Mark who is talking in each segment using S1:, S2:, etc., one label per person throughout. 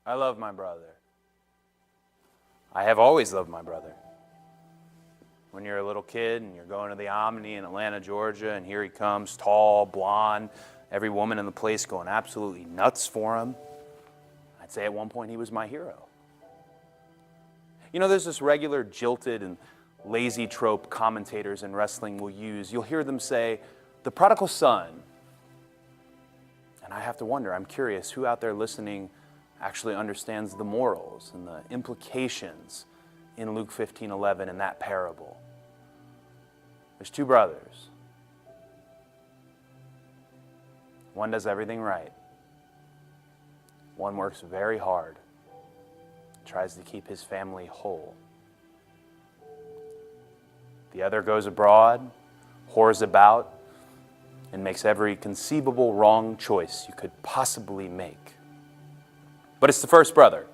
S1: I love my brother. I have always loved my brother. When you're a little kid and you're going to the Omni in Atlanta, Georgia, and here he comes, tall, blonde, every woman in the place going absolutely nuts for him. I'd say at one point he was my hero. You know, there's this regular jilted and lazy trope commentators in wrestling will use. You'll hear them say, the prodigal son. And I have to wonder, I'm curious, who out there listening actually understands the morals and the implications in Luke 15:11 in that parable? There's two brothers. One does everything right. One works very hard, tries to keep his family whole. The other goes abroad, whores about, and makes every conceivable wrong choice you could possibly make. But it's the first brother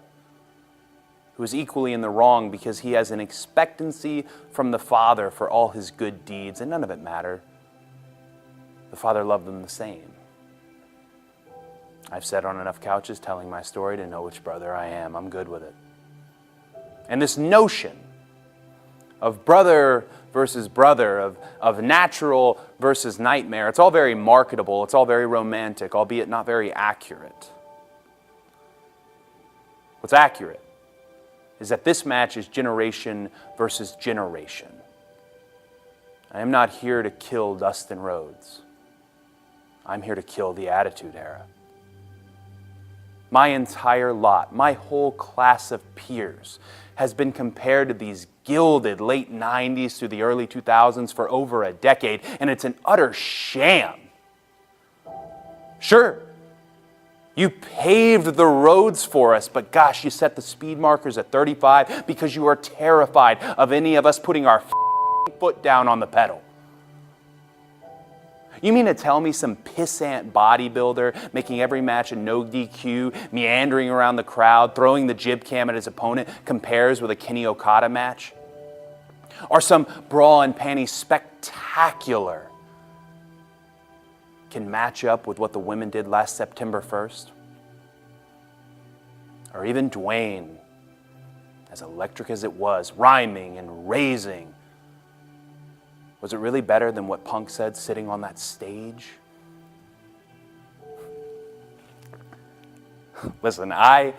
S1: who is equally in the wrong because he has an expectancy from the father for all his good deeds, and none of it mattered. The father loved them the same. I've sat on enough couches telling my story to know which brother I am. I'm good with it. And this notion of brother versus brother, of natural versus nightmare, it's all very marketable, it's all very romantic, albeit not very accurate. What's accurate is that this match is generation versus generation. I am not here to kill Dustin Rhodes. I'm here to kill the Attitude Era. My entire lot, my whole class of peers has been compared to these gilded late 90s through the early 2000s for over a decade, and it's an utter sham. Sure, you paved the roads for us, but gosh, you set the speed markers at 35 because you are terrified of any of us putting our foot down on the pedal. You mean to tell me some pissant bodybuilder making every match a no DQ, meandering around the crowd, throwing the jib cam at his opponent compares with a Kenny Okada match? Or some bra and panty spectacular can match up with what the women did last September 1st? Or even Dwayne, as electric as it was, rhyming and raising, was it really better than what Punk said sitting on that stage? Listen, I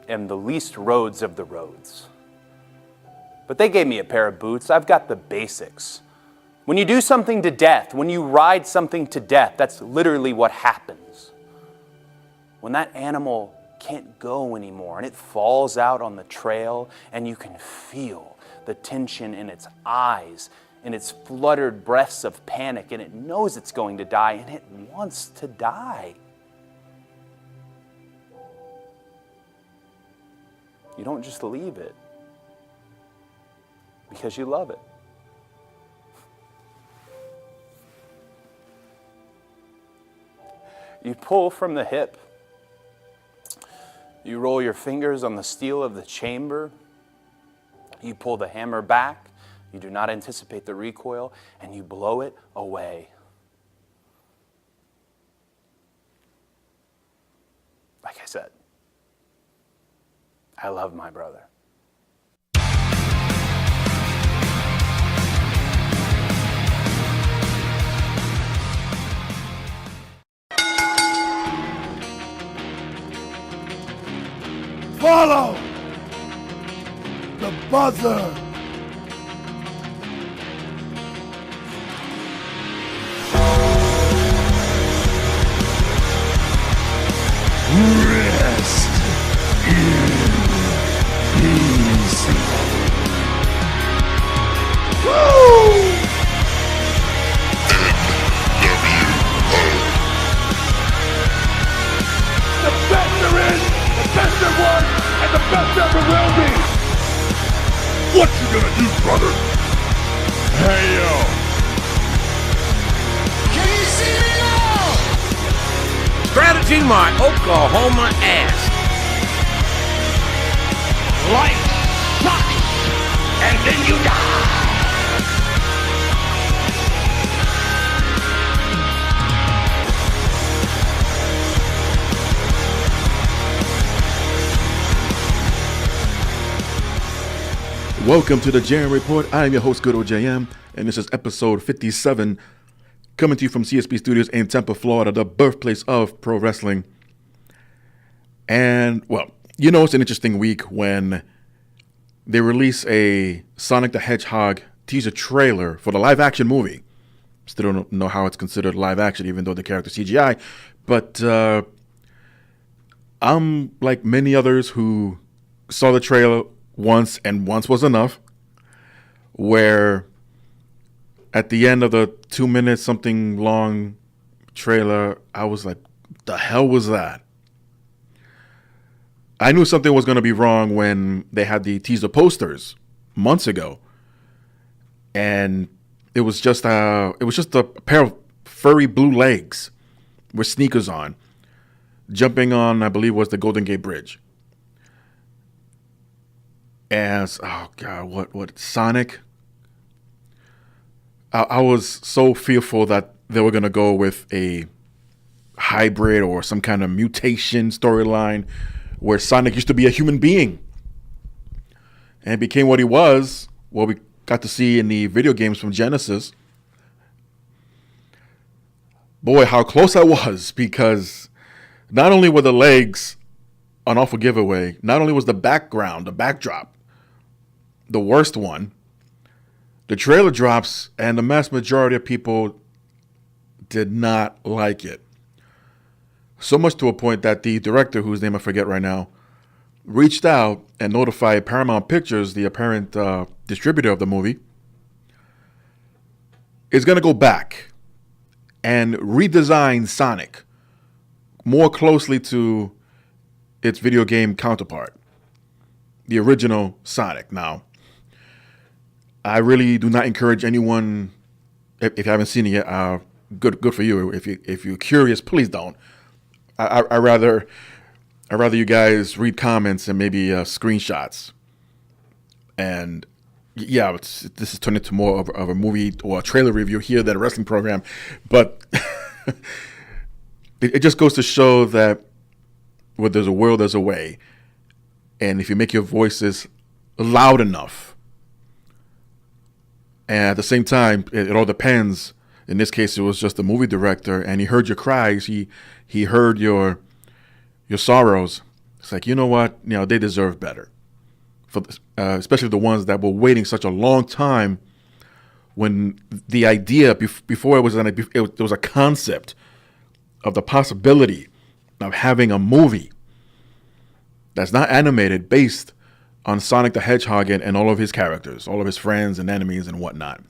S1: am the least Rhodes of the Rhodes. But they gave me a pair of boots. I've got the basics. When you do something to death, when you ride something to death, that's literally what happens. When that animal can't go anymore and it falls out on the trail and you can feel the tension in its eyes, in its fluttered breaths of panic, and it knows it's going to die, and it wants to die. You don't just leave it because you love it. You pull from the hip. You roll your fingers on the steel of the chamber. You pull the hammer back. You do not anticipate the recoil, and you blow it away. Like I said, I love my brother.
S2: Follow the buzzer. Rest in peace. Woo! The best there is, the best there was, and the best ever will be. What you gonna do, brother? Hey, yo.
S3: Can you see me now?
S4: Strategy my Oklahoma ass.
S3: Life sucks, and then you die.
S5: Welcome to the JM Report. I am your host, GoodOlJM, and this is episode 57, coming to you from CSP Studios in Tampa, Florida, the birthplace of pro wrestling. And, well, you know, it's an interesting week when they release a Sonic the Hedgehog teaser trailer for the live-action movie. Still don't know how it's considered live-action, even though the character's CGI. But I'm like many others who saw the trailer once, and once was enough, where at the end of the 2 minutes something long trailer, I was like, the hell was that? I knew something was going to be wrong when they had the teaser posters months ago, and it was just a pair of furry blue legs with sneakers on, jumping on, I believe, was the Golden Gate Bridge. As, oh God, what Sonic? I was so fearful that they were going to go with a hybrid or some kind of mutation storyline where Sonic used to be a human being and became what he was, what we got to see in the video games from Genesis. Boy, how close I was, because not only were the legs an awful giveaway, not only was the background, the backdrop, the worst one, the trailer drops, and the mass majority of people did not like it. So much to a point that the director, whose name I forget right now, reached out and notified Paramount Pictures, the apparent distributor of the movie, is going to go back and redesign Sonic more closely to its video game counterpart, the original Sonic. Now, I really do not encourage anyone, if you haven't seen it yet, good for you. If you're curious, please don't. I rather you guys read comments and maybe screenshots. And yeah, this is turned into more of a movie or a trailer review here than a wrestling program. But it just goes to show that where there's a will, there's a way. And if you make your voices loud enough, and at the same time, it all depends. In this case, it was just the movie director, and he heard your cries. He heard your sorrows. It's like, you know what? You know, they deserve better. For especially the ones that were waiting such a long time. When the idea before it was a concept of the possibility of having a movie that's not animated, based on Sonic the Hedgehog and all of his characters, all of his friends and enemies and whatnot.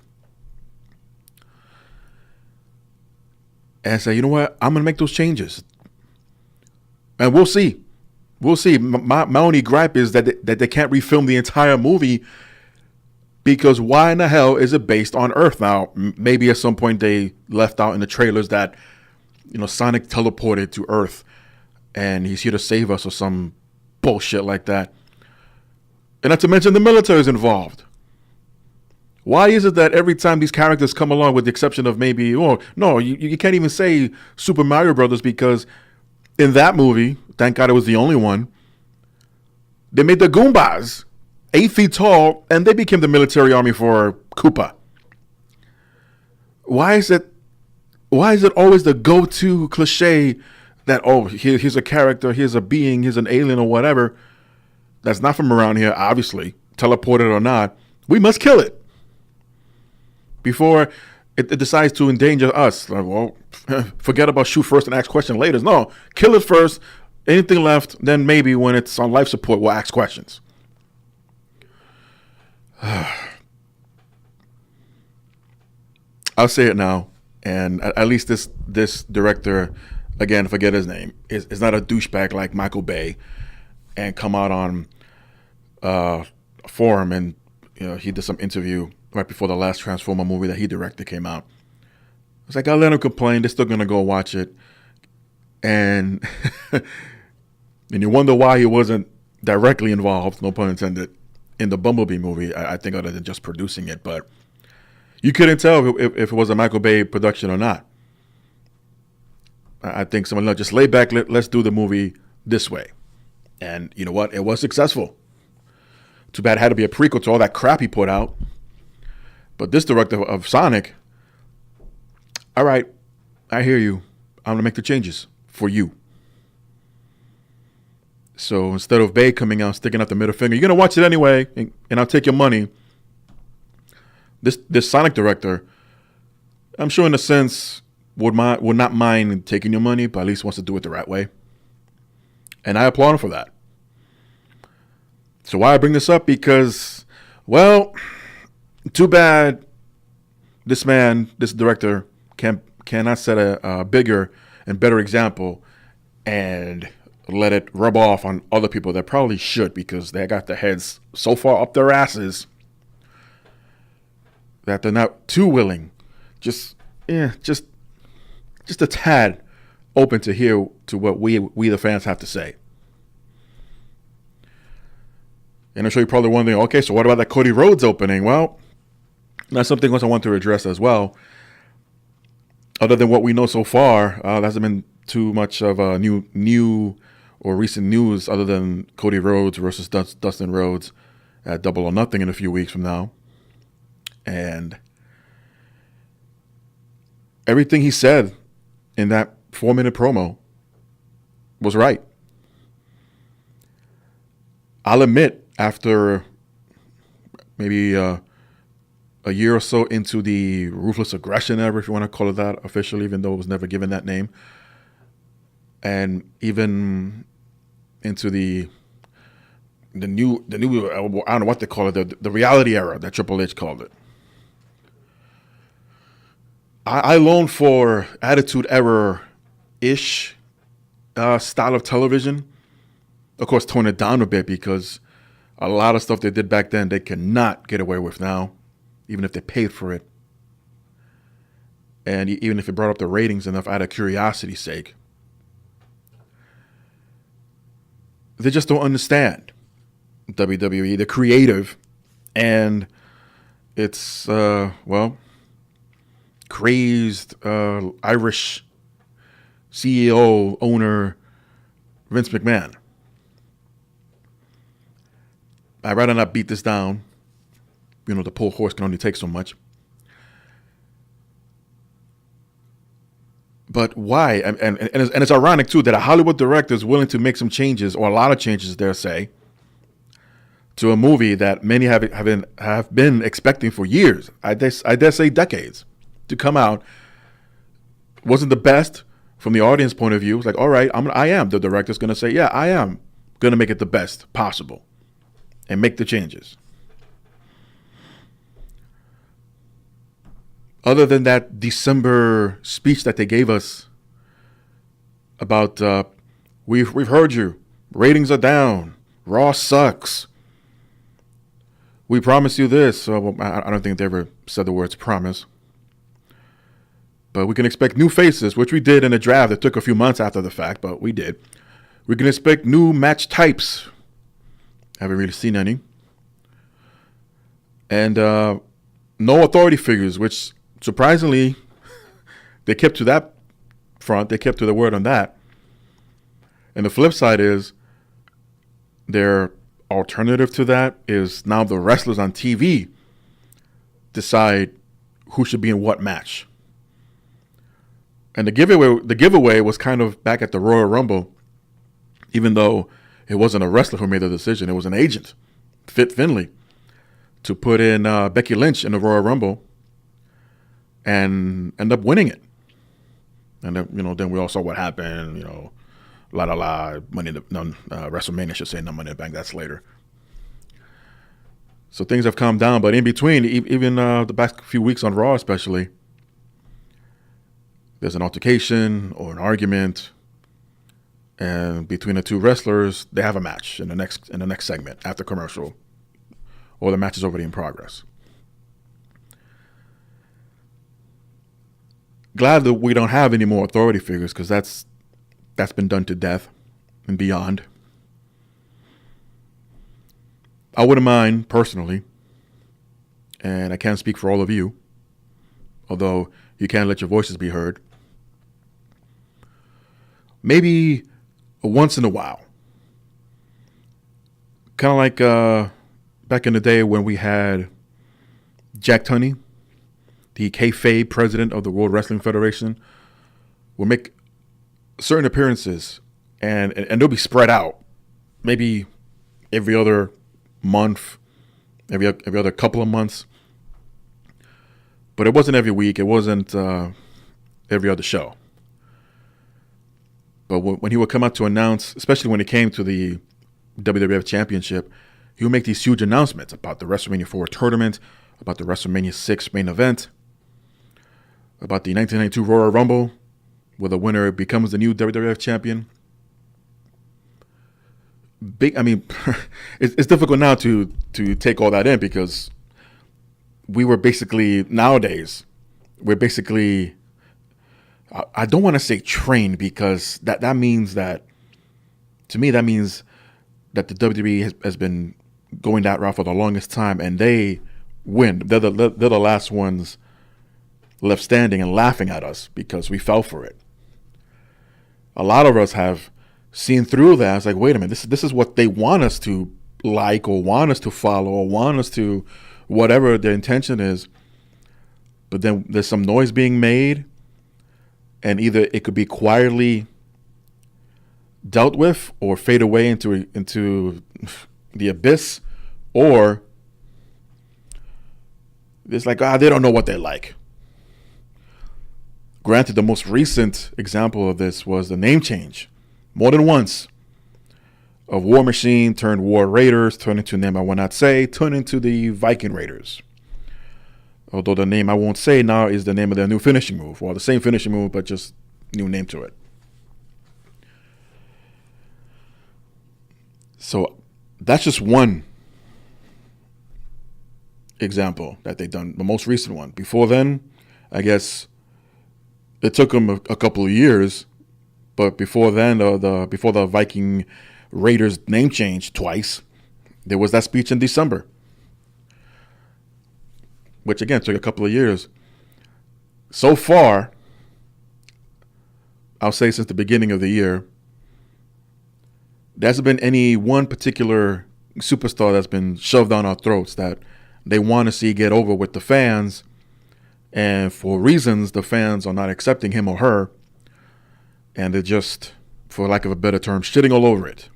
S5: And say, you know what? I'm going to make those changes. And we'll see. We'll see. My only gripe is that they can't refilm the entire movie, because why in the hell is it based on Earth? Now, maybe at some point they left out in the trailers that, you know, Sonic teleported to Earth and he's here to save us or some bullshit like that. And not to mention the military is involved. Why is it that every time these characters come along, with the exception of maybe, you can't even say Super Mario Brothers, because in that movie, thank God it was the only one, they made the Goombas 8 feet tall and they became the military army for Koopa. Why is it always the go-to cliche that, here's a character, here's a being, here's an alien or whatever that's not from around here, obviously, teleported or not, we must kill it before it decides to endanger us. Like, well, forget about shoot first and ask questions later. No, kill it first. Anything left, then maybe when it's on life support, we'll ask questions. I'll say it now, and at least this director, again, forget his name, is not a douchebag like Michael Bay, and come out on a forum, and he did some interview right before the last Transformer movie that he directed came out. It's like, I let him complain. They're still gonna go watch it, and and you wonder why he wasn't directly involved, no pun intended, in the Bumblebee movie. I think, other than just producing it, but you couldn't tell if it was a Michael Bay production or not. I think someone just lay back. Let's do the movie this way, and you know what? It was successful. Too bad it had to be a prequel to all that crap he put out. But this director of Sonic, all right, I hear you. I'm going to make the changes for you. So instead of Bay coming out sticking out the middle finger, you're going to watch it anyway, and I'll take your money. This Sonic director, I'm sure in a sense, would not mind taking your money, but at least wants to do it the right way. And I applaud him for that. So why I bring this up? Because, well, too bad this director cannot set a bigger and better example and let it rub off on other people that probably should, because they got their heads so far up their asses that they're not too willing, just a tad open to hear to what we the fans have to say. And I'm sure you're probably wondering, okay, so what about that Cody Rhodes opening? Well, that's something else I want to address as well. Other than what we know so far, there hasn't been too much of a new or recent news other than Cody Rhodes versus Dustin Rhodes at Double or Nothing in a few weeks from now. And everything he said in that 4-minute promo was right. I'll admit, after maybe a year or so into the Ruthless Aggression era, if you want to call it that officially, even though it was never given that name, and even into the new I don't know what they call it, the reality era that Triple H called it. I long for Attitude Era-ish style of television. Of course, tone it down a bit, because a lot of stuff they did back then they cannot get away with now, even if they paid for it. And even if it brought up the ratings enough out of curiosity's sake. They just don't understand WWE, the creative, and it's, crazed Irish CEO, owner, Vince McMahon. I'd rather not beat this down. The poor horse can only take so much. But why? And it's ironic, too, that a Hollywood director is willing to make some changes, or a lot of changes, dare say, to a movie that many have been expecting for years. I dare say decades, to come out. Wasn't the best from the audience point of view. It's like, all right, I am. The director's going to say, yeah, I am going to make it the best possible and make the changes. Other than that December speech that they gave us about, we've heard you, ratings are down, Raw sucks, we promise you this. So I don't think they ever said the words promise. But we can expect new faces, which we did in a draft that took a few months after the fact, but we did. We can expect new match types. Haven't really seen any. And no authority figures, which surprisingly, they kept to that front. They kept to the word on that. And the flip side is, their alternative to that is now the wrestlers on TV decide who should be in what match. And the giveaway was kind of back at the Royal Rumble, even though it wasn't a wrestler who made the decision. It was an agent, Fit Finlay, to put in Becky Lynch in the Royal Rumble and end up winning it. And then we all saw what happened. WrestleMania, I should say, not Money in the Bank. That's later. So things have calmed down, but in between, even the past few weeks on Raw, especially, there's an altercation or an argument, and between the two wrestlers, they have a match in the next segment after commercial, or the match is already in progress. Glad that we don't have any more authority figures, because that's been done to death and beyond. I wouldn't mind personally, and I can't speak for all of you, although you can let your voices be heard. Maybe once in a while, kind of like back in the day when we had Jack Tunney, the kayfabe president of the World Wrestling Federation, would make certain appearances, and they'll be spread out, maybe every other month, every other couple of months. But it wasn't every week. It wasn't every other show. But when he would come out to announce, especially when it came to the WWF Championship, he would make these huge announcements about the WrestleMania 4 tournament, about the WrestleMania 6 main event, about the 1992 Royal Rumble, where the winner becomes the new WWF champion. It's difficult now to take all that in, because we were basically, nowadays, we're basically, I don't want to say trained, because that means that, to me, that means that the WWE has been going that route for the longest time, and they win. They're the last ones left standing and laughing at us because we fell for it. A lot of us have seen through that. It's like, wait a minute, this is what they want us to like, or want us to follow, or want us to, whatever their intention is. But then there's some noise being made, and either it could be quietly dealt with or fade away into the abyss, or it's like, they don't know what they like. Granted, the most recent example of this was the name change, more than once, of War Machine turned War Raiders, turned into a name I will not say, turned into the Viking Raiders. Although the name I won't say now is the name of their new finishing move, or the same finishing move, but just new name to it. So that's just one example that they've done, the most recent one. Before then, I guess it took them a couple of years, but before then, before the Viking Raiders name change twice, there was that speech in December, which again took a couple of years. So far, I'll say since the beginning of the year, there hasn't been any one particular superstar that's been shoved down our throats that they want to see get over with the fans, and for reasons the fans are not accepting him or her, and they're just, for lack of a better term, shitting all over it.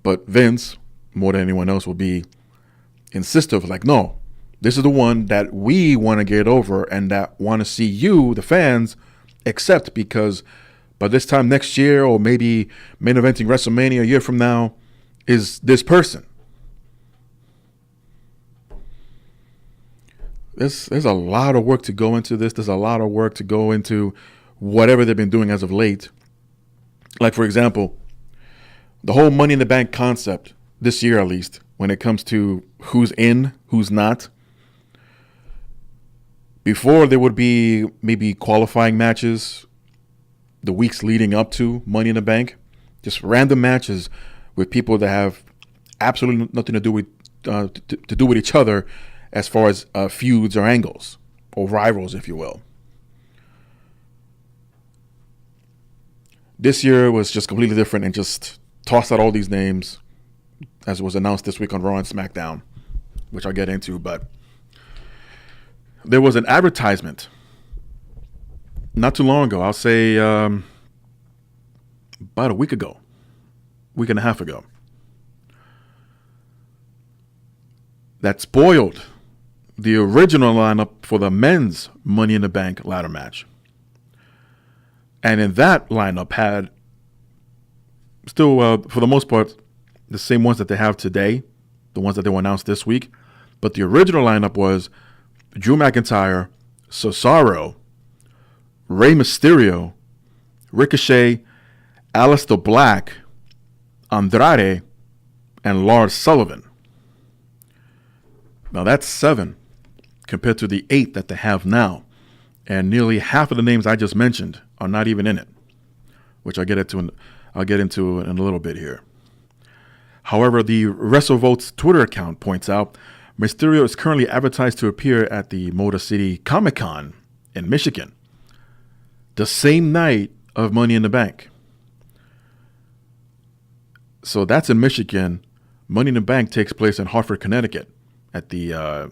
S5: But Vince, more than anyone else, will be insistent, like, no, this is the one that we want to get over, and that want to see you, the fans, accept, because by this time next year, or maybe main eventing WrestleMania a year from now, is this person. There's a lot of work to go into this. There's a lot of work to go into whatever they've been doing as of late. Like, for example, the whole Money in the Bank concept, this year at least, when it comes to who's in, who's not. Before, there would be maybe qualifying matches the weeks leading up to Money in the Bank. Just random matches with people that have absolutely nothing to do with to do with each other, as far as feuds or angles, or rivals, if you will. This year was just completely different, and just tossed out all these names, as it was announced this week on Raw and Smackdown, which I'll get into. But there was an advertisement not too long ago, I'll say about a week and a half ago, that spoiled the original lineup for the men's Money in the Bank ladder match. And in that lineup had still, for the most part, the same ones that they have today, the ones that they will announce this week. But the original lineup was Drew McIntyre, Cesaro, Rey Mysterio, Ricochet, Aleister Black, Andrade, and Lars Sullivan. Now that's 7 compared to the 8 that they have now. And nearly half of the names I just mentioned are not even in it, which I'll get into in a little bit here. However, the WrestleVotes Twitter account points out Mysterio is currently advertised to appear at the Motor City Comic-Con in Michigan, the same night of Money in the Bank. So that's in Michigan. Money in the Bank takes place in Hartford, Connecticut at the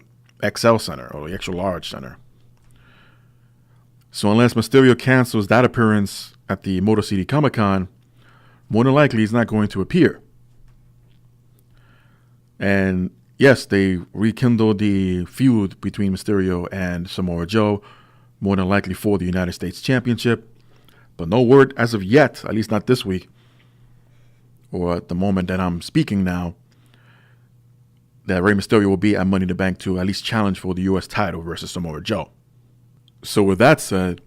S5: XL Center, or the Extra Large Center. So unless Mysterio cancels that appearance at the Motor City Comic Con, more than likely he's not going to appear. And yes, they rekindled the feud between Mysterio and Samoa Joe, more than likely for the United States Championship. But no word as of yet, at least not this week, or at the moment that I'm speaking now, that Rey Mysterio will be at Money in the Bank to at least challenge for the U.S. title versus Samoa Joe. So with that said,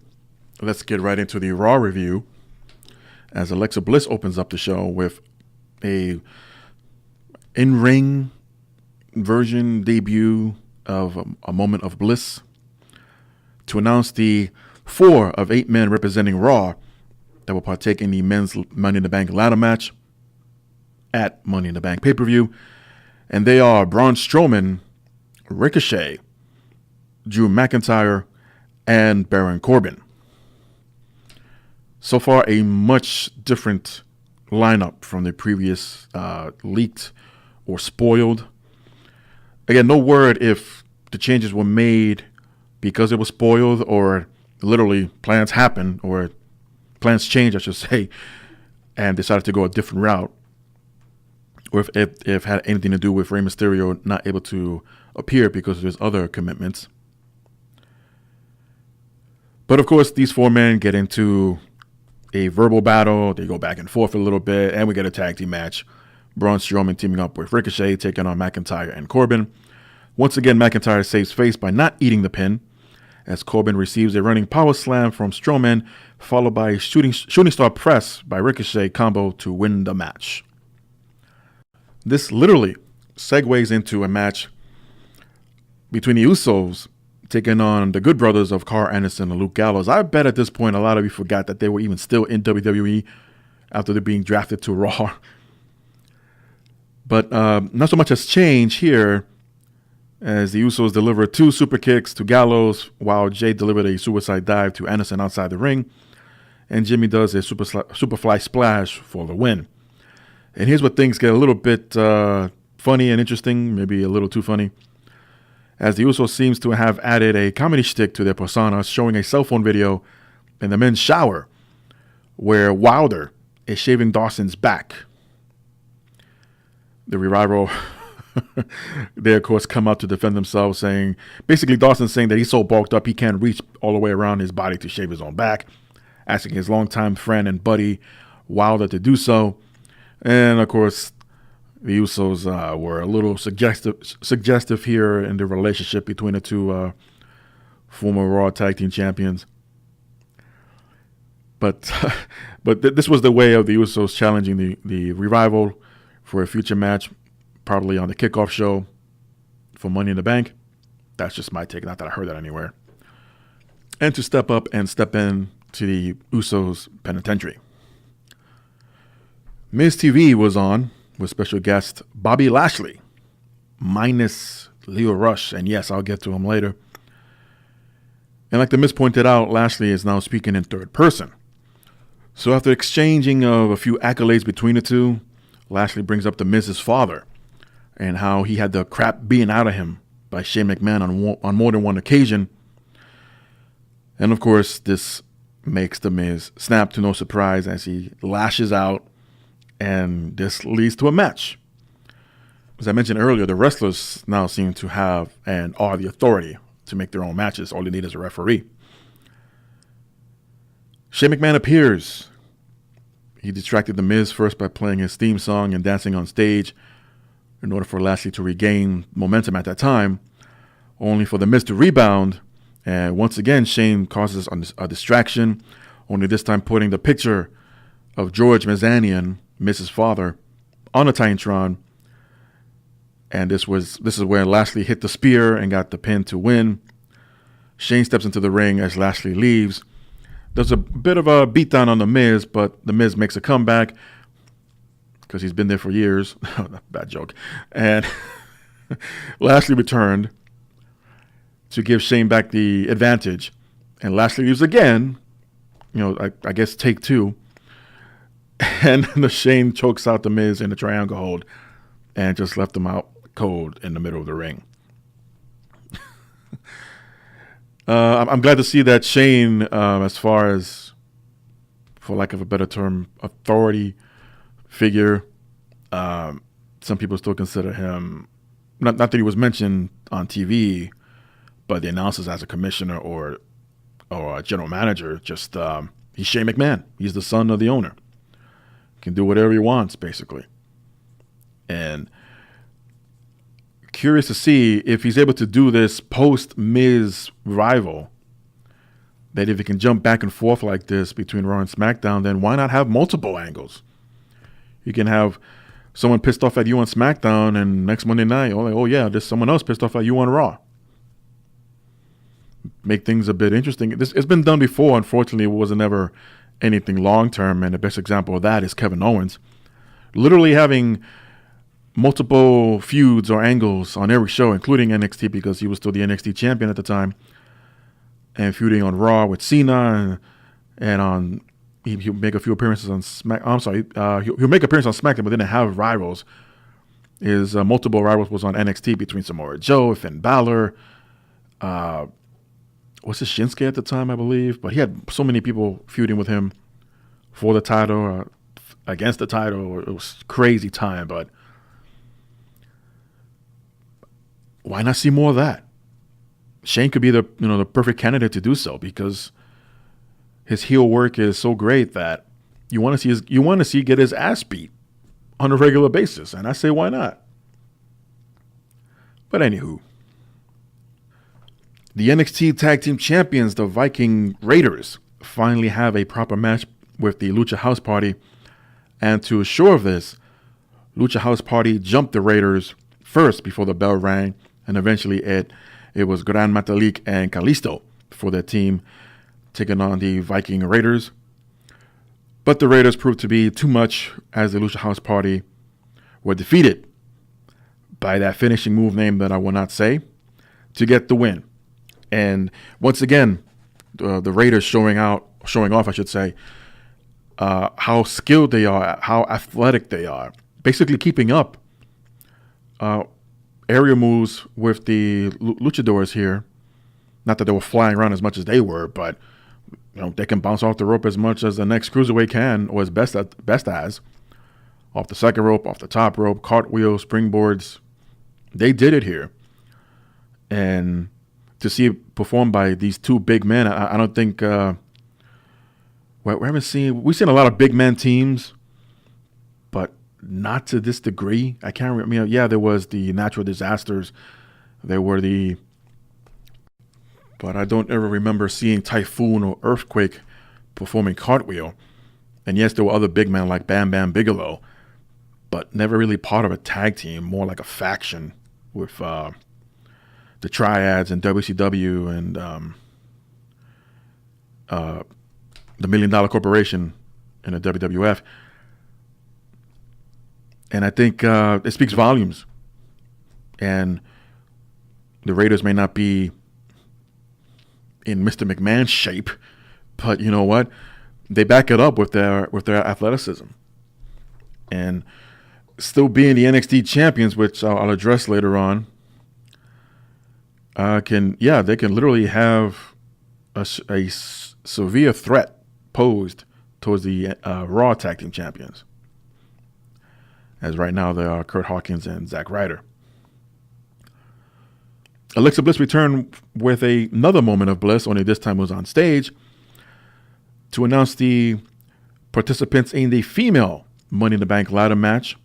S5: let's get right into the Raw review, as Alexa Bliss opens up the show with a in-ring version debut of a Moment of Bliss to announce the 4 of 8 men representing Raw that will partake in the men's Money in the Bank ladder match at Money in the Bank pay-per-view. And they are Braun Strowman, Ricochet, Drew McIntyre, and Baron Corbin. So far, a much different lineup from the previous leaked or spoiled. Again, no word if the changes were made because it was spoiled or literally plans happen or plans change, I should say, and decided to go a different route. Or if it had anything to do with Rey Mysterio not able to appear because of his other commitments. But of course, these 4 men get into a verbal battle. They go back and forth a little bit, and we get a tag team match. Braun Strowman teaming up with Ricochet, taking on McIntyre and Corbin. Once again, McIntyre saves face by not eating the pin, as Corbin receives a running power slam from Strowman, followed by a shooting star press by Ricochet combo to win the match. This literally segues into a match between the Usos taking on the Good Brothers of Carl Anderson and Luke Gallows. I bet at this point a lot of you forgot that they were even still in WWE after they're being drafted to Raw. But not so much has changed here, as the Usos deliver 2 super kicks to Gallows, while Jay delivered a suicide dive to Anderson outside the ring, and Jimmy does a superfly splash for the win. And here's where things get a little bit funny and interesting, maybe a little too funny, as the Usos seems to have added a comedy shtick to their persona, showing a cell phone video in the men's shower where Wilder is shaving Dawson's back. The Revival, they of course come out to defend themselves, saying, basically Dawson's saying that he's so bulked up he can't reach all the way around his body to shave his own back, asking his longtime friend and buddy Wilder to do so. And of course, the Usos were a little suggestive here in the relationship between the 2 former Raw Tag Team Champions. But this was the way of the Usos challenging the Revival for a future match, probably on the kickoff show for Money in the Bank. That's just my take, not that I heard that anywhere. And to step up and step in to the Usos penitentiary. Miz TV was on with special guest Bobby Lashley, minus Leo Rush, and yes, I'll get to him later. And like the Miz pointed out, Lashley is now speaking in third person. So after exchanging of a few accolades between the 2, Lashley brings up the Miz's father and how he had the crap beaten out of him by Shane McMahon on more than one occasion. And of course, this makes the Miz snap to no surprise as he lashes out, and this leads to a match. As I mentioned earlier, the wrestlers now seem to have and are the authority to make their own matches. All they need is a referee. Shane McMahon appears. He distracted The Miz first by playing his theme song and dancing on stage in order for Lashley to regain momentum at that time, only for The Miz to rebound. And once again, Shane causes a distraction, only this time putting the picture of George Mizanian, Miz's father, on a Titantron. And this is where Lashley hit the spear and got the pin to win. Shane steps into the ring as Lashley leaves. There's a bit of a beatdown on The Miz, but The Miz makes a comeback because he's been there for years. Bad joke. And Lashley returned to give Shane back the advantage. And Lashley leaves again. I guess take 2. And the Shane chokes out The Miz in the triangle hold. and just left them out cold in the middle of the ring. I'm glad to see that Shane, as far as, for lack of a better term, authority figure, some people still consider him, not that he was mentioned on TV, but the announcers as a commissioner or a general manager, just he's Shane McMahon. He's the son of the owner. Can do whatever he wants, basically. And curious to see if he's able to do this post-Miz rival, that if he can jump back and forth like this between Raw and SmackDown, then why not have multiple angles? You can have someone pissed off at you on SmackDown, and next Monday night, oh yeah, there's someone else pissed off at you on Raw. Make things a bit interesting. It's been done before. Unfortunately, it wasn't ever anything long-term, and the best example of that is Kevin Owens. Literally having multiple feuds or angles on every show, including NXT, because he was still the NXT champion at the time, and feuding on Raw with Cena, and on he'll make a few appearances on he'll make appearances on SmackDown, but didn't have rivals. His multiple rivals was on NXT between Samoa Joe, Finn Balor, was it Shinsuke at the time, I believe, but he had so many people feuding with him for the title or against the title. It was a crazy time, but why not see more of that? Shane could be the perfect candidate to do so, because his heel work is so great that you want to see get his ass beat on a regular basis, and I say why not? But anywho, the NXT Tag Team Champions, the Viking Raiders, finally have a proper match with the Lucha House Party, and to assure of this, Lucha House Party jumped the Raiders first before the bell rang, and eventually it was Gran Metalik and Kalisto for their team taking on the Viking Raiders. But the Raiders proved to be too much, as the Lucha House Party were defeated by that finishing move name that I will not say, to get the win. And once again, the Raiders showing off, I should say, how skilled they are, how athletic they are, basically keeping up area moves with the luchadors here. Not that they were flying around as much as they were, but they can bounce off the rope as much as the next cruiserweight can, or as best as. Off the second rope, off the top rope, cartwheels, springboards. They did it here. And to see it performed by these two big men, I don't think we've seen a lot of big men teams, but not to this degree. I can't remember. Yeah, there was the natural disasters. There were but I don't ever remember seeing Typhoon or Earthquake performing cartwheel. And yes, there were other big men like Bam Bam Bigelow, but never really part of a tag team, more like a faction with the Triads and WCW and the $1 Million Corporation in the WWF. And I think it speaks volumes. And the Raiders may not be in Mr. McMahon's shape, but you know what? They back it up with their athleticism. And still being the NXT champions, which I'll address later on, they can literally have a severe threat posed towards the Raw Tag Team Champions. As right now there are Kurt Hawkins and Zack Ryder. Alexa Bliss returned with another moment of bliss, only this time was on stage, to announce the participants in the female Money in the Bank ladder match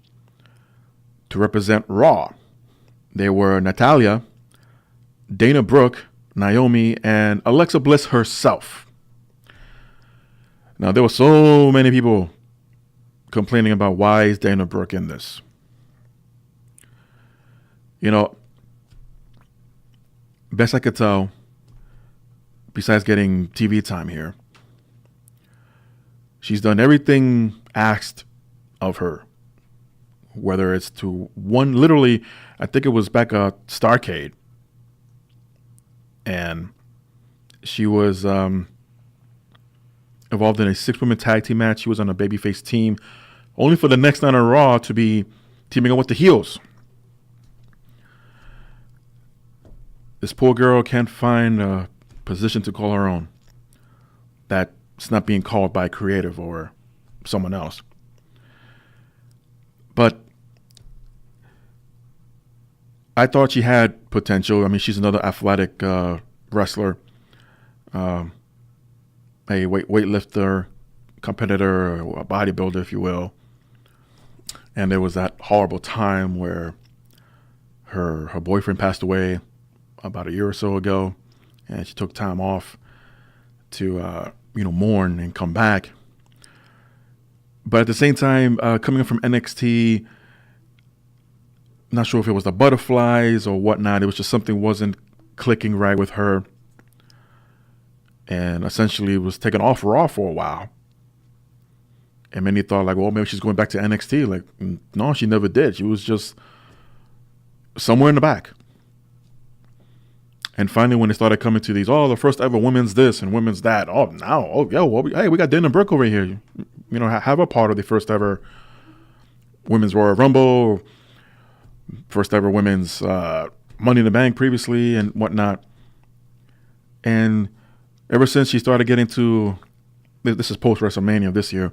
S5: to represent Raw. They were Natalya, Dana Brooke, Naomi, and Alexa Bliss herself. Now, there were so many people complaining about why is Dana Brooke in this. Best I could tell, besides getting TV time here, she's done everything asked of her. Whether it's to literally, I think it was back at Starrcade, and she was involved in a 6-woman tag team match. She was on a babyface team, only for the next night on Raw to be teaming up with the heels. This poor girl can't find a position to call her own. That's not being called by creative or someone else. But I thought she had potential. I mean, she's another athletic wrestler, a weightlifter, competitor, or a bodybuilder, if you will. And there was that horrible time where her boyfriend passed away about a year or so ago, and she took time off to mourn and come back. But at the same time, coming up from NXT, not sure if it was the butterflies or whatnot. It was just something wasn't clicking right with her, and essentially was taken off Raw for a while. And many thought like, well, maybe she's going back to NXT. Like, no, she never did. She was just somewhere in the back. And finally, when they started coming to these, the first ever women's this and women's that. Hey, we got Dana Brooke over here. Have a part of the first ever women's Royal Rumble, first ever women's Money in the Bank previously and whatnot. And ever since she started getting to, this is post WrestleMania this year,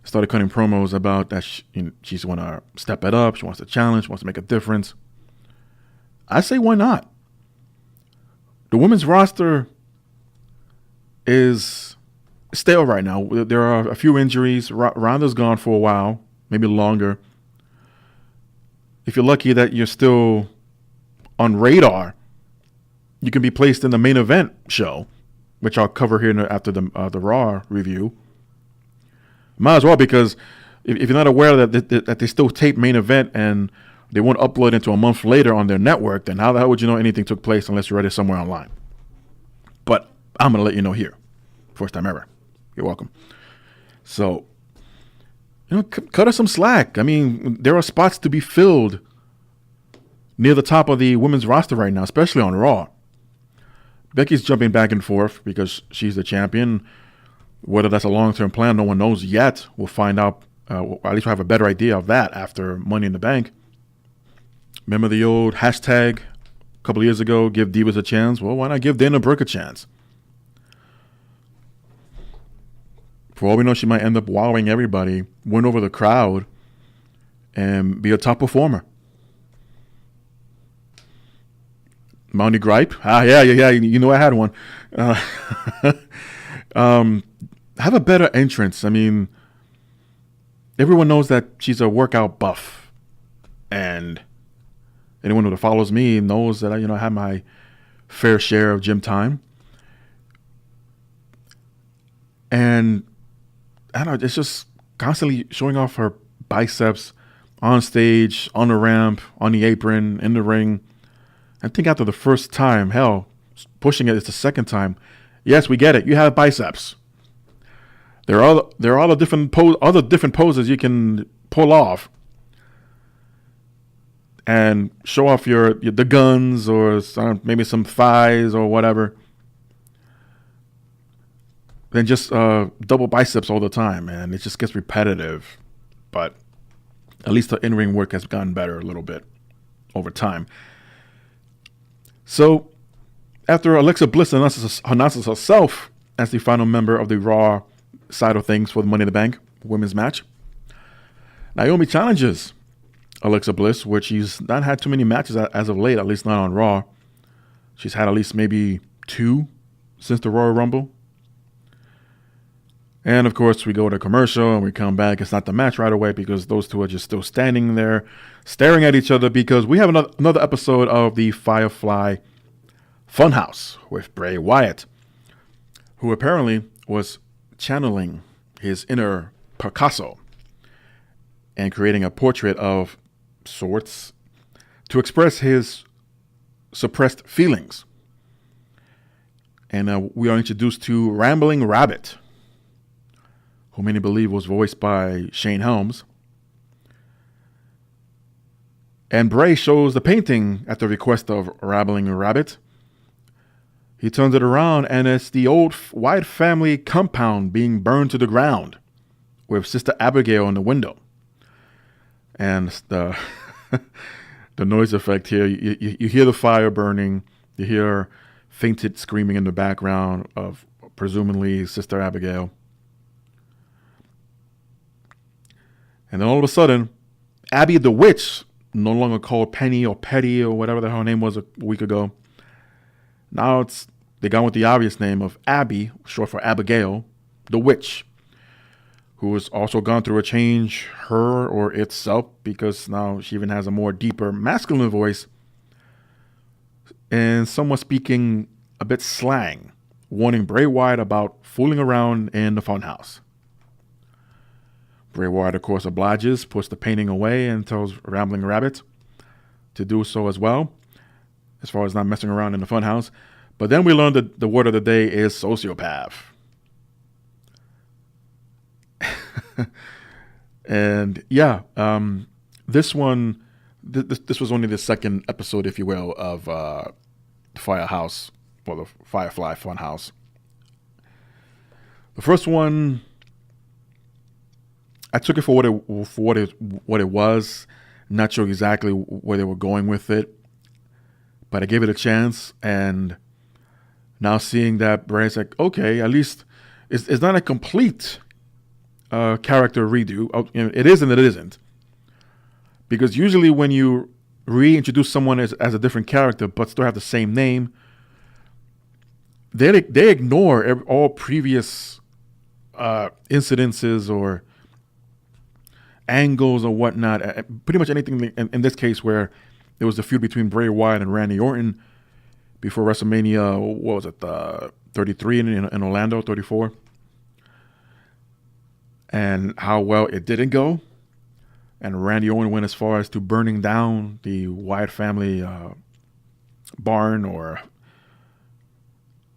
S5: started cutting promos about that she's going to step it up. She wants to challenge, she wants to make a difference. I say, why not? The women's roster is stale right now. There are a few injuries. Ronda's gone for a while, maybe longer. If you're lucky that you're still on radar, you can be placed in the main event show, which I'll cover here after the Raw review. Might as well, because if you're not aware that they still tape main event and they won't upload until a month later on their network, then how the hell would you know anything took place unless you read it somewhere online? But I'm going to let you know here. First time ever. You're welcome. So, cut us some slack. I mean, there are spots to be filled near the top of the women's roster right now, especially on Raw. Becky's jumping back and forth because she's the champion. Whether that's a long-term plan, no one knows yet. We'll find out. At least we'll have a better idea of that after Money in the Bank. Remember the old hashtag a couple of years ago, give divas a chance? Well, why not give Dana Brooke a chance? For all we know, she might end up wowing everybody, win over the crowd, and be a top performer. Mountie gripe? Yeah. You know I had one. Have a better entrance. I mean, everyone knows that she's a workout buff, and anyone who follows me knows that I have my fair share of gym time. And I don't know, it's just constantly showing off her biceps on stage, on the ramp, on the apron, in the ring. I think after the first time, hell, pushing it is the second time. Yes, we get it. You have biceps. There are other different poses you can pull off and show off the guns or maybe some thighs or whatever. Then just double biceps all the time, man. It just gets repetitive. But at least the in-ring work has gotten better a little bit over So after Alexa Bliss announces herself as the final member of the Raw side of things for the Money in the Bank women's match, Naomi challenges Alexa Bliss, which she's not had too many matches as of late, at least not on Raw. She's had at least maybe 2 since the Royal Rumble. And of course, we go to commercial and we come back. It's not the match right away because those two are just still standing there staring at each other because we have another episode of the Firefly Funhouse with Bray Wyatt, who apparently was channeling his inner Picasso and creating a portrait of sorts to express his suppressed feelings. And we are introduced to Rambling Rabbit, who many believe was voiced by Shane Helms. And Bray shows the painting at the request of Rambling Rabbit. He turns it around, and it's the old Wyatt family compound being burned to the ground with Sister Abigail in the window. And the the noise effect here, you hear the fire burning, you hear fainted screaming in the background of presumably Sister Abigail. And then all of a sudden, Abby the Witch, no longer called Penny or Petty or whatever the hell her name was a week ago. Now they got with the obvious name of Abby, short for Abigail, the Witch, who has also gone through a change, her or itself, because now she even has a more deeper masculine voice and somewhat speaking a bit slang, warning Bray Wyatt about fooling around in the funhouse. Bray Wyatt, of course, obliges, puts the painting away, and tells Rambling Rabbit to do so as well, as far as not messing around in the funhouse. But then we learned that the word of the day is sociopath. And yeah, this one, this was only the second episode, if you will, of Firehouse, or the Firefly Funhouse. The first one, I took it for what it was. Not sure exactly where they were going with it, but I gave it a chance. And now seeing that, Bray's like, okay, at least it's not a complete character redo. It is and it isn't, because usually when you reintroduce someone as a different character but still have the same name, they ignore all previous incidences or angles or whatnot. Pretty much anything in this case where there was the feud between Bray Wyatt and Randy Orton before WrestleMania, what was it, 33 in Orlando, 34, and how well it didn't go. And Randy Orton went as far as to burning down the Wyatt family barn, or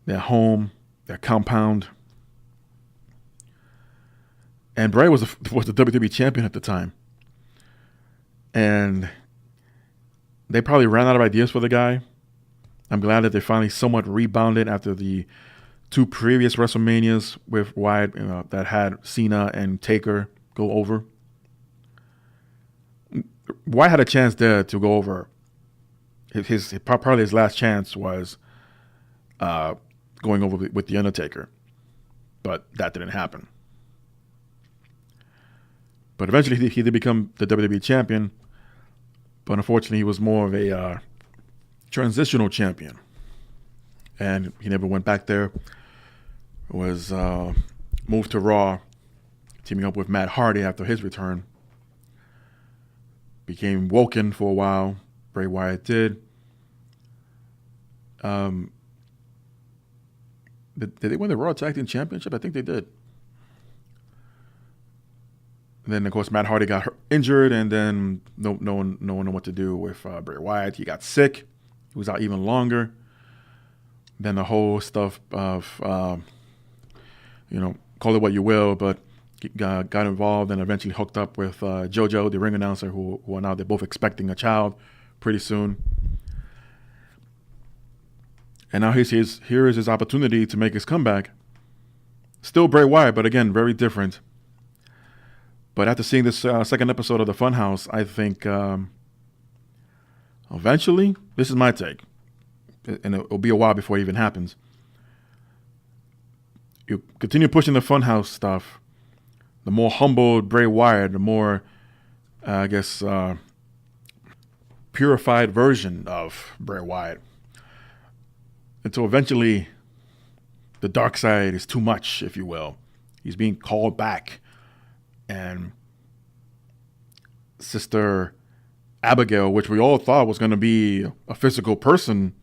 S5: their home, their compound. And Bray was the WWE champion at the time. And they probably ran out of ideas for the guy. I'm glad that they finally somewhat rebounded after the two previous WrestleManias with Wyatt, that had Cena and Taker go over. Wyatt had a chance there to go over. Probably his last chance was going over with The Undertaker. But that didn't happen. But eventually he did become the WWE champion. But unfortunately, he was more of a transitional champion. And he never went back there. Was moved to Raw, teaming up with Matt Hardy after his return. Became Woken for a while. Bray Wyatt did. Did they win the Raw Tag Team Championship? I think they did. And then, of course, Matt Hardy got injured, and then no one knew what to do with Bray Wyatt. He got sick. He was out even longer. Then the whole stuff of, call it what you will, but got involved and eventually hooked up with JoJo, the ring announcer, who are now they're both expecting a child pretty soon. And now here is his opportunity to make his comeback. Still Bray Wyatt, but again, very different. But after seeing this second episode of the Funhouse, I think eventually, this is my take, and it'll be a while before it even happens. You continue pushing the Funhouse stuff, the more humbled Bray Wyatt, the more, purified version of Bray Wyatt, until eventually the dark side is too much, if you will. He's being called back. And Sister Abigail, which we all thought was going to be a physical person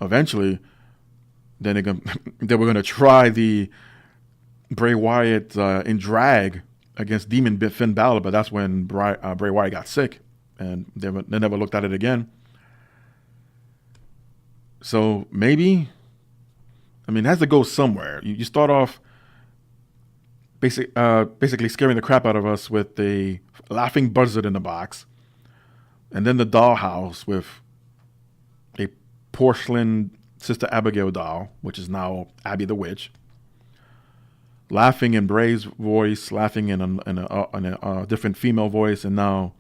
S5: eventually, then they were going to try the Bray Wyatt in drag against Demon Finn Balor, but that's when Bray Wyatt got sick, and they never looked at it again. So maybe, it has to go somewhere. You start off basically scaring the crap out of us with the laughing buzzard in the box, and then the dollhouse with a porcelain Sister Abigail doll, which is now Abby the Witch. laughing in Bray's voice, laughing in a different female voice, and now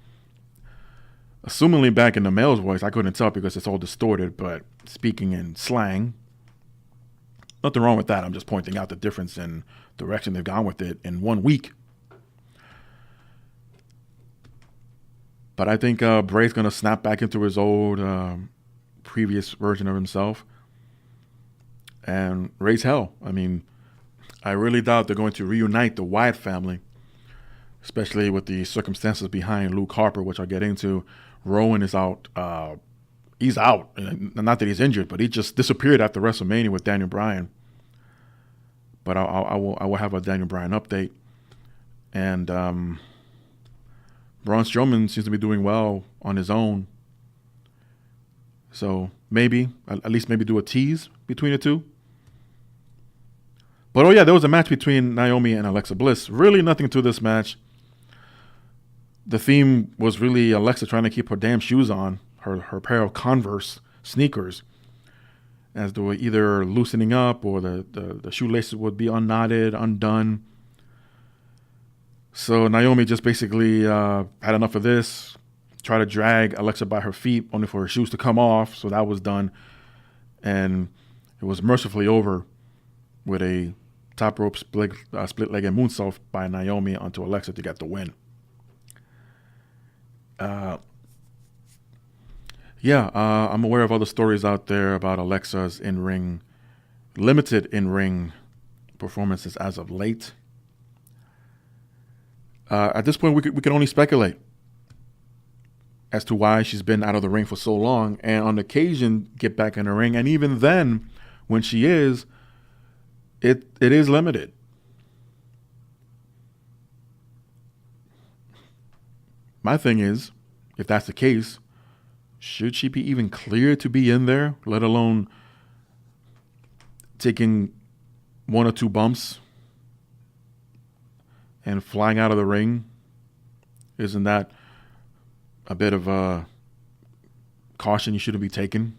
S5: assumingly back in the male's voice. I couldn't tell because it's all distorted, but speaking in slang. Nothing wrong with that. I'm just pointing out the difference in direction they've gone with it in 1 week. But I think Bray's going to snap back into his old previous version of himself and raise hell. I mean, I really doubt they're going to reunite the Wyatt family, especially with the circumstances behind Luke Harper, which I'll get into. Rowan is out. He's out. Not that he's injured, but he just disappeared after WrestleMania with Daniel Bryan. But I will have a Daniel Bryan update. And Braun Strowman seems to be doing well on his own. So maybe, at least maybe do a tease between the two. But, oh, yeah, there was a match between Naomi and Alexa Bliss. Really nothing to this match. The theme was really Alexa trying to keep her damn shoes on, her pair of Converse sneakers, as they were either loosening up or the shoelaces would be unknotted, undone. So Naomi just basically had enough of this, tried to drag Alexa by her feet, only for her shoes to come off. So that was done. And it was mercifully over with a top rope split-legged moonsault by Naomi onto Alexa to get the win. I'm aware of other stories out there about Alexa's limited in-ring performances as of late. At this point, we can only speculate as to why she's been out of the ring for so long, and on occasion get back in the ring. And even then, when she is, it is limited. My thing is, if that's the case, should she be even cleared to be in there, let alone taking one or two bumps and flying out of the ring? Isn't that a bit of a caution you shouldn't be taking?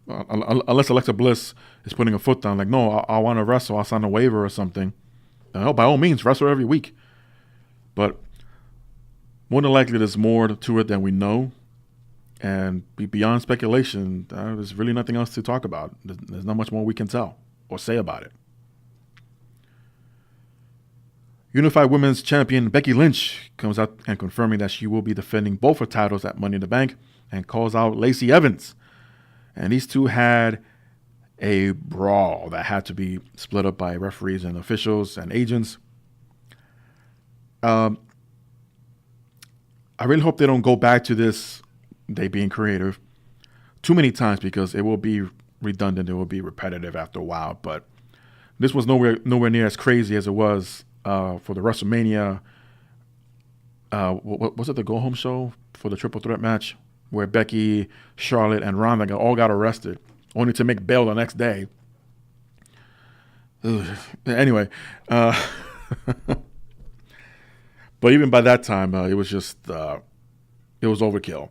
S5: Unless Alexa Bliss is putting a foot down, like, no, I want to wrestle, I'll sign a waiver or something. By all means, wrestle every week. But more than likely, there's more to it than we know. And beyond speculation, there's really nothing else to talk about. There's not much more we can tell or say about it. Unified Women's Champion Becky Lynch comes out and confirming that she will be defending both her titles at Money in the Bank and calls out Lacey Evans. And these two had a brawl that had to be split up by referees and officials and agents. I really hope they don't go back to this, they being creative, too many times, because it will be redundant. It will be repetitive after a while. But this was nowhere near as crazy as it was for the WrestleMania. What was it, the go-home show for the triple threat match where Becky, Charlotte, and Ronda all got arrested, only to make bail the next day. Ugh. Anyway, but even by that time, it was just it was overkill.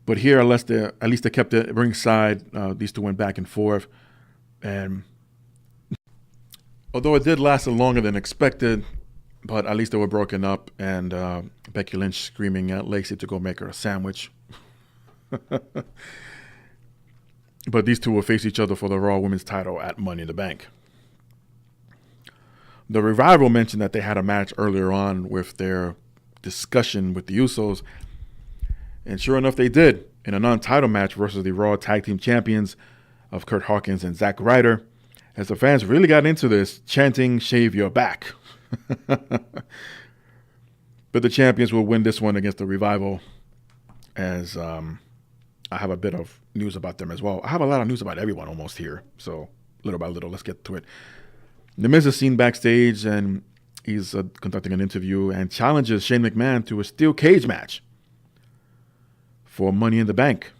S5: But here, at least they kept it ringside. These two went back and forth, and although it did last longer than expected, but at least they were broken up, and Becky Lynch screaming at Lacey to go make her a sandwich. But these two will face each other for the Raw Women's title at Money in the Bank. The Revival mentioned that they had a match earlier on with their discussion with the Usos, and sure enough, they did, in a non-title match versus the Raw Tag Team Champions of Kurt Hawkins and Zack Ryder, as the fans really got into this, chanting, "Shave your back." But the champions will win this one against the Revival, as I have a bit of news about them as well. I have a lot of news about everyone almost here, so little by little, let's get to it. The Miz is seen backstage, and he's conducting an interview and challenges Shane McMahon to a steel cage match for Money in the Bank.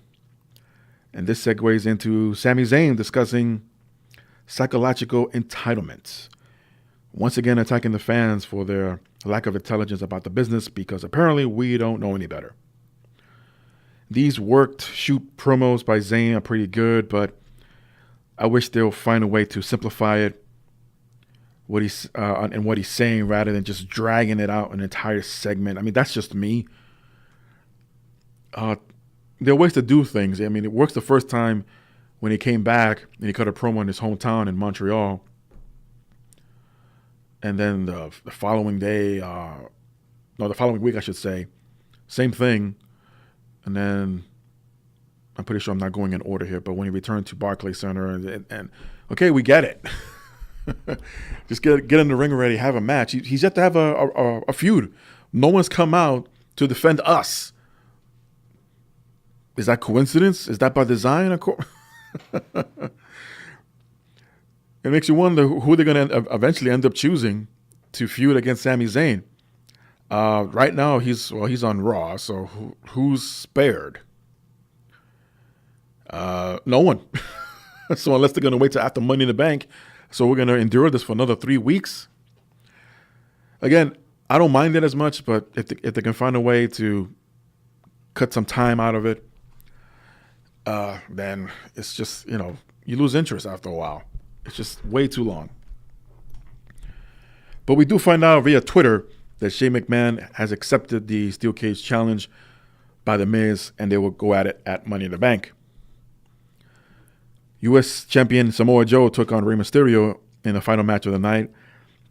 S5: And this segues into Sami Zayn discussing psychological entitlements, once again attacking the fans for their lack of intelligence about the business, because apparently we don't know any better. These worked shoot promos by Zayn are pretty good, but I wish they'll find a way to simplify it. and what he's saying rather than just dragging it out an entire segment. I mean, that's just me. There are ways to do things. I mean, it works the first time when he came back and he cut a promo in his hometown in Montreal. And then the following day, the following week, I should say, same thing. And then I'm pretty sure I'm not going in order here, but when he returned to Barclays Center and okay, we get it. Just get in the ring already, have a match. He's yet to have a feud. No one's come out to defend us. Is that coincidence? Is that by design? It makes you wonder who they're going to eventually end up choosing to feud against Sami Zayn. Right now, he's on Raw, so who's spared? No one. So unless they're going to wait till after Money in the Bank, so we're going to endure this for another 3 weeks. Again, I don't mind it as much, but if they can find a way to cut some time out of it, then it's just, you lose interest after a while. It's just way too long. But we do find out via Twitter that Shane McMahon has accepted the Steel Cage Challenge by The Miz, and they will go at it at Money in the Bank. U.S. champion Samoa Joe took on Rey Mysterio in the final match of the night.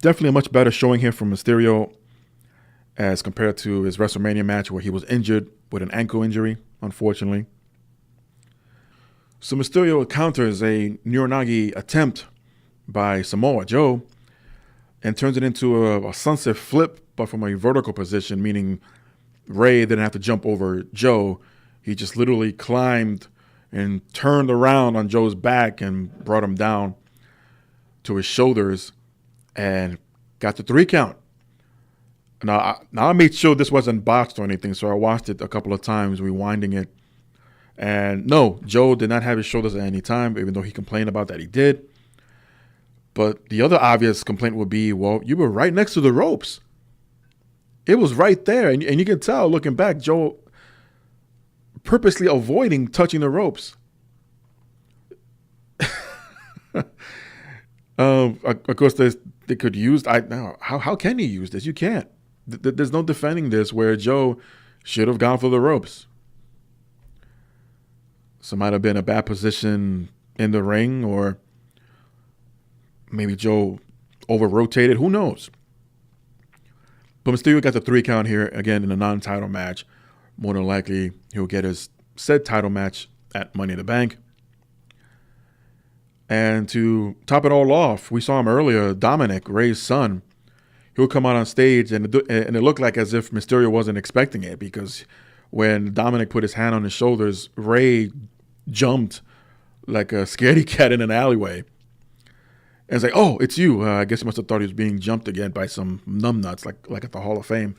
S5: Definitely a much better showing here from Mysterio as compared to his WrestleMania match where he was injured with an ankle injury, unfortunately. So Mysterio counters a Nyoranagi attempt by Samoa Joe and turns it into a sunset flip, but from a vertical position, meaning Rey didn't have to jump over Joe. He just literally climbed and turned around on Joe's back and brought him down to his shoulders and got the 3 count. Now I made sure this wasn't botched or anything, so I watched it a couple of times, rewinding it. And no, Joe did not have his shoulders at any time, even though he complained about that he did. But the other obvious complaint would be, well, you were right next to the ropes. It was right there. And you can tell, looking back, Joe purposely avoiding touching the ropes. Of course, they could use. How can you use this? You can't. There's no defending this where Joe should have gone for the ropes. So it might have been a bad position in the ring, or maybe Joe over-rotated. Who knows? But Mysterio got the 3 count here, again, in a non-title match. More than likely, he'll get his said title match at Money in the Bank. And to top it all off, we saw him earlier, Dominic, Rey's son. He'll come out on stage, and it looked like as if Mysterio wasn't expecting it, because when Dominic put his hand on his shoulders, Rey jumped like a scaredy cat in an alleyway. And it's like, oh, it's you. I guess he must have thought he was being jumped again by some numbnuts, like at the Hall of Fame.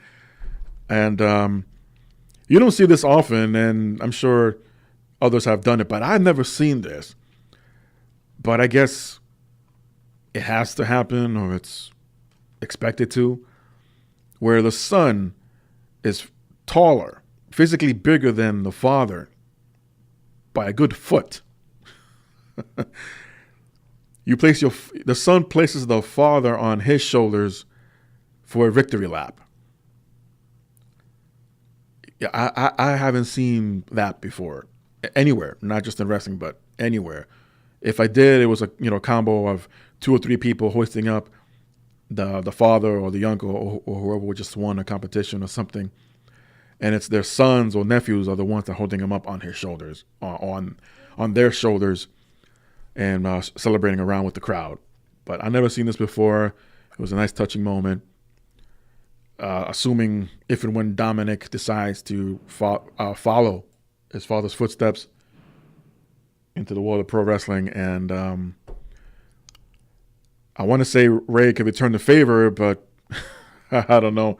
S5: And you don't see this often, and I'm sure others have done it, but I've never seen this. But I guess it has to happen, or it's expected to, where the son is taller, physically bigger than the father by a good foot. The son places the father on his shoulders for a victory lap. Yeah, I haven't seen that before anywhere, not just in wrestling, but anywhere. If I did, it was a combo of 2 or 3 people hoisting up the father or the uncle or whoever just won a competition or something, and it's their sons or nephews are the ones that are holding him up on his shoulders, on their shoulders, and celebrating around with the crowd. But I've never seen this before. It was a nice touching moment. Assuming if and when Dominic decides to follow his father's footsteps into the world of pro wrestling. And I want to say Rey could return the favor, but I don't know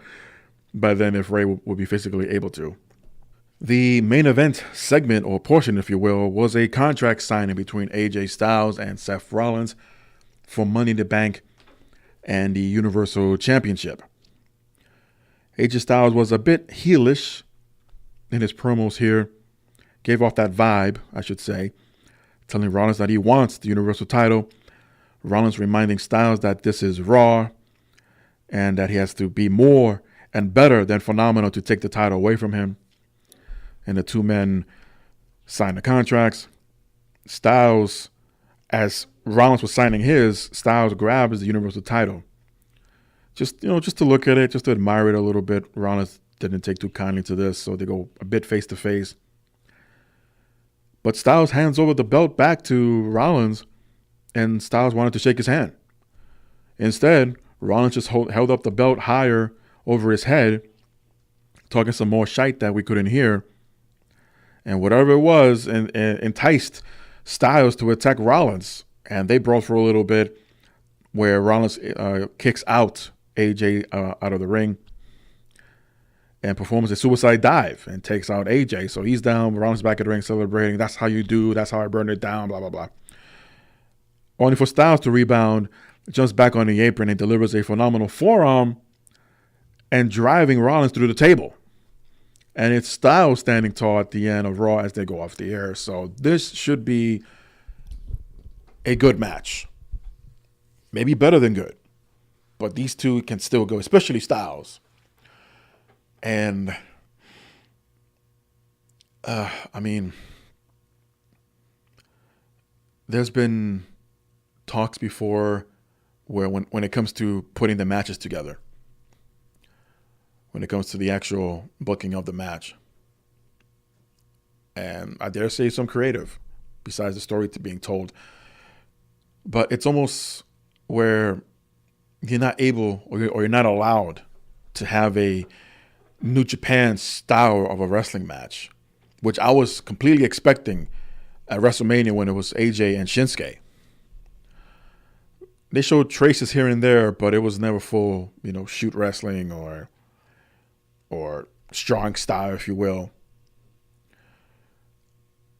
S5: by then if Rey will be physically able to. The main event segment, or portion, if you will, was a contract signing between AJ Styles and Seth Rollins for Money in the Bank and the Universal Championship. AJ Styles was a bit heelish in his promos here. Gave off that vibe, I should say, telling Rollins that he wants the Universal title. Rollins reminding Styles that this is Raw and that he has to be more and better than phenomenal to take the title away from him. And the two men signed the contracts. Styles, as Rollins was signing his, Styles grabs the Universal title. Just to look at it, just to admire it a little bit. Rollins didn't take too kindly to this, so they go a bit face to face. But Styles hands over the belt back to Rollins, and Styles wanted to shake his hand. Instead, Rollins just held up the belt higher over his head, talking some more shite that we couldn't hear. And whatever it was enticed Styles to attack Rollins. And they brawl for a little bit, where Rollins kicks out AJ out of the ring and performs a suicide dive and takes out AJ. So he's down, Rollins back at the ring celebrating. That's how you do. That's how I burned it down, blah, blah, blah. Only for Styles to rebound, jumps back on the apron and delivers a phenomenal forearm and driving Rollins through the table. And it's Styles standing tall at the end of Raw as they go off the air. So this should be a good match. Maybe better than good. But these two can still go, especially Styles. And, there's been talks before where when it comes to putting the matches together, when it comes to the actual booking of the match. And I dare say some creative, besides the story being told. But it's almost where you're not able or you're not allowed to have a New Japan style of a wrestling match, which I was completely expecting at WrestleMania when it was AJ and Shinsuke. They showed traces here and there, but it was never full, shoot wrestling or strong style, if you will.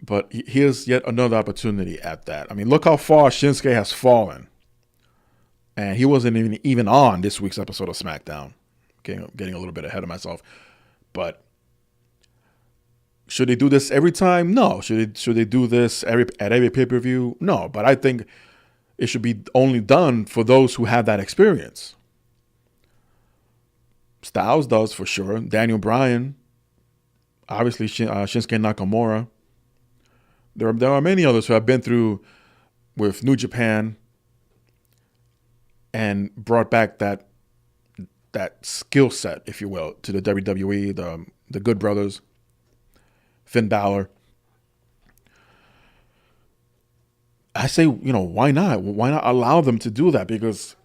S5: But here's yet another opportunity at that. Look how far Shinsuke has fallen. And he wasn't even on this week's episode of Smackdown. Getting a little bit ahead of myself. But should they do this every time? No. Should they do this at every pay-per-view? No. But I think it should be only done for those who have that experience. Styles does for sure. Daniel Bryan. Obviously, Shinsuke Nakamura. There are many others who have been through with New Japan and brought back that skill set, if you will, to the WWE, the Good Brothers, Finn Balor. I say, why not? Why not allow them to do that? Because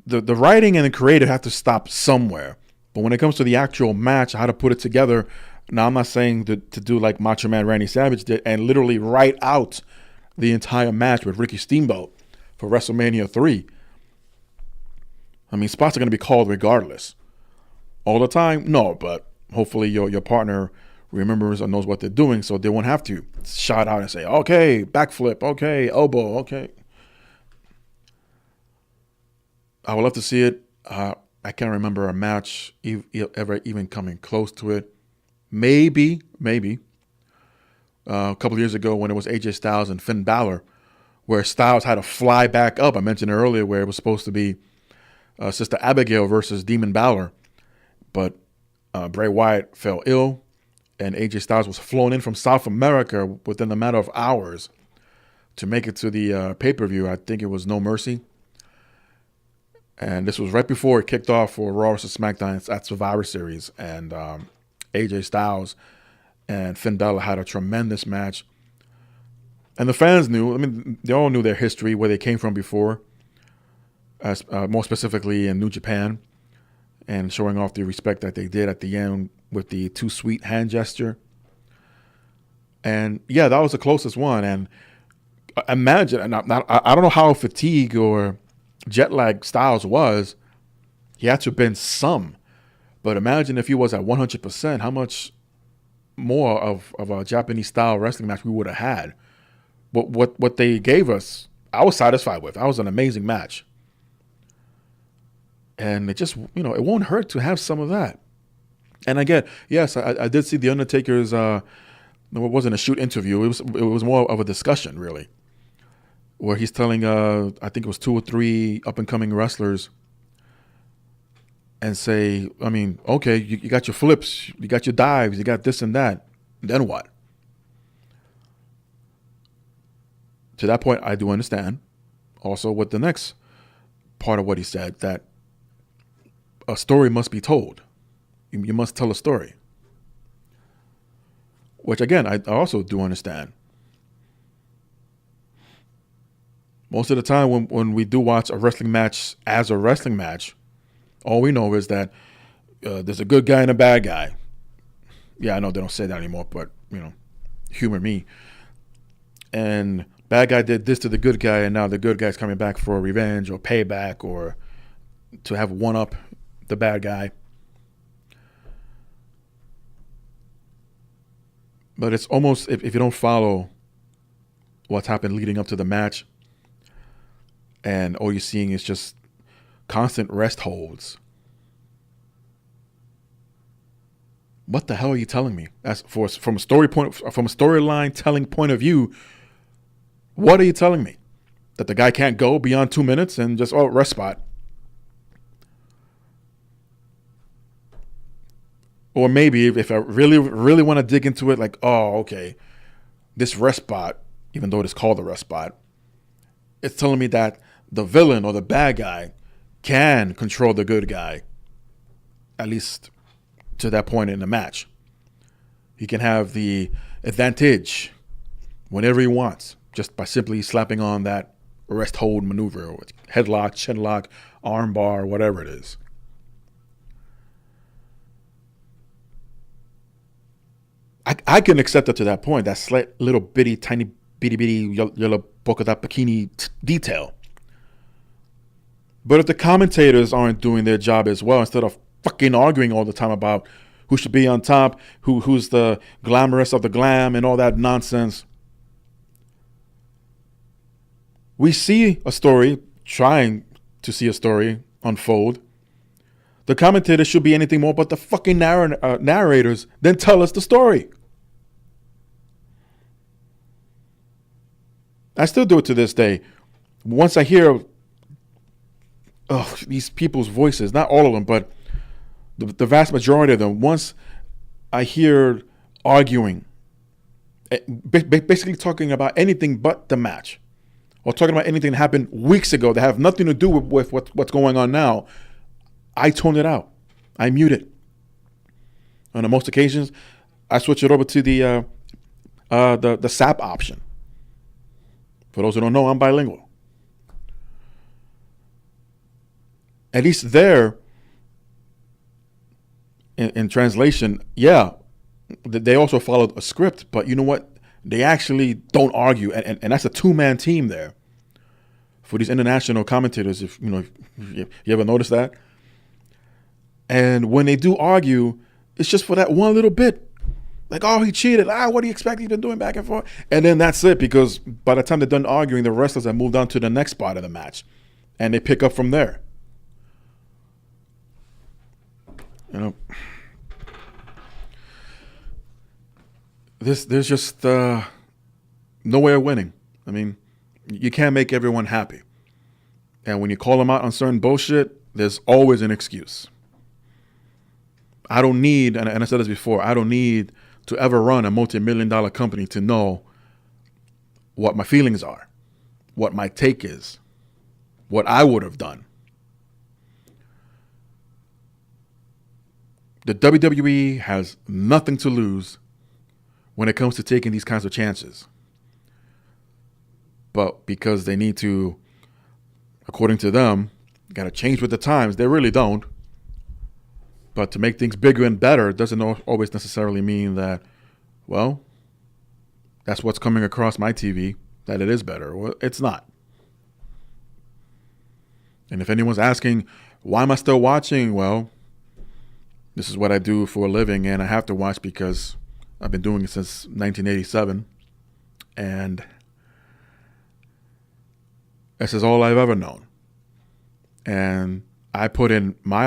S5: the writing and the creative have to stop somewhere. But when it comes to the actual match, how to put it together, now I'm not saying to do like Macho Man Randy Savage did and literally write out the entire match with Ricky Steamboat for WrestleMania 3. Spots are going to be called regardless. All the time? No, but hopefully your partner remembers or knows what they're doing so they won't have to shout out and say, okay, backflip, okay, elbow, okay. I would love to see it. I can't remember a match ever even coming close to it. Maybe a couple of years ago when it was AJ Styles and Finn Balor, where Styles had to fly back up. I mentioned earlier where it was supposed to be Sister Abigail versus Demon Balor, but Bray Wyatt fell ill, and AJ Styles was flown in from South America within a matter of hours to make it to the pay-per-view. I think it was No Mercy. And this was right before it kicked off for Raw vs. SmackDown at Survivor Series. And AJ Styles and Finn Balor had a tremendous match. And the fans knew, they all knew their history, where they came from before, more specifically in New Japan, and showing off the respect that they did at the end with the too sweet hand gesture. And yeah, that was the closest one. And imagine, and I don't know how fatigued or jet lag Styles was. He had to have been some. But imagine if he was at 100%, how much more of a Japanese style wrestling match we would have had. But what they gave us, I was satisfied with. That was an amazing match. And it just, it won't hurt to have some of that. And again, yes, I did see The Undertaker's, it wasn't a shoot interview. It was more of a discussion, really. where he's telling, I think it was 2 or 3 up-and-coming wrestlers, and say, I mean, okay, you got your flips, you got your dives, you got this and that. Then what? To that point, I do understand. Also, with the next part of what he said, that a story must be told. You must tell a story. Which, again, I also do understand. Most of the time when we do watch a wrestling match as a wrestling match, all we know is that there's a good guy and a bad guy. Yeah, I know they don't say that anymore, but, humor me. And bad guy did this to the good guy, and now the good guy's coming back for revenge or payback or to have one up the bad guy. But it's almost, if you don't follow what's happened leading up to the match, and all you're seeing is just constant rest holds. What the hell are you telling me? As from a storyline telling point of view, what are you telling me? That the guy can't go beyond 2 minutes and just rest spot? Or maybe if I really, really want to dig into it, like, okay, this rest spot, even though it is called a rest spot, it's telling me that the villain or the bad guy can control the good guy, at least to that point in the match. He can have the advantage whenever he wants, just by simply slapping on that rest hold maneuver, or headlock, chinlock, arm bar, whatever it is. I can accept it to that point, that slight little bitty, tiny, bitty yellow polka dot bikini detail. But if the commentators aren't doing their job as well, instead of fucking arguing all the time about who should be on top, who's the glamorous of the glam and all that nonsense, we see a story, trying to see a story unfold. The commentators should be anything more but the fucking narrators, then tell us the story. I still do it to this day. Once I hear these people's voices, not all of them, but the vast majority of them, once I hear arguing, basically talking about anything but the match, or talking about anything that happened weeks ago that have nothing to do with what's going on now, I tune it out. I mute it. On most occasions, I switch it over to the SAP option. For those who don't know, I'm bilingual. At least there, in translation, yeah, they also followed a script, but you know what? They actually don't argue, and that's a two-man team there for these international commentators. If you ever notice that, and when they do argue, it's just for that one little bit. Like, he cheated. What do you expect? He's been doing back and forth. And then that's it, because by the time they're done arguing, the wrestlers have moved on to the next part of the match. And they pick up from there. There's just no way of winning. I mean, you can't make everyone happy. And when you call them out on certain bullshit, there's always an excuse. I don't need, and I said this before, I don't need to ever run a multi-million-dollar company to know what my feelings are, what my take is, what I would have done. The WWE has nothing to lose when it comes to taking these kinds of chances. But because they need to, according to them, got to change with the times, they really don't. But to make things bigger and better doesn't always necessarily mean that, well, that's what's coming across my TV, that it is better. Well, it's not. And if anyone's asking, why am I still watching? Well, this is what I do for a living, and I have to watch because I've been doing it since 1987. And this is all I've ever known. And I put in my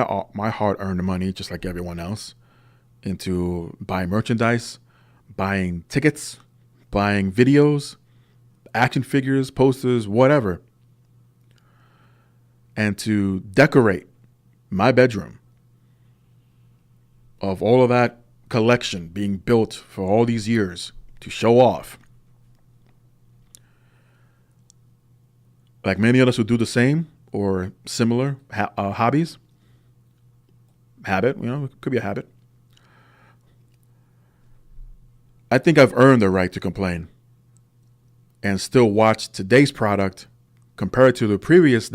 S5: hard-earned money, just like everyone else, into buying merchandise, buying tickets, buying videos, action figures, posters, whatever, and to decorate my bedroom of all of that collection being built for all these years to show off. Like many others who do the same or similar hobbies, habit, it could be a habit. I think I've earned the right to complain and still watch today's product compared to the previous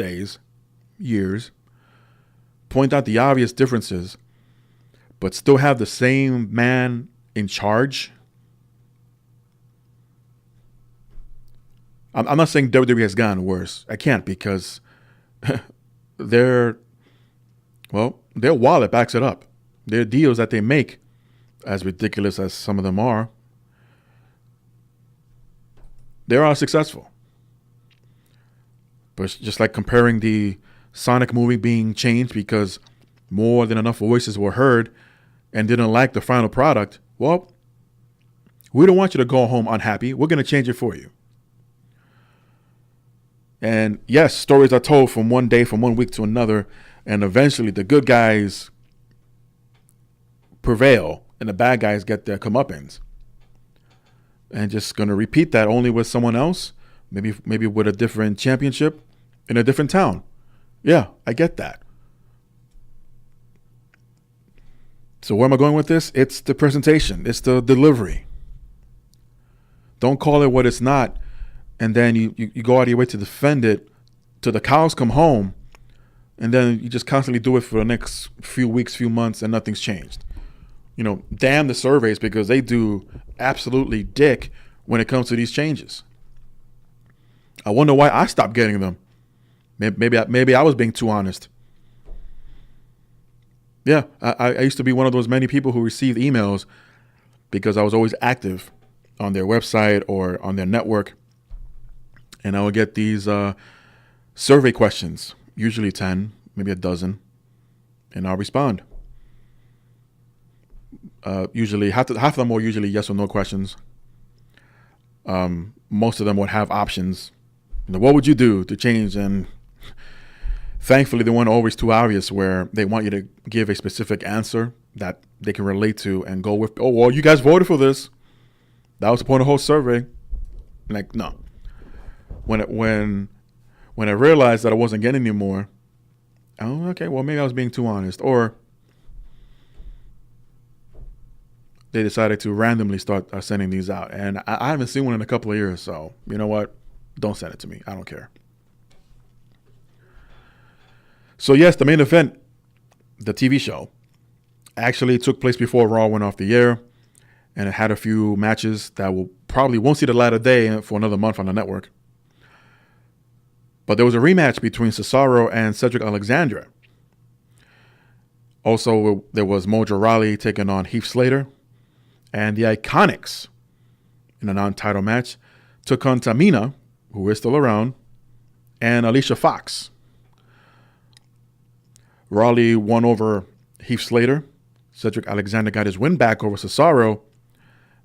S5: years, point out the obvious differences, but still have the same man in charge. I'm not saying WWE has gotten worse. I can't, because their wallet backs it up. Their deals that they make, as ridiculous as some of them are, they are successful. But just like comparing the Sonic movie being changed because more than enough voices were heard and didn't like the final product, well, we don't want you to go home unhappy. We're going to change it for you. And yes, stories are told from one day, from one week to another, and eventually the good guys prevail and the bad guys get their comeuppance. And just going to repeat that only with someone else, maybe with a different championship in a different town. Yeah, I get that. So where am I going with this? It's the presentation. It's the delivery. Don't call it what it's not, and then you go out of your way to defend it till the cows come home, and then you just constantly do it for the next few weeks, few months, and nothing's changed. Damn the surveys, because they do absolutely dick when it comes to these changes. I wonder why I stopped getting them. Maybe I was being too honest. Yeah, I used to be one of those many people who received emails because I was always active on their website or on their network. And I would get these survey questions, usually 10, maybe a dozen, and I'll respond. Usually, half of them were usually yes or no questions. Most of them would have options. What would you do to change? And thankfully, they weren't always too obvious where they want you to give a specific answer that they can relate to and go with, oh, well, you guys voted for this. That was the point of the whole survey. Like, no. When I realized that I wasn't getting any more, oh, okay, well, maybe I was being too honest. Or they decided to randomly start sending these out. And I haven't seen one in a couple of years. So, you know what? Don't send it to me. I don't care. So, yes, the main event, the TV show, actually took place before Raw went off the air. And it had a few matches that won't see the light of day for another month on the network. But there was a rematch between Cesaro and Cedric Alexander. Also, there was Mojo Rawley taking on Heath Slater. And the Iconics, in a non-title match, took on Tamina, who is still around, and Alicia Fox. Rawley won over Heath Slater. Cedric Alexander got his win back over Cesaro.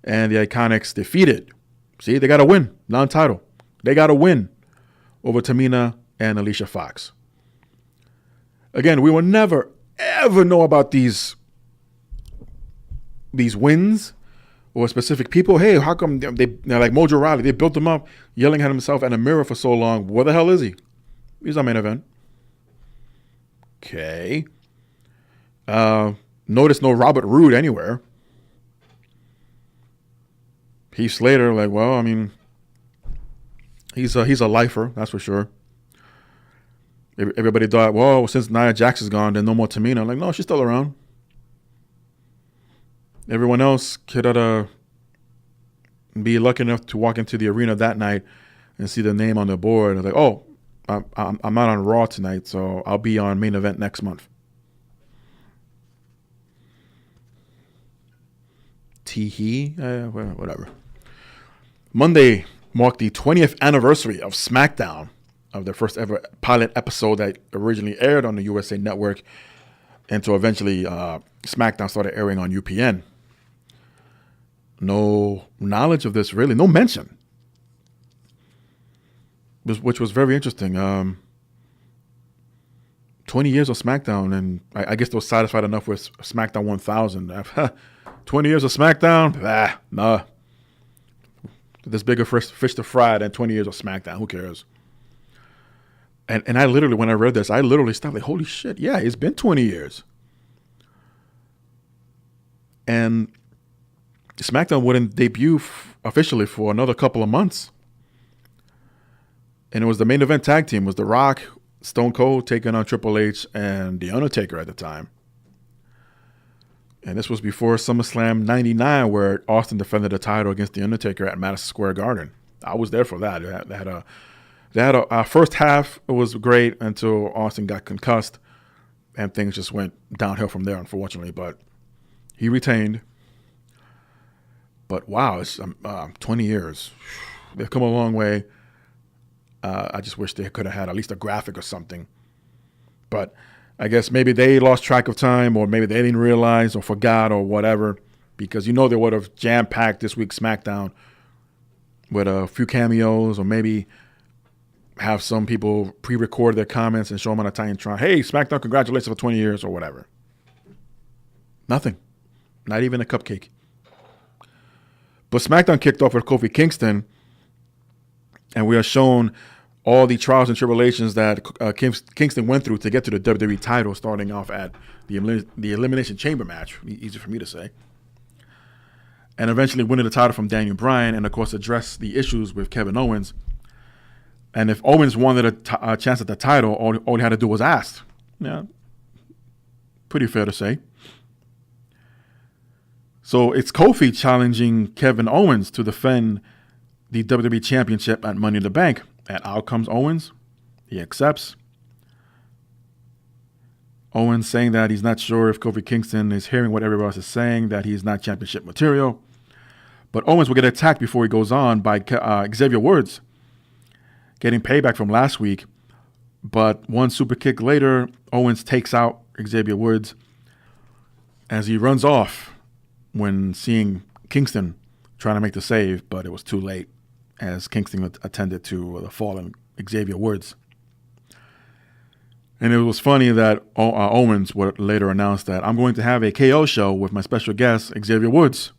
S5: And the Iconics defeated. See, they got to win. Non-title. They got to win over Tamina and Alicia Fox. Again, we will never, ever know about these wins or specific people. Hey, how come they're like Mojo Rawley? They built him up, yelling at himself in a mirror for so long. Where the hell is he? He's our main event. Okay. Notice no Robert Roode anywhere. Heath Slater, like, well, I mean, he's a lifer, that's for sure. Everybody thought, well, since Nia Jax is gone, then no more Tamina. I'm like, no, she's still around. Everyone else could be lucky enough to walk into the arena that night and see the name on the board. And like, oh, I'm not on Raw tonight, so I'll be on main event next month. Tee-hee, whatever. Monday marked the 20th anniversary of Smackdown, of their first ever pilot episode that originally aired on the USA Network, until eventually Smackdown started airing on UPN. No knowledge of this, really. No mention. which was very interesting. 20 years of SmackDown, and I guess they were satisfied enough with SmackDown 1000. 20 years of SmackDown? Nah. There's bigger fish to fry than 20 years of SmackDown. Who cares? And I literally, when I read this, I literally stopped like, holy shit, yeah, it's been 20 years. And SmackDown wouldn't debut officially for another couple of months. And it was the main event tag team. It was The Rock, Stone Cold taking on Triple H and The Undertaker at the time. And this was before SummerSlam 99, where Austin defended the title against The Undertaker at Madison Square Garden. I was there for that. They had a first half. It was great until Austin got concussed, and things just went downhill from there, unfortunately. But he retained. But wow, it's 20 years. They've come a long way. I just wish they could have had at least a graphic or something. But I guess maybe they lost track of time, or maybe they didn't realize or forgot or whatever, because they would have jam-packed this week's SmackDown with a few cameos, or maybe have some people pre-record their comments and show them on a Titantron. Hey, SmackDown, congratulations for 20 years or whatever. Nothing. Not even a cupcake. But SmackDown kicked off with Kofi Kingston, and we are shown all the trials and tribulations that Kingston went through to get to the WWE title, starting off at the Elimination Chamber match, easy for me to say, and eventually winning the title from Daniel Bryan, and of course address the issues with Kevin Owens. And if Owens wanted a chance at the title, all he had to do was ask. Yeah, pretty fair to say. So it's Kofi challenging Kevin Owens to defend the WWE Championship at Money in the Bank. And out comes Owens. He accepts. Owens saying that he's not sure if Kofi Kingston is hearing what everybody else is saying, that he's not championship material. But Owens will get attacked before he goes on by Xavier Woods, getting payback from last week. But one super kick later, Owens takes out Xavier Woods as he runs off when seeing Kingston trying to make the save, but it was too late as Kingston attended to the fallen Xavier Woods. And it was funny that Owens would later announce that I'm going to have a KO show with my special guest, Xavier Woods.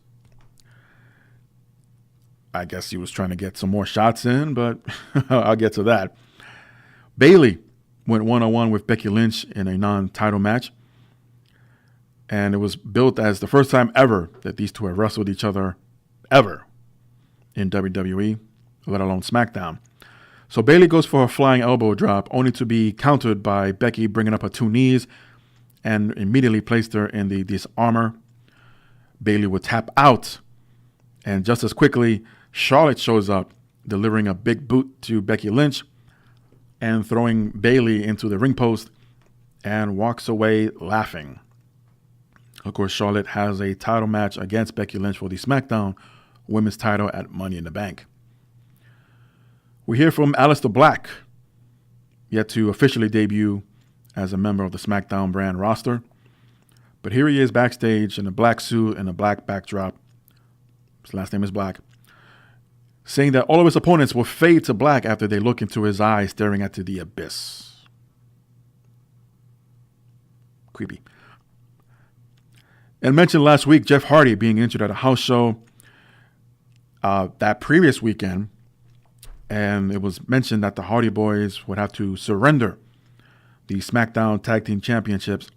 S5: I guess he was trying to get some more shots in, but I'll get to that. Bayley went one-on-one with Becky Lynch in a non-title match. And it was built as the first time ever that these two have wrestled each other ever in WWE, let alone SmackDown. So Bayley goes for a flying elbow drop, only to be countered by Becky bringing up her two knees and immediately placed her in the disarmor. Bayley would tap out, and just as quickly, Charlotte shows up, delivering a big boot to Becky Lynch and throwing Bayley into the ring post, and walks away laughing. Of course, Charlotte has a title match against Becky Lynch for the SmackDown Women's title at Money in the Bank. We hear from Aleister Black, yet to officially debut as a member of the SmackDown brand roster. But here he is backstage in a black suit and a black backdrop. His last name is Black. Saying that all of his opponents will fade to black after they look into his eyes staring into the abyss. Creepy. And mentioned last week, Jeff Hardy being injured at a house show that previous weekend. And it was mentioned that the Hardy Boys would have to surrender the SmackDown Tag Team Championships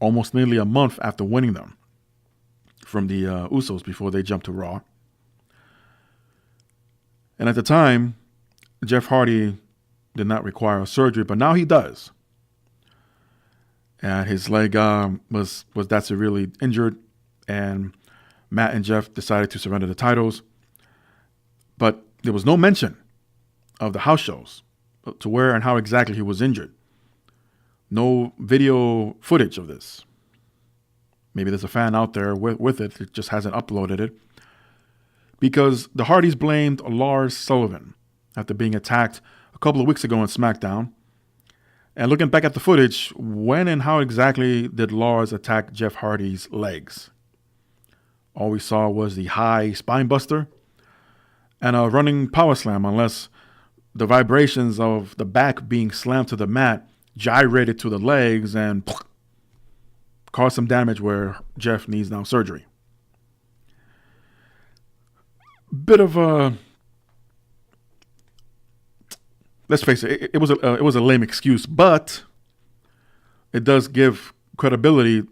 S5: almost nearly a month after winning them from the Usos before they jumped to Raw. And at the time, Jeff Hardy did not require a surgery, but now he does. And his leg was that severely injured, and Matt and Jeff decided to surrender the titles. But there was no mention of the house shows, to where and how exactly he was injured. No video footage of this. Maybe there's a fan out there with it that just hasn't uploaded it. Because the Hardys blamed Lars Sullivan after being attacked a couple of weeks ago on SmackDown. And looking back at the footage, when and how exactly did Lars attack Jeff Hardy's legs? All we saw was the high spine buster and a running power slam, unless the vibrations of the back being slammed to the mat gyrated to the legs and caused some damage where Jeff needs now surgery. Bit of a, let's face it, it was a lame excuse, but it does give credibility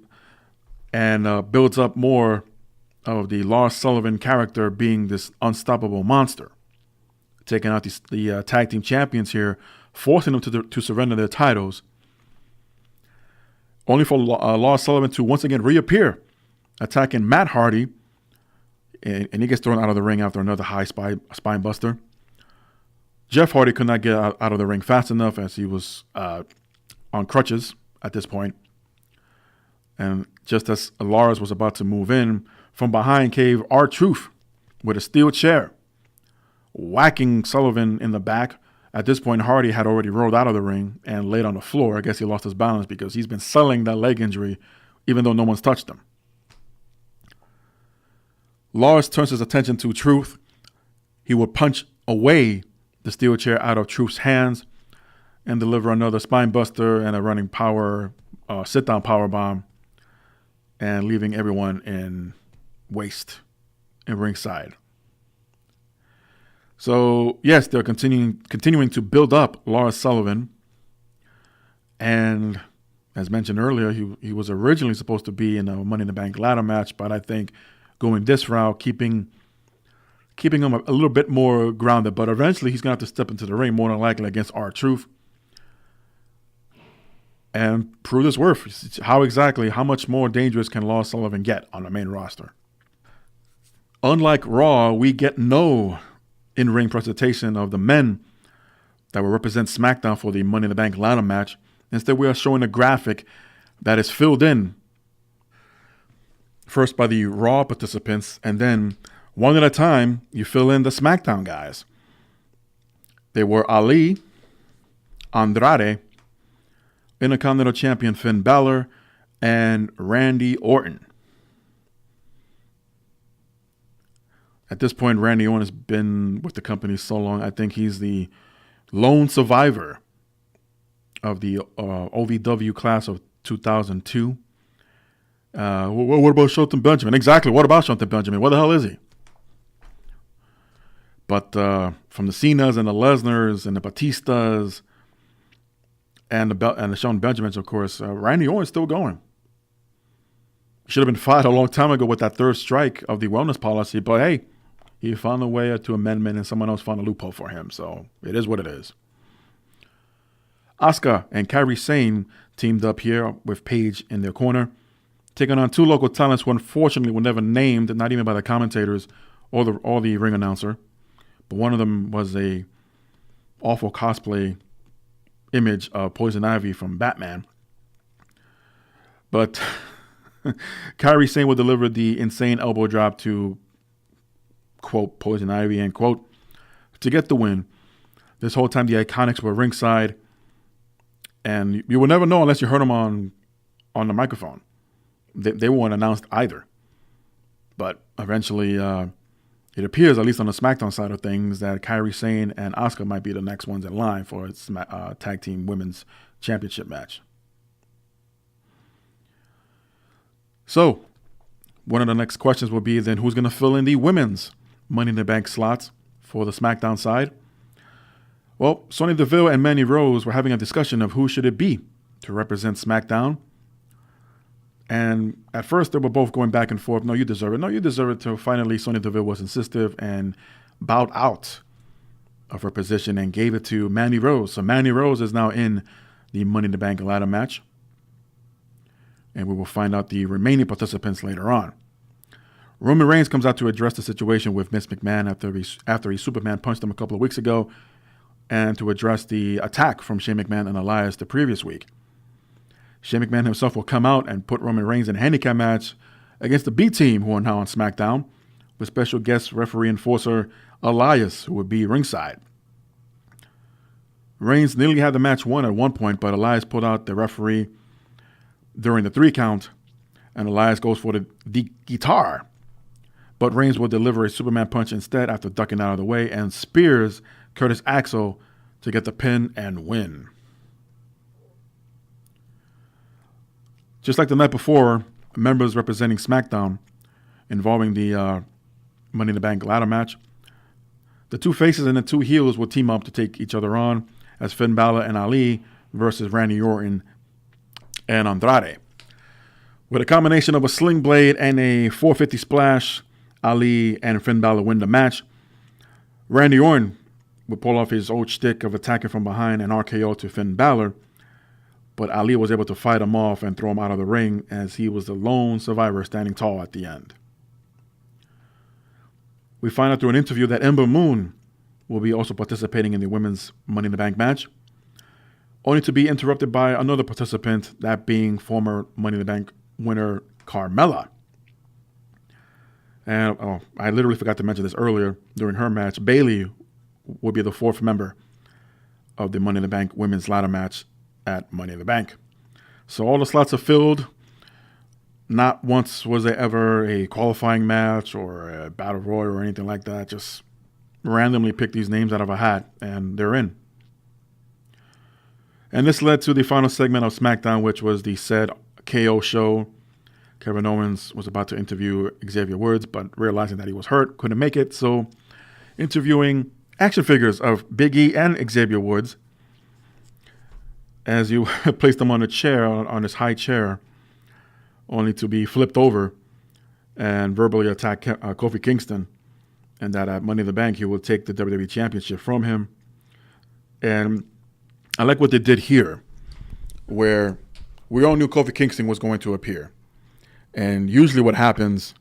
S5: and builds up more of the Lars Sullivan character being this unstoppable monster, taking out the tag team champions here, forcing them to surrender their titles, only for Lars Sullivan to once again reappear, attacking Matt Hardy, and he gets thrown out of the ring after another high spine buster. Jeff Hardy could not get out of the ring fast enough as he was on crutches at this point. And just as Lars was about to move in, from behind came R-Truth with a steel chair, whacking Sullivan in the back. At this point, Hardy had already rolled out of the ring and laid on the floor. I guess he lost his balance because he's been selling that leg injury even though no one's touched him. Lars turns his attention to Truth. He would punch away the steel chair out of Truth's hands and deliver another spine buster and a running power sit-down power bomb, and leaving everyone in waste in ringside. So yes, they're continuing to build up Lars Sullivan, and as mentioned earlier, he was originally supposed to be in a Money in the Bank ladder match, but I think going this route, keeping him a little bit more grounded, but eventually he's gonna have to step into the ring more than likely against R-Truth and prove his worth. How much more dangerous can Lars Sullivan get on the main roster? Unlike Raw, we get no in-ring presentation of the men that will represent SmackDown for the Money in the Bank ladder match. Instead, we are showing a graphic that is filled in first by the Raw participants, and then one at a time, you fill in the SmackDown guys. They were Ali, Andrade, Intercontinental Champion Finn Balor, and Randy Orton. At this point, Randy Orton has been with the company so long, I think he's the lone survivor of the OVW class of 2002. What about Shelton Benjamin? Exactly, what about Shelton Benjamin? Where the hell is he? But from the Cenas and the Lesnars and the Batistas and the Shelton Benjamins, of course, Randy Orton's still going. Should have been fired a long time ago with that third strike of the wellness policy, but hey, he found a way to amendment and someone else found a loophole for him, so it is what it is. Asuka and Kairi Sane teamed up here with Paige in their corner, taking on two local talents who unfortunately were never named, not even by the commentators or the ring announcer. But one of them was a awful cosplay image of Poison Ivy from Batman. But Kairi Sane will deliver the insane elbow drop to, quote, Poison Ivy, end quote, to get the win. This whole time the Iconics were ringside, and you will never know unless you heard them on the microphone. They weren't announced either. But eventually, it appears, at least on the SmackDown side of things, that Kairi Sane and Asuka might be the next ones in line for its Tag Team Women's Championship match. So, one of the next questions will be then who's going to fill in the women's Money in the Bank slots for the SmackDown side? Well, Sonya Deville and Mandy Rose were having a discussion of who should it be to represent SmackDown. And at first, they were both going back and forth. No, you deserve it. No, you deserve it. Till finally, Sonya Deville was insistent and bowed out of her position and gave it to Mandy Rose. So Mandy Rose is now in the Money in the Bank ladder match. And we will find out the remaining participants later on. Roman Reigns comes out to address the situation with Vince McMahon after he Superman punched him a couple of weeks ago, and to address the attack from Shane McMahon and Elias the previous week. Shane McMahon himself will come out and put Roman Reigns in a handicap match against the B Team, who are now on SmackDown, with special guest referee enforcer Elias, who would be ringside. Reigns nearly had the match won at one point, but Elias pulled out the referee during the 3 count, and Elias goes for the guitar. But Reigns will deliver a Superman punch instead after ducking out of the way and spears Curtis Axel to get the pin and win. Just like the night before, members representing SmackDown involving the Money in the Bank ladder match, the two faces and the two heels will team up to take each other on as Finn Balor and Ali versus Randy Orton and Andrade. With a combination of a sling blade and a 450 splash, Ali and Finn Balor win the match. Randy Orton would pull off his old shtick of attacking from behind and RKO to Finn Balor, but Ali was able to fight him off and throw him out of the ring as he was the lone survivor standing tall at the end. We find out through an interview that Ember Moon will be also participating in the women's Money in the Bank match, only to be interrupted by another participant, that being former Money in the Bank winner Carmella. And I literally forgot to mention this earlier. During her match, Bayley will be the fourth member of the Money in the Bank women's ladder match at Money in the Bank. So all the slots are filled. Not once was there ever a qualifying match or a battle royal or anything like that. Just randomly pick these names out of a hat and they're in. And this led to the final segment of SmackDown, which was the said KO show. Kevin Owens was about to interview Xavier Woods, but realizing that he was hurt, couldn't make it. So interviewing action figures of Big E and Xavier Woods, as you placed them on a chair, on this high chair, only to be flipped over and verbally attack Kofi Kingston, and that at Money in the Bank he will take the WWE Championship from him. And I like what they did here, where we all knew Kofi Kingston was going to appear. And usually what happens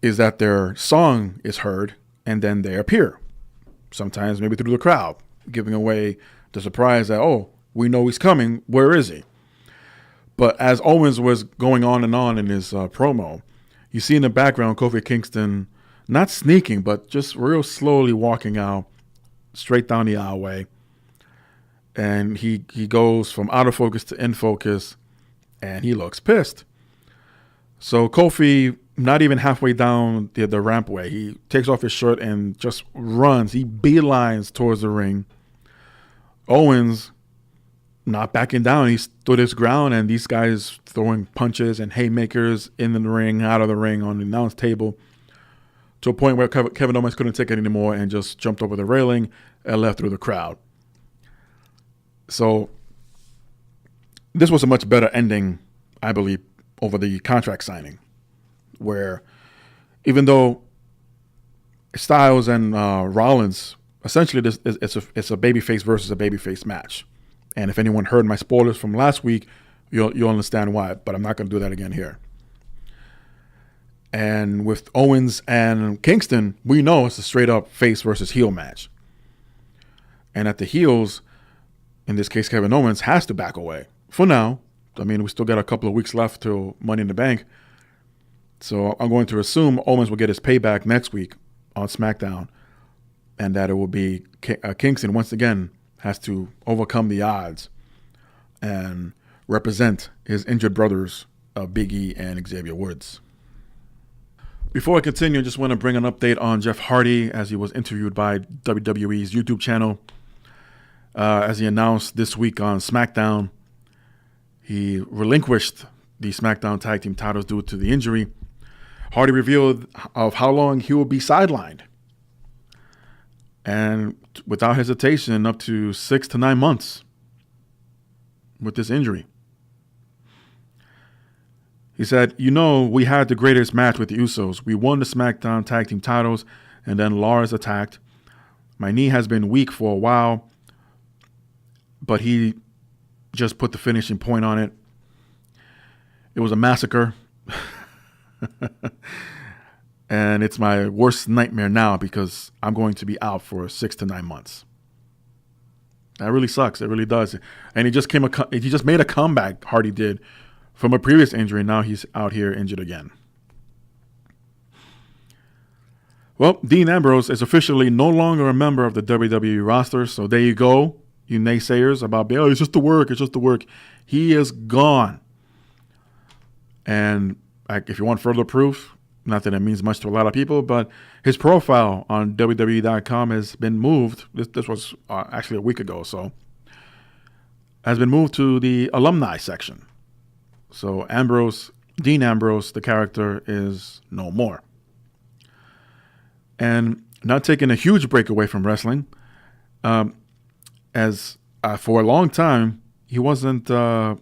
S5: is that their song is heard and then they appear. Sometimes maybe through the crowd, giving away the surprise that, oh, we know he's coming. Where is he? But as Owens was going on in his promo, you see in the background Kofi Kingston not sneaking, but just real slowly walking out straight down the aisleway. And he goes from out of focus to in focus, and he looks pissed. So Kofi, not even halfway down the rampway, he takes off his shirt and just runs. He beelines towards the ring. Owens not backing down. He stood his ground, and these guys throwing punches and haymakers in the ring, out of the ring, on the announce table, to a point where Kevin Owens couldn't take it anymore and just jumped over the railing and left through the crowd. So this was a much better ending, I believe, over the contract signing, where even though Styles and Rollins, essentially it's a babyface versus a babyface match. And if anyone heard my spoilers from last week, you'll understand why, but I'm not going to do that again here. And with Owens and Kingston, we know it's a straight up face versus heel match. And at the heels, in this case, Kevin Owens has to back away for now. I mean, we still got a couple of weeks left till Money in the Bank. So I'm going to assume Owens will get his payback next week on SmackDown, and that it will be Kingston once again has to overcome the odds and represent his injured brothers of Big E and Xavier Woods. Before I continue, I just want to bring an update on Jeff Hardy as he was interviewed by WWE's YouTube channel. As he announced this week on SmackDown, he relinquished the SmackDown Tag Team titles due to the injury. Hardy revealed of how long he will be sidelined. And without hesitation, up to 6 to 9 months with this injury. He said, we had the greatest match with the Usos. We won the SmackDown Tag Team titles, and then Lars attacked. My knee has been weak for a while, but he just put the finishing point on it. It was a massacre. And it's my worst nightmare now because I'm going to be out for 6 to 9 months. That really sucks. It really does. And he just made a comeback, Hardy did, from a previous injury. Now he's out here injured again. Well, Dean Ambrose is officially no longer a member of the WWE roster. So there you go, you naysayers about, it's just the work. It's just the work. He is gone. And if you want further proof, Not that it means much to a lot of people, but his profile on WWE.com has been moved. This was actually a week ago, so has been moved to the alumni section. So Dean Ambrose, the character, is no more. And not taking a huge break away from wrestling, as for a long time he wasn't too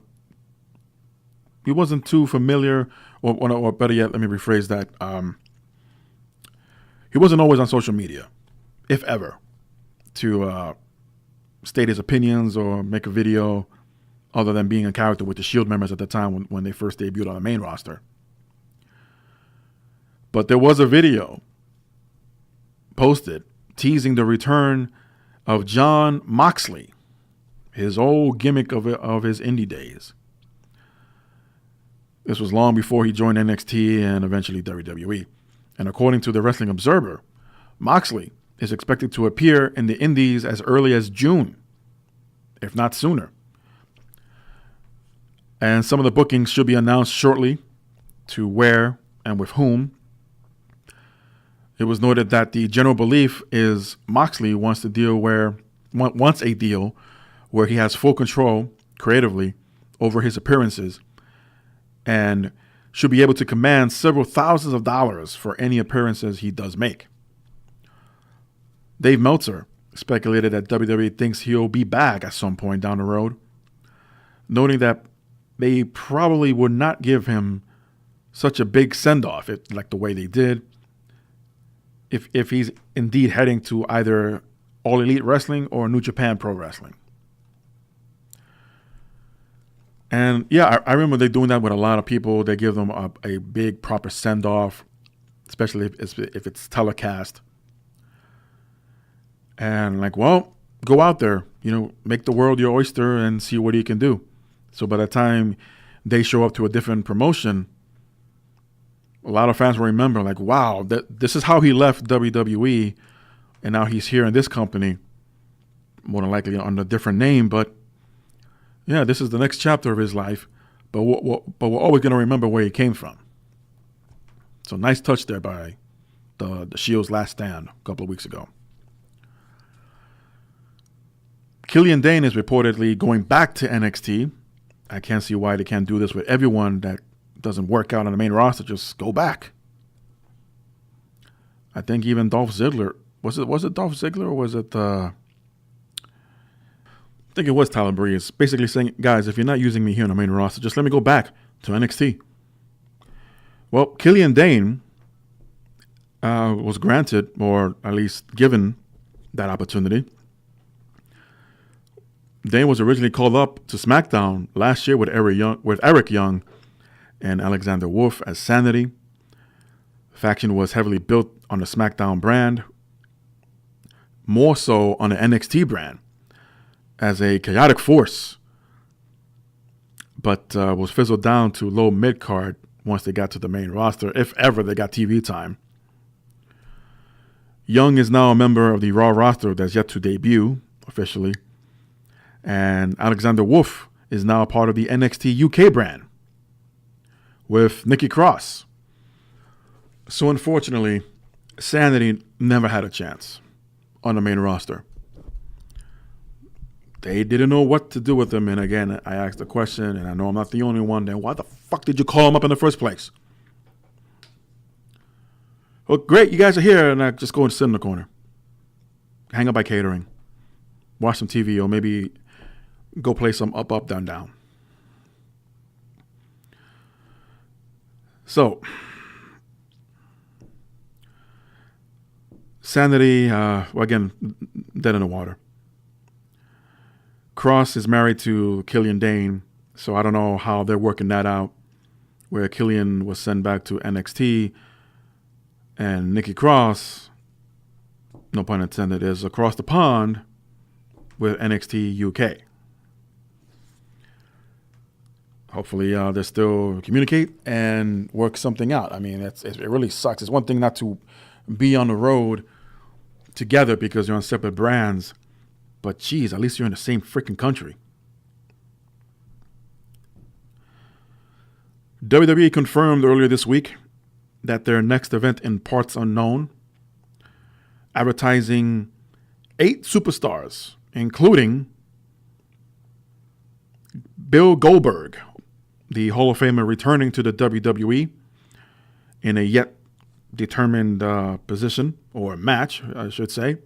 S5: familiar, or better yet, let me rephrase that. He wasn't always on social media, if ever, to state his opinions or make a video, other than being a character with the Shield members at the time when they first debuted on the main roster. But there was a video posted teasing the return of Jon Moxley, his old gimmick of his indie days. This was long before he joined NXT and eventually WWE. And according to the Wrestling Observer, Moxley is expected to appear in the indies as early as June, if not sooner. And some of the bookings should be announced shortly, to where and with whom. It was noted that the general belief is Moxley wants a deal where he has full control creatively over his appearances and should be able to command several thousands of dollars for any appearances he does make. Dave Meltzer speculated that WWE thinks he'll be back at some point down the road, noting that they probably would not give him such a big send-off, like the way they did, if he's indeed heading to either All Elite Wrestling or New Japan Pro Wrestling. And yeah, I remember they doing that with a lot of people. They give them a big proper send-off, especially if it's telecast. And like, well, go out there, make the world your oyster and see what you can do. So by the time they show up to a different promotion, a lot of fans will remember, like, wow, this is how he left WWE, and now he's here in this company, more than likely under a different name. But yeah, this is the next chapter of his life. But we're always going to remember where he came from. So nice touch there by the Shield's last stand a couple of weeks ago. Killian Dane is reportedly going back to NXT. I can't see why they can't do this with everyone that doesn't work out on the main roster. Just go back. I think even Dolph Ziggler, was it Dolph Ziggler or was it I think it was Tyler Breeze, basically saying, guys, if you're not using me here on the main roster, just let me go back to NXT. Well, Killian Dane was granted, or at least given, that opportunity. Dane was originally called up to Smackdown last year with Eric Young and Alexander Wolf as Sanity. The faction was heavily built on the Smackdown brand, more so on the NXT brand, as a chaotic force, but was fizzled down to low mid-card once they got to the main roster, if ever they got TV time. Young is now a member of the Raw roster that's yet to debut officially, and Alexander Wolf is now a part of the NXT UK brand with Nikki Cross. So unfortunately, Sanity never had a chance on the main roster. They didn't know what to do with him. And again, I asked the question, and I know I'm not the only one. Then why the fuck did you call him up in the first place? Well, great, you guys are here, and I just go and sit in the corner. Hang up by catering. Watch some TV, or maybe go play some up, up, down, down. So, Sanity, again, dead in the water. Cross is married to Killian Dane, so I don't know how they're working that out, where Killian was sent back to NXT, and Nikki Cross, no pun intended, is across the pond with NXT UK. Hopefully they still communicate and work something out. I mean, it really sucks. It's one thing not to be on the road together because you're on separate brands, but geez, at least you're in the same freaking country. WWE confirmed earlier this week that their next event in parts unknown, advertising 8 superstars, including Bill Goldberg, the Hall of Famer returning to the WWE in a yet determined position, or match, I should say,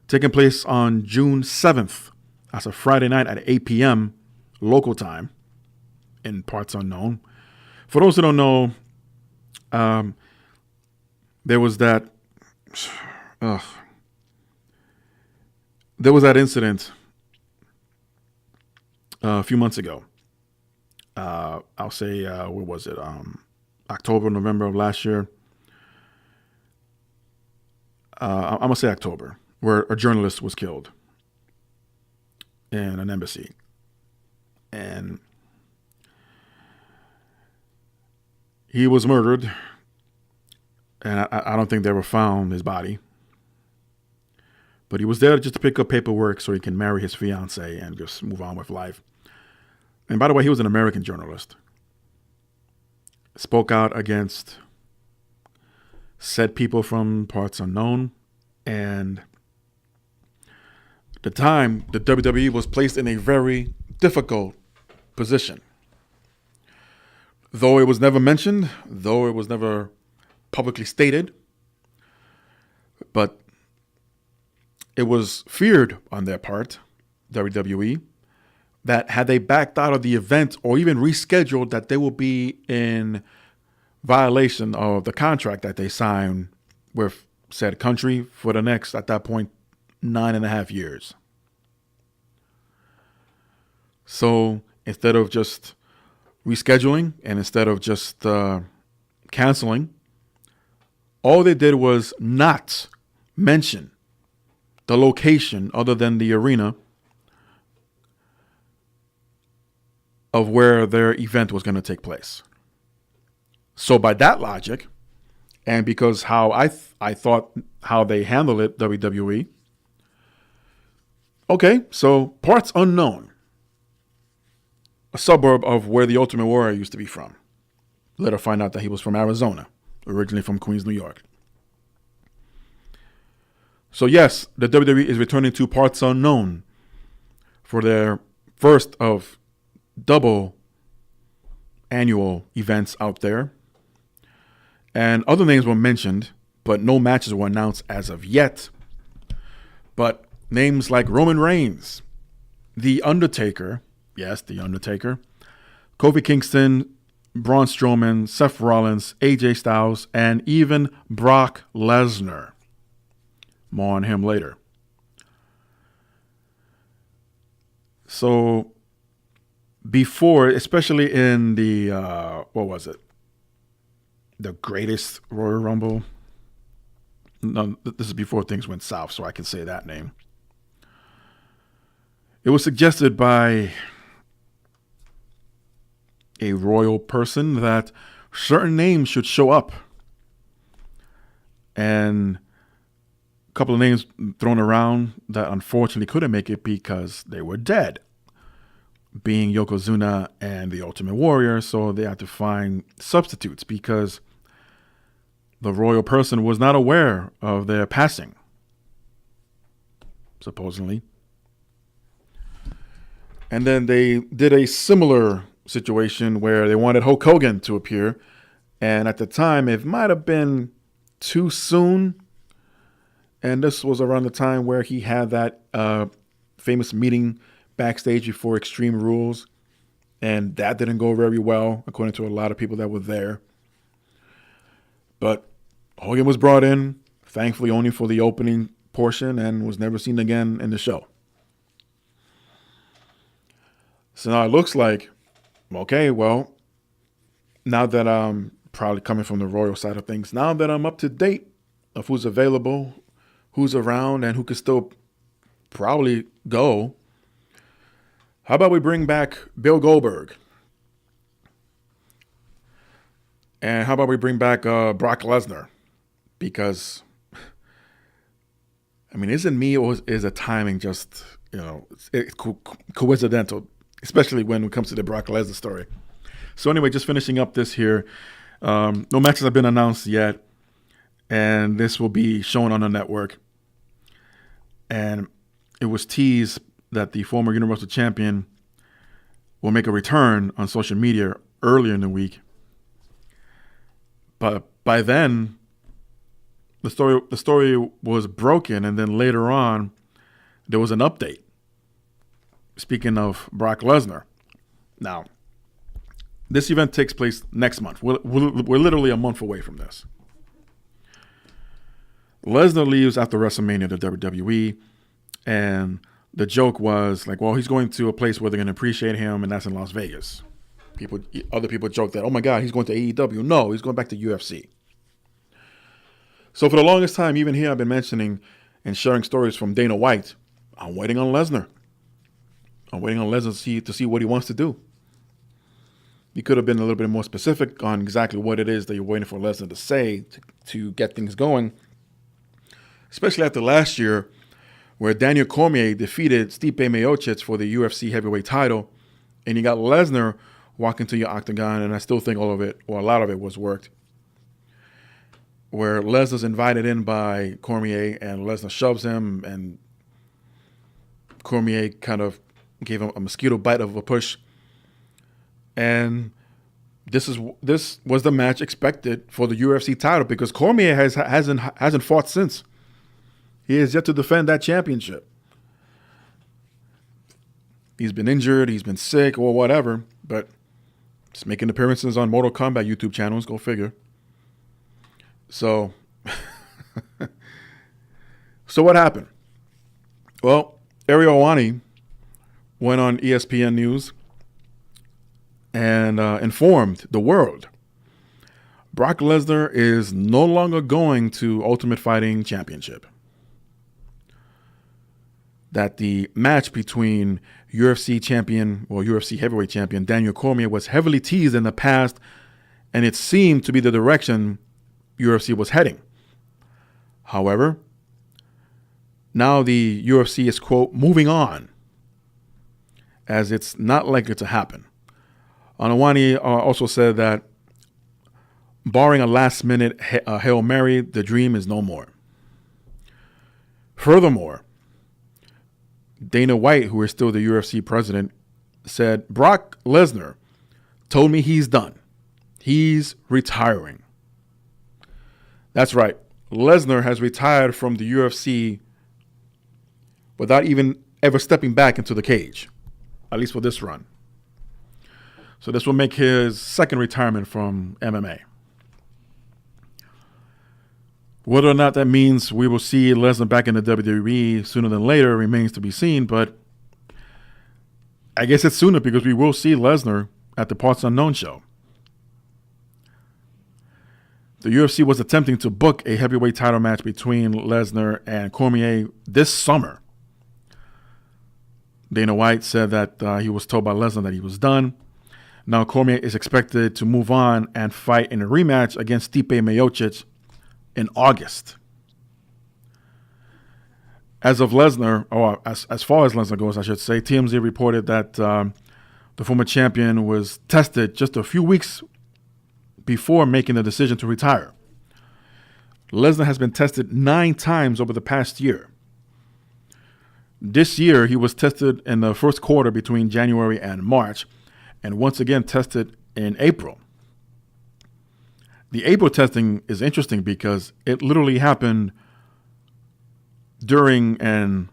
S5: taking place on June 7th. That's a Friday night at 8 p.m. local time in parts unknown. For those who don't know, there was that incident a few months ago. I'll say, what was it? October, November of last year. I'm going to say October, where a journalist was killed in an embassy. And he was murdered. And I don't think they ever found his body. But he was there just to pick up paperwork so he can marry his fiance and just move on with life. And by the way, he was an American journalist. Spoke out against said people from parts unknown. And at the time, the WWE was placed in a very difficult position. Though it was never mentioned, though it was never publicly stated, but it was feared on their part, WWE, that had they backed out of the event or even rescheduled, that they will be in violation of the contract that they signed with said country for the next, at that point, 9.5 years. So instead of just rescheduling and instead of just canceling, all they did was not mention the location other than the arena of where their event was going to take place. So by that logic, and because how I thought how they handled it, WWE, okay, so parts unknown, a suburb of where the Ultimate Warrior used to be from. Later find out that he was from Arizona, originally from Queens, New York. So yes, the WWE is returning to parts unknown for their first of double annual events out there. And other names were mentioned, but no matches were announced as of yet. But names like Roman Reigns, The Undertaker, yes, The Undertaker, Kofi Kingston, Braun Strowman, Seth Rollins, AJ Styles, and even Brock Lesnar. More on him later. So before, especially in the, what was it? The Greatest Royal Rumble. No, this is before things went south, so I can say that name. It was suggested by a royal person that certain names should show up. And a couple of names thrown around that unfortunately couldn't make it because they were dead, being Yokozuna and the Ultimate Warrior. So they had to find substitutes because the royal person was not aware of their passing, supposedly. And then they did a similar situation where they wanted Hulk Hogan to appear. And at the time, it might have been too soon. And this was around the time where he had that famous meeting backstage before Extreme Rules. And that didn't go very well, according to a lot of people that were there. But Hogan was brought in, thankfully only for the opening portion, and was never seen again in the show. So now it looks like, okay, well, now that I'm probably coming from the royal side of things, now that I'm up to date of who's available, who's around, and who could still probably go, how about we bring back Bill Goldberg? And how about we bring back Brock Lesnar? Because, I mean, isn't me or is the timing just, it's coincidental, especially when it comes to the Brock Lesnar story. So anyway, just finishing up this here. No matches have been announced yet, and this will be shown on the network. And it was teased that the former Universal Champion will make a return on social media earlier in the week. But by then, the story was broken, and then later on, there was an update. Speaking of Brock Lesnar, now this event takes place next month. We're literally a month away from this. Lesnar leaves after WrestleMania to WWE, and the joke was like, well, he's going to a place where they're going to appreciate him, and that's in Las Vegas. Other people joke that, oh my God, he's going to AEW. No, he's going back to UFC. So for the longest time, even here, I've been mentioning and sharing stories from Dana White. I'm waiting on Lesnar. I'm waiting on Lesnar to see what he wants to do. He could have been a little bit more specific on exactly what it is that you're waiting for Lesnar to say to get things going. Especially after last year, where Daniel Cormier defeated Stipe Miocic for the UFC heavyweight title, and you got Lesnar walk into your octagon, and I still think all of it, or a lot of it, was worked. Where Lesnar's invited in by Cormier, and Lesnar shoves him, and Cormier kind of gave him a mosquito bite of a push. And this was the match expected for the UFC title, because Cormier hasn't fought since. He has yet to defend that championship. He's been injured, he's been sick, or whatever, but he's making appearances on Mortal Kombat YouTube channels, go figure. So, what happened? Well, Ariel Helwani went on ESPN News and informed the world Brock Lesnar is no longer going to Ultimate Fighting Championship. That the match between UFC heavyweight champion Daniel Cormier was heavily teased in the past, and it seemed to be the direction UFC was heading. However, now the UFC is, quote, moving on, as it's not likely to happen. Helwani also said that barring a last-minute Hail Mary, the dream is no more. Furthermore, Dana White, who is still the UFC president, said, Brock Lesnar told me he's done. He's retiring. That's right. Lesnar has retired from the UFC without even ever stepping back into the cage, at least for this run. So this will make his second retirement from MMA. Whether or not that means we will see Lesnar back in the WWE sooner than later remains to be seen, but I guess it's sooner, because we will see Lesnar at the Parts Unknown show. The UFC was attempting to book a heavyweight title match between Lesnar and Cormier this summer. Dana White said that he was told by Lesnar that he was done. Now Cormier is expected to move on and fight in a rematch against Stipe Miocic in August. As of Lesnar, or as far as Lesnar goes, I should say, TMZ reported that the former champion was tested just a few weeks before making the decision to retire. Lesnar has been tested 9 times over the past year. This year, he was tested in the first quarter between January and March, and once again tested in April. The April testing is interesting because it literally happened during and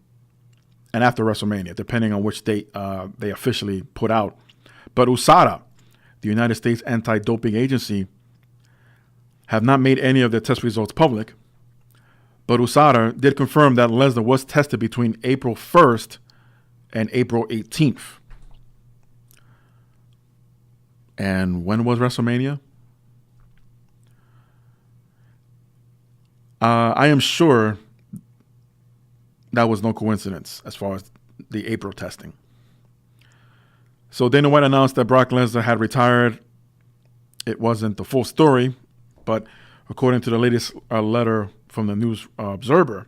S5: after WrestleMania, depending on which date they officially put out. But USADA, the United States Anti-Doping Agency, have not made any of their test results public. But USADA did confirm that Lesnar was tested between April 1st and April 18th. And when was WrestleMania? I am sure that was no coincidence as far as the April testing. So Dana White announced that Brock Lesnar had retired. It wasn't the full story, but according to the latest letter from the News Observer,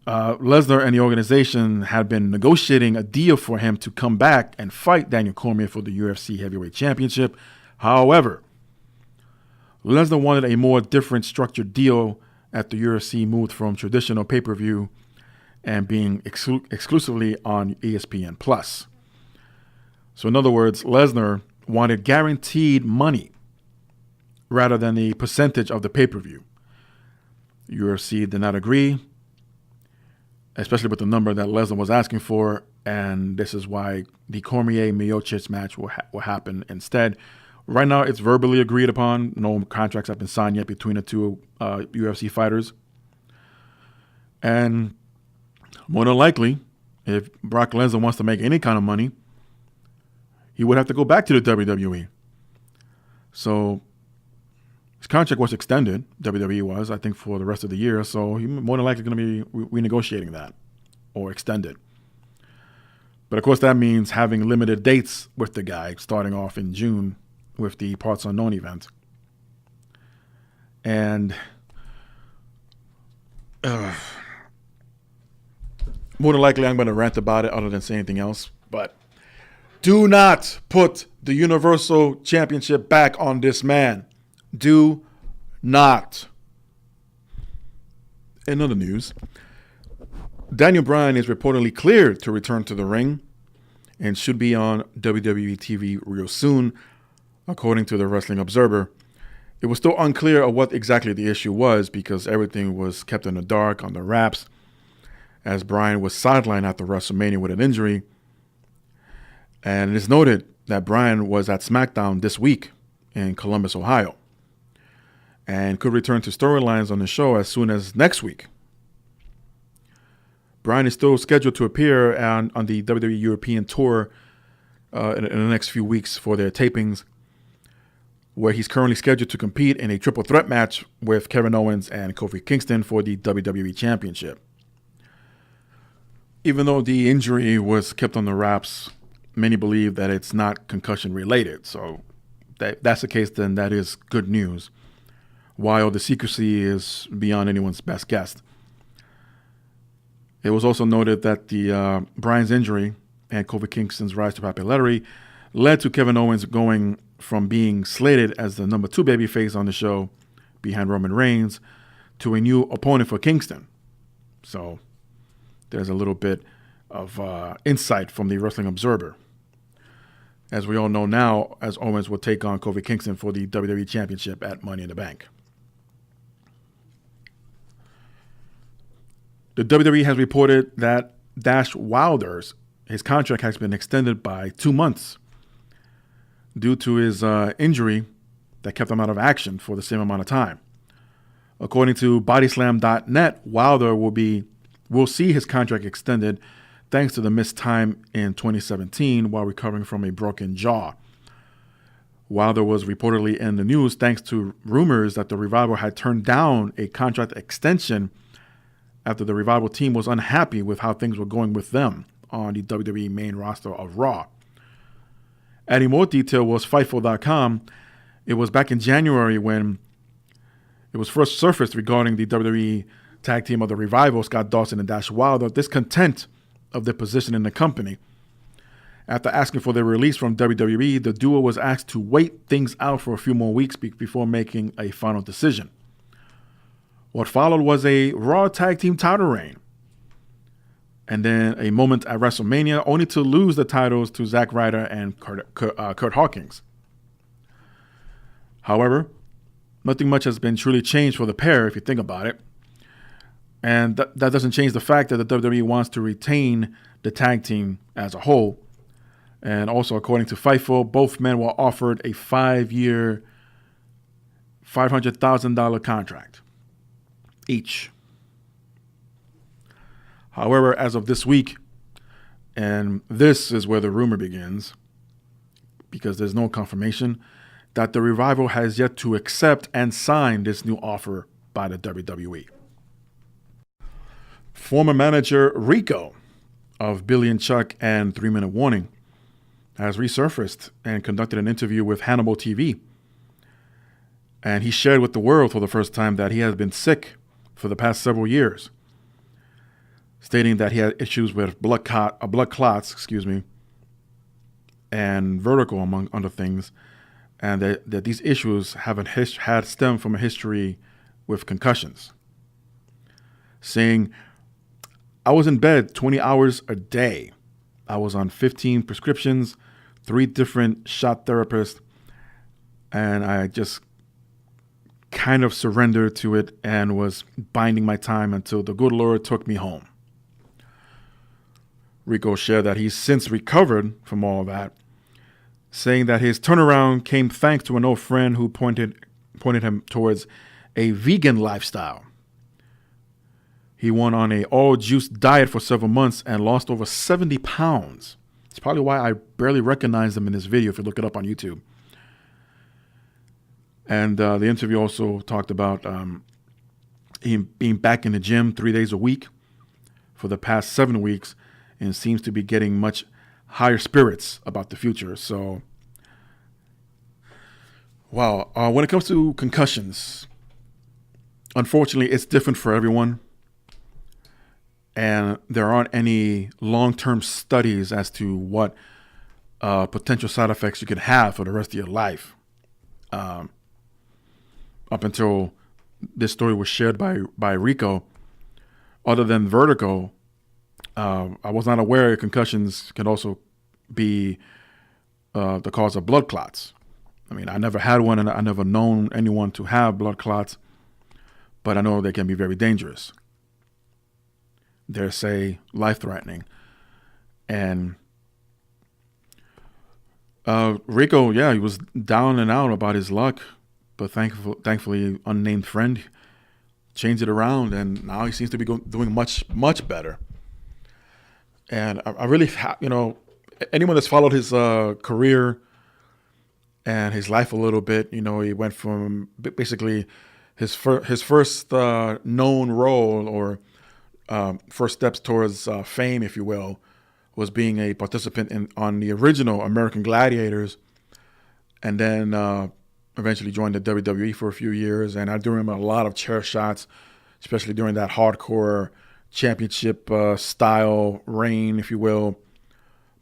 S5: Lesnar and the organization had been negotiating a deal for him to come back and fight Daniel Cormier for the UFC Heavyweight Championship. However, Lesnar wanted a more different structured deal after UFC moved from traditional pay-per-view and being exclusively on ESPN+. So in other words, Lesnar wanted guaranteed money rather than the percentage of the pay-per-view. UFC did not agree, especially with the number that Lesnar was asking for, and this is why the Cormier-Miocic match will happen instead. Right now, it's verbally agreed upon. No contracts have been signed yet between the two UFC fighters. And more than likely, if Brock Lesnar wants to make any kind of money, he would have to go back to the WWE. So his contract was extended, WWE was, I think, for the rest of the year. So he's more than likely going to be renegotiating that or extended. But of course, that means having limited dates with the guy, starting off in June with the Parts Unknown event. And more than likely, I'm going to rant about it other than say anything else. But do not put the Universal Championship back on this man. Do not. In other news, Daniel Bryan is reportedly cleared to return to the ring and should be on WWE TV real soon, according to the Wrestling Observer. It was still unclear of what exactly the issue was because everything was kept in the dark, on the wraps, as Bryan was sidelined after WrestleMania with an injury. And it is noted that Bryan was at Smackdown this week in Columbus, Ohio, and could return to storylines on the show as soon as next week. Bryan is still scheduled to appear on the WWE European Tour in the next few weeks for their tapings, where he's currently scheduled to compete in a triple threat match with Kevin Owens and Kofi Kingston for the WWE Championship. Even though the injury was kept on the wraps, many believe that it's not concussion related. So that's the case, then that is good news, while the secrecy is beyond anyone's best guess. It was also noted that the Bryan's injury and Kofi Kingston's rise to popularity led to Kevin Owens going from being slated as the number 2 babyface on the show behind Roman Reigns to a new opponent for Kingston. So there's a little bit of insight from the Wrestling Observer. As we all know now, as Owens will take on Kofi Kingston for the WWE Championship at Money in the Bank. The WWE has reported that Dash Wilder's his contract has been extended by 2 months due to his injury that kept him out of action for the same amount of time. According to Bodyslam.net, Wilder will see his contract extended thanks to the missed time in 2017 while recovering from a broken jaw. Wilder was reportedly in the news thanks to rumors that the Revival had turned down a contract extension after the Revival team was unhappy with how things were going with them on the WWE main roster of Raw. Adding more detail was Fightful.com. It was back in January when it was first surfaced regarding the WWE tag team of the Revival, Scott Dawson and Dash Wilder, discontent of their position in the company. After asking for their release from WWE, the duo was asked to wait things out for a few more weeks before making a final decision. What followed was a Raw tag team title reign, and then a moment at WrestleMania, only to lose the titles to Zack Ryder and Kurt Hawkins. However, nothing much has been truly changed for the pair, if you think about it. And that doesn't change the fact that the WWE wants to retain the tag team as a whole. And also, according to Fightful, both men were offered a 5-year, $500,000 contract each. However, as of this week, and this is where the rumor begins, because there's no confirmation, that the Revival has yet to accept and sign this new offer by the WWE. Former manager Rico of Billy and Chuck and 3 Minute Warning has resurfaced and conducted an interview with Hannibal TV. And he shared with the world for the first time that he has been sick for the past several years, stating that he had issues with blood clots, and vertigo, among other things, and that these issues had stemmed from a history with concussions. Saying, I was in bed 20 hours a day. I was on 15 prescriptions, 3 different shot therapists, and I just kind of surrendered to it and was biding my time until the good Lord took me home. Rico shared that he's since recovered from all of that, saying that his turnaround came thanks to an old friend who pointed him towards a vegan lifestyle. He went on a all-juice diet for several months and lost over 70 pounds. It's probably why I barely recognized him in this video if you look it up on YouTube. And the interview also talked about him being back in the gym 3 days a week for the past 7 weeks, and seems to be getting much higher spirits about the future. So, wow. When it comes to concussions, unfortunately, it's different for everyone. And there aren't any long-term studies as to what potential side effects you could have for the rest of your life. Up until this story was shared by Rico, other than vertigo, I was not aware concussions can also be the cause of blood clots. I mean, I never had one, and I never known anyone to have blood clots, but I know they can be very dangerous. They're, say, life-threatening. And Rico, yeah, he was down and out about his luck, but thankfully, unnamed friend changed it around, and now he seems to be doing much, much better. And I really, anyone that's followed his career and his life a little bit, he went from basically his first known role or first steps towards fame, if you will, was being a participant on the original American Gladiators, and then eventually joined the WWE for a few years. And I do remember a lot of chair shots, especially during that hardcore championship style reign, if you will,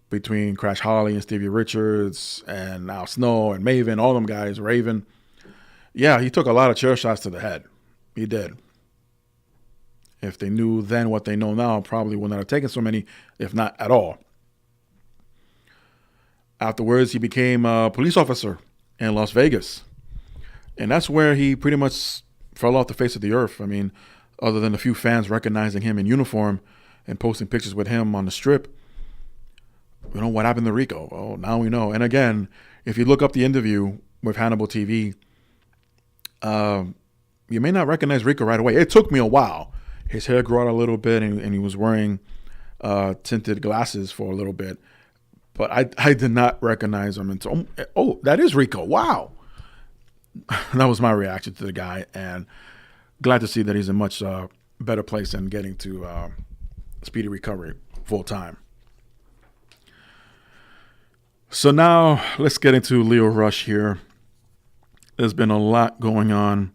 S5: between Crash Holly and Stevie Richards and Al Snow and Maven, all them guys, Raven. Yeah, he took a lot of chair shots to the head. He did. If they knew then what they know now, probably would not have taken so many, if not at all. Afterwards, he became a police officer in Las Vegas. And that's where he pretty much fell off the face of the earth. I mean, other than a few fans recognizing him in uniform and posting pictures with him on the strip. What happened to Rico? Well, now we know. And again, if you look up the interview with Hannibal TV, you may not recognize Rico right away. It took me a while. His hair grew out a little bit, and he was wearing tinted glasses for a little bit. But I did not recognize him until, oh, that is Rico. Wow. That was my reaction to the guy. And glad to see that he's in much better place and getting to speedy recovery full time. So now let's get into Lio Rush here. There's been a lot going on.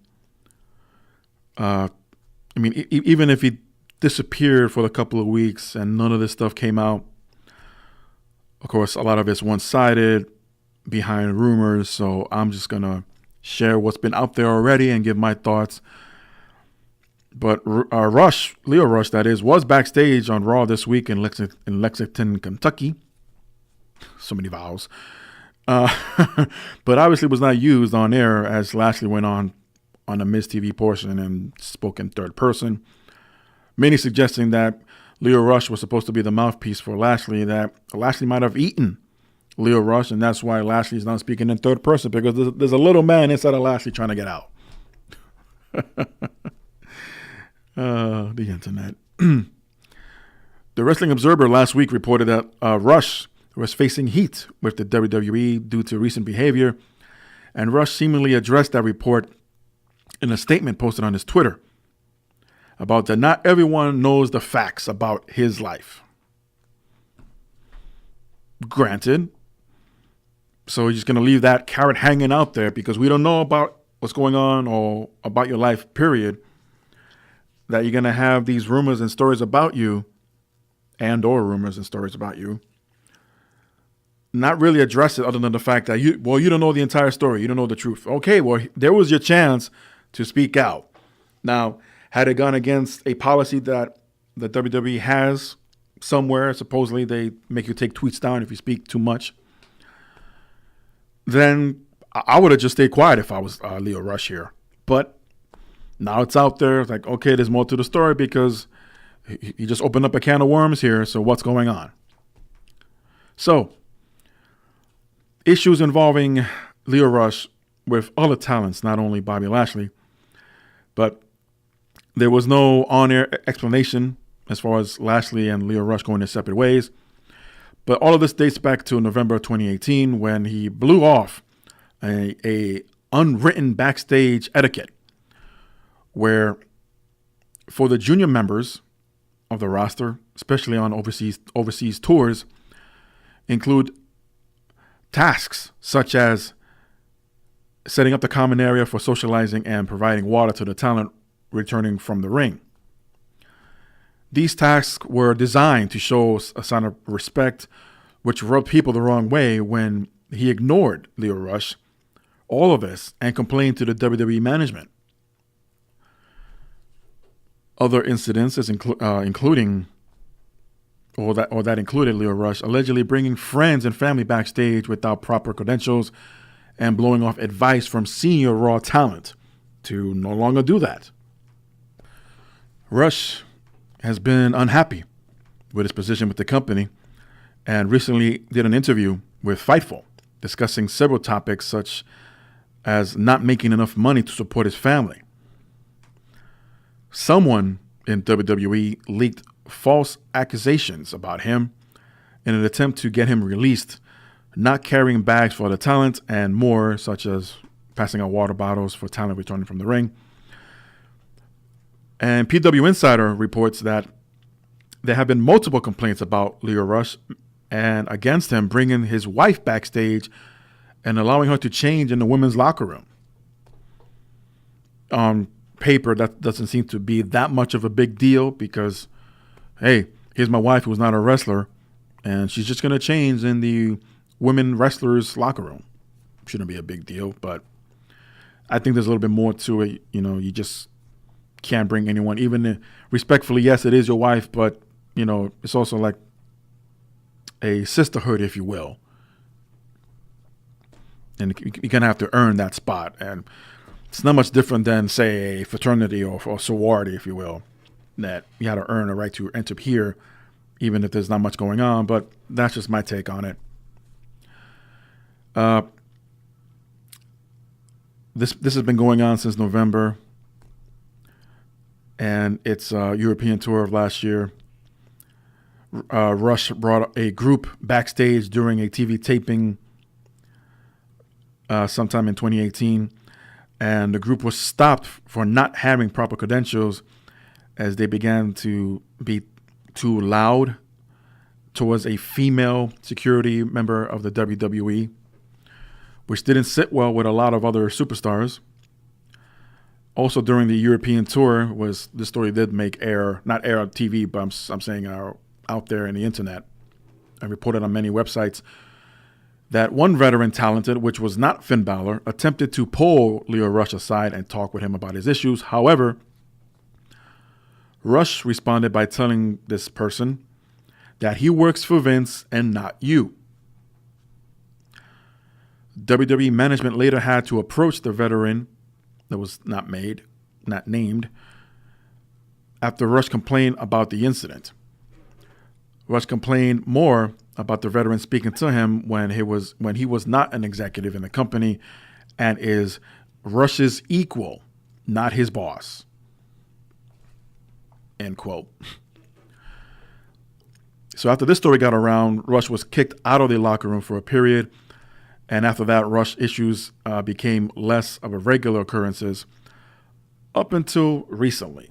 S5: Even if he disappeared for a couple of weeks and none of this stuff came out, of course, a lot of it's one-sided, behind rumors. So I'm just going to share what's been out there already and give my thoughts. But Lio Rush, that is, was backstage on Raw this week in Lexington, Kentucky. So many vowels. But obviously was not used on air, as Lashley went on the Miz TV portion and spoke in third person. Many suggesting that Lio Rush was supposed to be the mouthpiece for Lashley, that Lashley might have eaten Lio Rush, and that's why Lashley's not speaking in third person, because there's a little man inside of Lashley trying to get out. The internet. The Wrestling Observer last week reported that Rush was facing heat with the WWE due to recent behavior, and Rush seemingly addressed that report in a statement posted on his Twitter about that not everyone knows the facts about his life. Granted. So he's just going to leave that carrot hanging out there because we don't know about what's going on or about your life, period. That you're going to have these rumors and stories about you, and or rumors and stories about you, not really address it other than the fact that you don't know the entire story. You don't know the truth. Okay, well, there was your chance to speak out. Now, had it gone against a policy that the WWE has somewhere, supposedly they make you take tweets down if you speak too much, then I would have just stayed quiet if I was Lio Rush here. But now it's out there. It's like, okay, there's more to the story because he just opened up a can of worms here. So what's going on? So, issues involving Lio Rush with other talents, not only Bobby Lashley, but there was no on-air explanation as far as Lashley and Lio Rush going their separate ways. But all of this dates back to November 2018 when he blew off a unwritten backstage etiquette where for the junior members of the roster, especially on overseas tours, include tasks such as setting up the common area for socializing and providing water to the talent returning from the ring. These tasks were designed to show a sign of respect, which rubbed people the wrong way when he ignored Lio Rush, all of this, and complained to the WWE management. Other incidences included Lio Rush allegedly bringing friends and family backstage without proper credentials and blowing off advice from senior Raw talent to no longer do that. Rush has been unhappy with his position with the company and recently did an interview with Fightful discussing several topics such as not making enough money to support his family. Someone in WWE leaked false accusations about him in an attempt to get him released, not carrying bags for the talent and more, such as passing out water bottles for talent returning from the ring. And PW Insider reports that there have been multiple complaints about Lio Rush and against him bringing his wife backstage and allowing her to change in the women's locker room. On paper, that doesn't seem to be that much of a big deal because, hey, here's my wife who's not a wrestler, and she's just going to change in the women wrestlers' locker room. Shouldn't be a big deal, but I think there's a little bit more to it. You know, you just can't bring anyone, even respectfully, yes, it is your wife, but, you know, it's also like a sisterhood, if you will. And you're going to have to earn that spot. And it's not much different than, say, a fraternity or sorority, if you will, that you had to earn a right to enter here, even if there's not much going on. But that's just my take on it. This has been going on since November, and it's a European tour of last year. Rush brought a group backstage during a TV taping sometime in 2018, and the group was stopped for not having proper credentials as they began to be too loud towards a female security member of the WWE, which didn't sit well with a lot of other superstars. Also during the European tour this story did not air on TV, but I'm saying out there in the internet and reported on many websites that one veteran talented, which was not Finn Balor, attempted to pull Lio Rush aside and talk with him about his issues. However, Rush responded by telling this person that he works for Vince and not you. WWE management later had to approach the veteran that was not named, after Rush complained about the incident. Rush complained more about the veteran speaking to him when he was not an executive in the company and is Rush's equal, not his boss. End quote. So after this story got around, Rush was kicked out of the locker room for a period. And after that, Rush issues became less of a regular occurrences up until recently.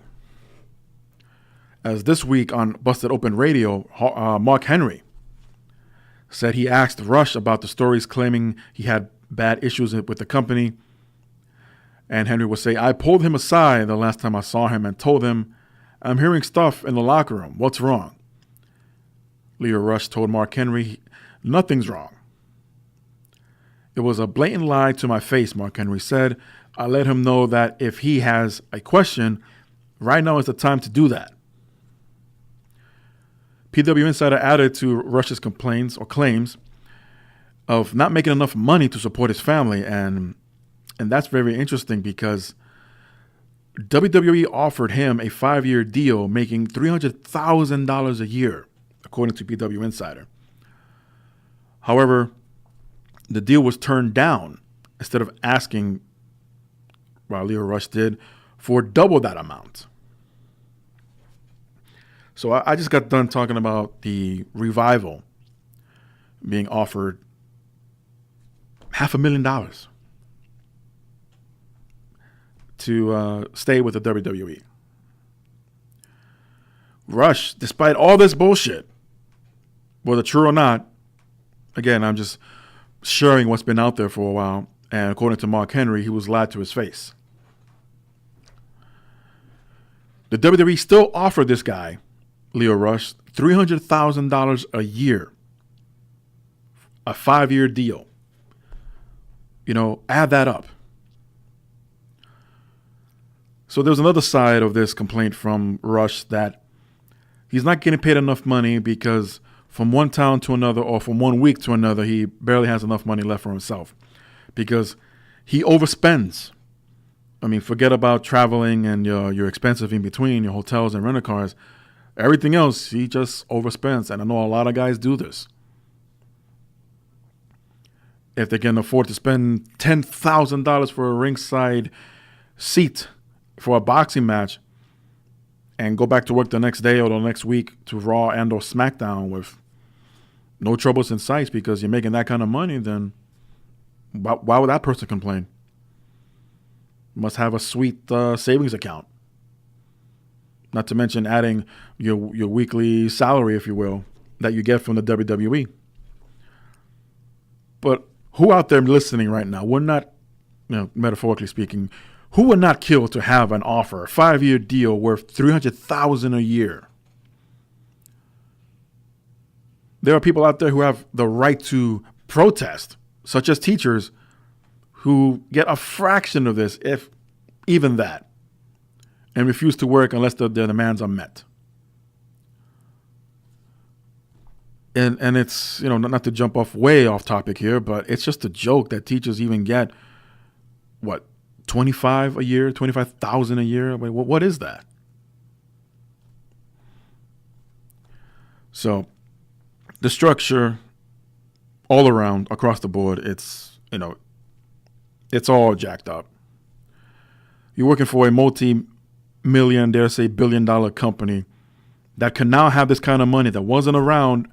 S5: As this week on Busted Open Radio, Mark Henry said he asked Rush about the stories claiming he had bad issues with the company. And Henry would say, I pulled him aside the last time I saw him and told him, I'm hearing stuff in the locker room. What's wrong? Lio Rush told Mark Henry, nothing's wrong. It was a blatant lie to my face, Mark Henry said. I let him know that if he has a question, right now is the time to do that. PW Insider added to Rush's complaints or claims of not making enough money to support his family. And that's very interesting because WWE offered him a 5-year deal making $300,000 a year, according to PW Insider. However, the deal was turned down instead of asking, while Leo Rush did, for double that amount. So I just got done talking about the Revival being offered $500,000 to stay with the WWE. Rush, despite all this bullshit, whether true or not, again, I'm just sharing what's been out there for a while, and according to Mark Henry, he was lied to his face. The WWE still offered this guy, Leo Rush, $300,000 a year, a 5-year deal. You know, add that up. So there's another side of this complaint from Rush that he's not getting paid enough money because from one town to another or from one week to another, he barely has enough money left for himself because he overspends. I mean, forget about traveling and your expensive in between, your hotels and rental cars. Everything else, he just overspends. And I know a lot of guys do this. If they can afford to spend $10,000 for a ringside seat for a boxing match and go back to work the next day or the next week to Raw and or Smackdown with no troubles in sight because you're making that kind of money, then why would that person complain? You must have a sweet savings account. Not to mention adding your weekly salary, if you will, that you get from the WWE. But who out there listening right now would not, metaphorically speaking, who would not kill to have an offer, a 5-year deal worth $300,000 a year? There are people out there who have the right to protest, such as teachers who get a fraction of this, if even that, and refuse to work unless their demands are met. And it's, not to jump way off topic here, but it's just a joke that teachers even get, what, $25,000 a year, $25,000 a year? Wait, what is that? So the structure all around, across the board, it's all jacked up. You're working for a multi-million, dare say billion-dollar company that can now have this kind of money that wasn't around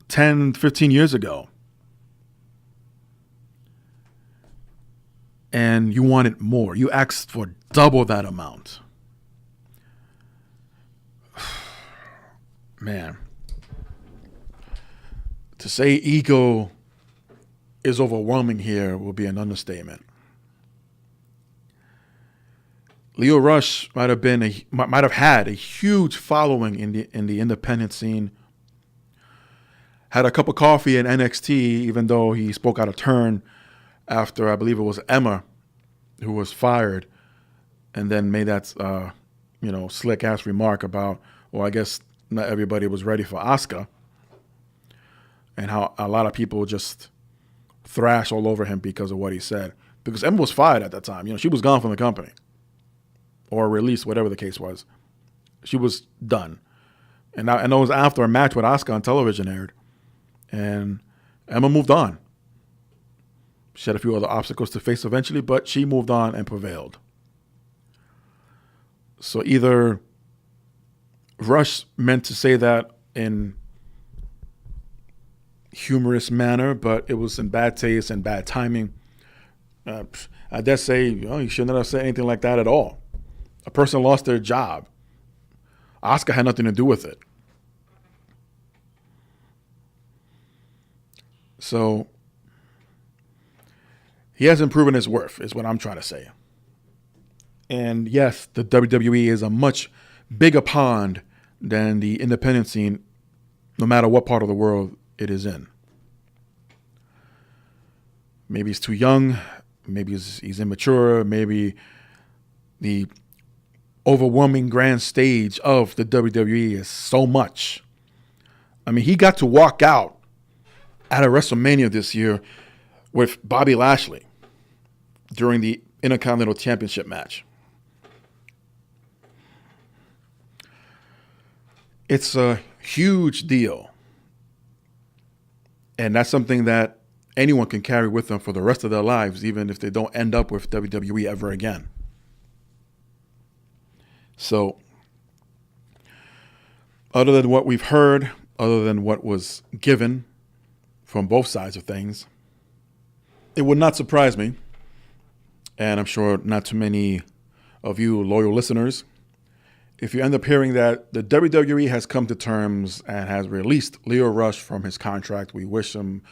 S5: 10, 15 years ago. And you wanted more. You asked for double that amount. Man. To say ego is overwhelming here will be an understatement. Leo Rush might have had a huge following in the independent scene. Had a cup of coffee in NXT, even though he spoke out of turn after, I believe it was Emma, who was fired, and then made that slick ass remark about, well, I guess not everybody was ready for Asuka, and how a lot of people just thrash all over him because of what he said. Because Emma was fired at that time. She was gone from the company, or released, whatever the case was. She was done. And it was after a match with Asuka on television aired, and Emma moved on. She had a few other obstacles to face eventually, but she moved on and prevailed. So either Rush meant to say that in humorous manner, but it was in bad taste and bad timing. I dare say, you shouldn't have said anything like that at all. A person lost their job. Asuka had nothing to do with it. So he hasn't proven his worth, is what I'm trying to say. And yes, the WWE is a much bigger pond than the independent scene, no matter what part of the world it is in. Maybe he's too young. Maybe he's immature. Maybe the overwhelming grand stage of the WWE is so much. I mean, he got to walk out at a WrestleMania this year with Bobby Lashley during the Intercontinental Championship match. It's a huge deal. And that's something that anyone can carry with them for the rest of their lives, even if they don't end up with WWE ever again. So, other than what we've heard, other than what was given from both sides of things, it would not surprise me, and I'm sure not too many of you loyal listeners, if you end up hearing that the WWE has come to terms and has released Leo Rush from his contract. We wish him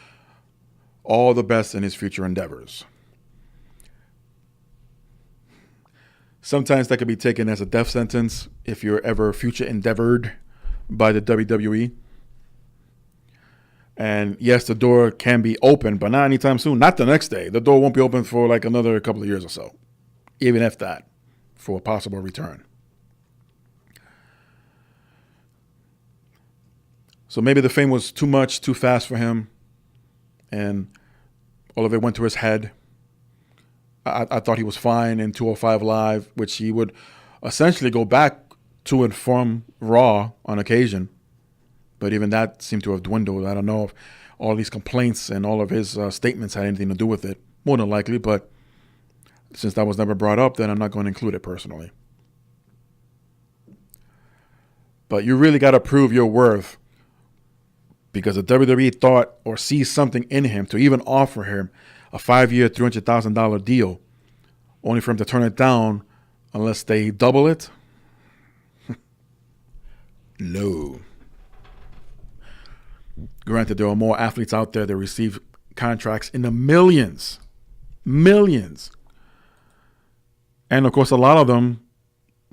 S5: all the best in his future endeavors. Sometimes that could be taken as a death sentence if you're ever future endeavored by the WWE. And yes, the door can be open, but not anytime soon. Not the next day. The door won't be open for like another couple of years or so, even if that, for a possible return. So maybe the fame was too much, too fast for him, and all of it went to his head. I thought he was fine in 205 Live, which he would essentially go back to and from Raw on occasion. But even that seemed to have dwindled. I don't know if all these complaints and all of his statements had anything to do with it. More than likely, but since that was never brought up, then I'm not going to include it personally. But you really got to prove your worth, because the WWE thought or sees something in him to even offer him a 5-year, $300,000 deal, only for him to turn it down unless they double it. No. Granted, there are more athletes out there that receive contracts in the millions. Millions. And, of course, a lot of them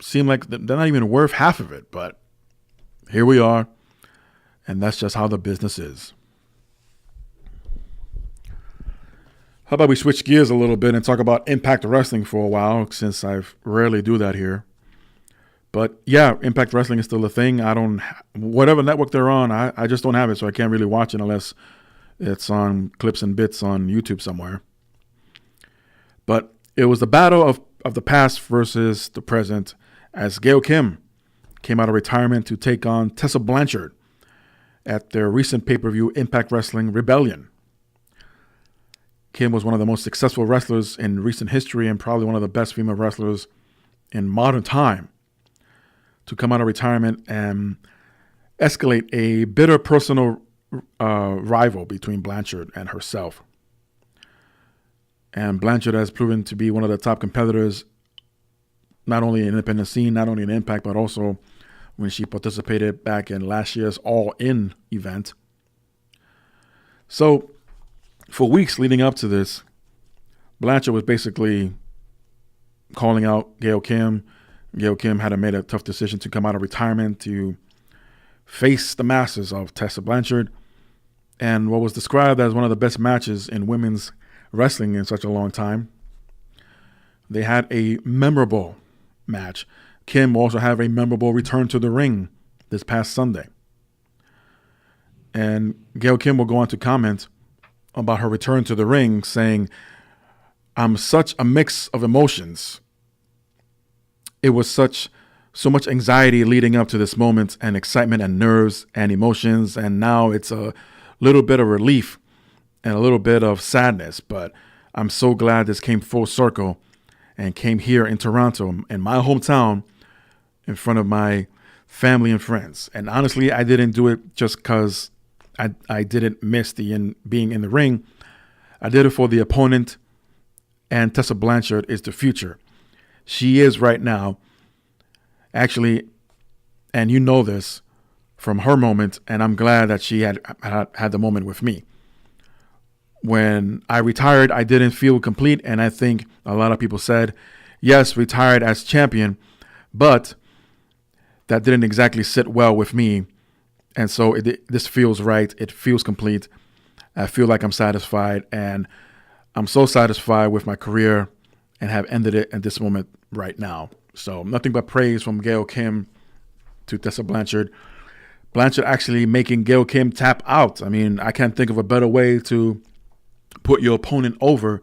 S5: seem like they're not even worth half of it. But here we are. And that's just how the business is. How about we switch gears a little bit and talk about Impact Wrestling for a while, since I rarely do that here. But yeah, Impact Wrestling is still a thing. Whatever network they're on, I just don't have it, so I can't really watch it unless it's on clips and bits on YouTube somewhere. But it was the battle of the past versus the present, as Gail Kim came out of retirement to take on Tessa Blanchard at their recent pay-per-view Impact Wrestling Rebellion. Kim was one of the most successful wrestlers in recent history and probably one of the best female wrestlers in modern time to come out of retirement and escalate a bitter personal rival between Blanchard and herself. And Blanchard has proven to be one of the top competitors, not only in the independent scene, not only in Impact, but also when she participated back in last year's All In event. So, for weeks leading up to this, Blanchard was basically calling out Gail Kim. Gail Kim had made a tough decision to come out of retirement to face the masters of Tessa Blanchard, and what was described as one of the best matches in women's wrestling in such a long time. They had a memorable match. Kim also had a memorable return to the ring this past Sunday. And Gail Kim will go on to comment about her return to the ring, saying, "I'm such a mix of emotions. It was so much anxiety leading up to this moment, and excitement and nerves and emotions, and now it's a little bit of relief and a little bit of sadness, but I'm so glad this came full circle and came here in Toronto, in my hometown, in front of my family and friends. And honestly, I didn't do it just because I didn't miss being in the ring. I did it for the opponent, and Tessa Blanchard is the future. She is right now, actually, and you know this from her moment, and I'm glad that she had the moment with me. When I retired, I didn't feel complete, and I think a lot of people said, yes, retired as champion, but that didn't exactly sit well with me. And so this feels right. It feels complete. I feel like I'm satisfied, and I'm so satisfied with my career and have ended it at this moment right now. So nothing but praise from Gail Kim to Tessa Blanchard. Blanchard actually making Gail Kim tap out. I mean, I can't think of a better way to put your opponent over,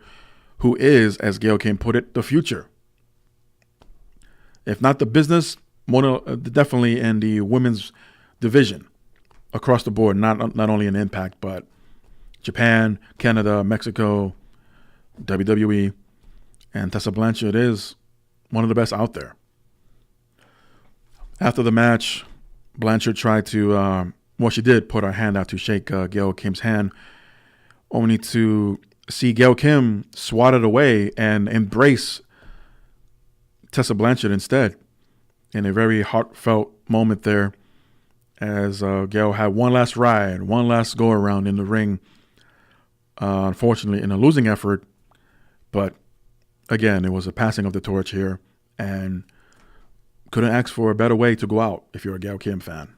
S5: who is, as Gail Kim put it, the future. If not the business, definitely in the women's division across the board, not only in Impact, but Japan, Canada, Mexico, WWE, and Tessa Blanchard is one of the best out there. After the match, Blanchard tried to, she did put her hand out to shake Gail Kim's hand, only to see Gail Kim swat it away and embrace Tessa Blanchard instead, in a very heartfelt moment there, as Gail had one last ride, one last go around in the ring, unfortunately in a losing effort. But again, it was a passing of the torch here, and couldn't ask for a better way to go out if you're a Gail Kim fan.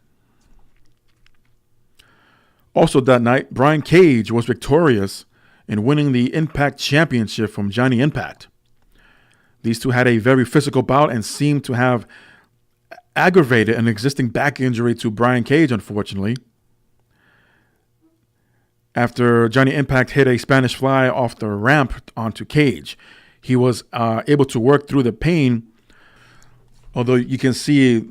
S5: Also that night, Brian Cage was victorious in winning the Impact Championship from Johnny Impact. These two had a very physical bout and seemed to have aggravated an existing back injury to Brian Cage, unfortunately. After Johnny Impact hit a Spanish fly off the ramp onto Cage, he was able to work through the pain, although you can see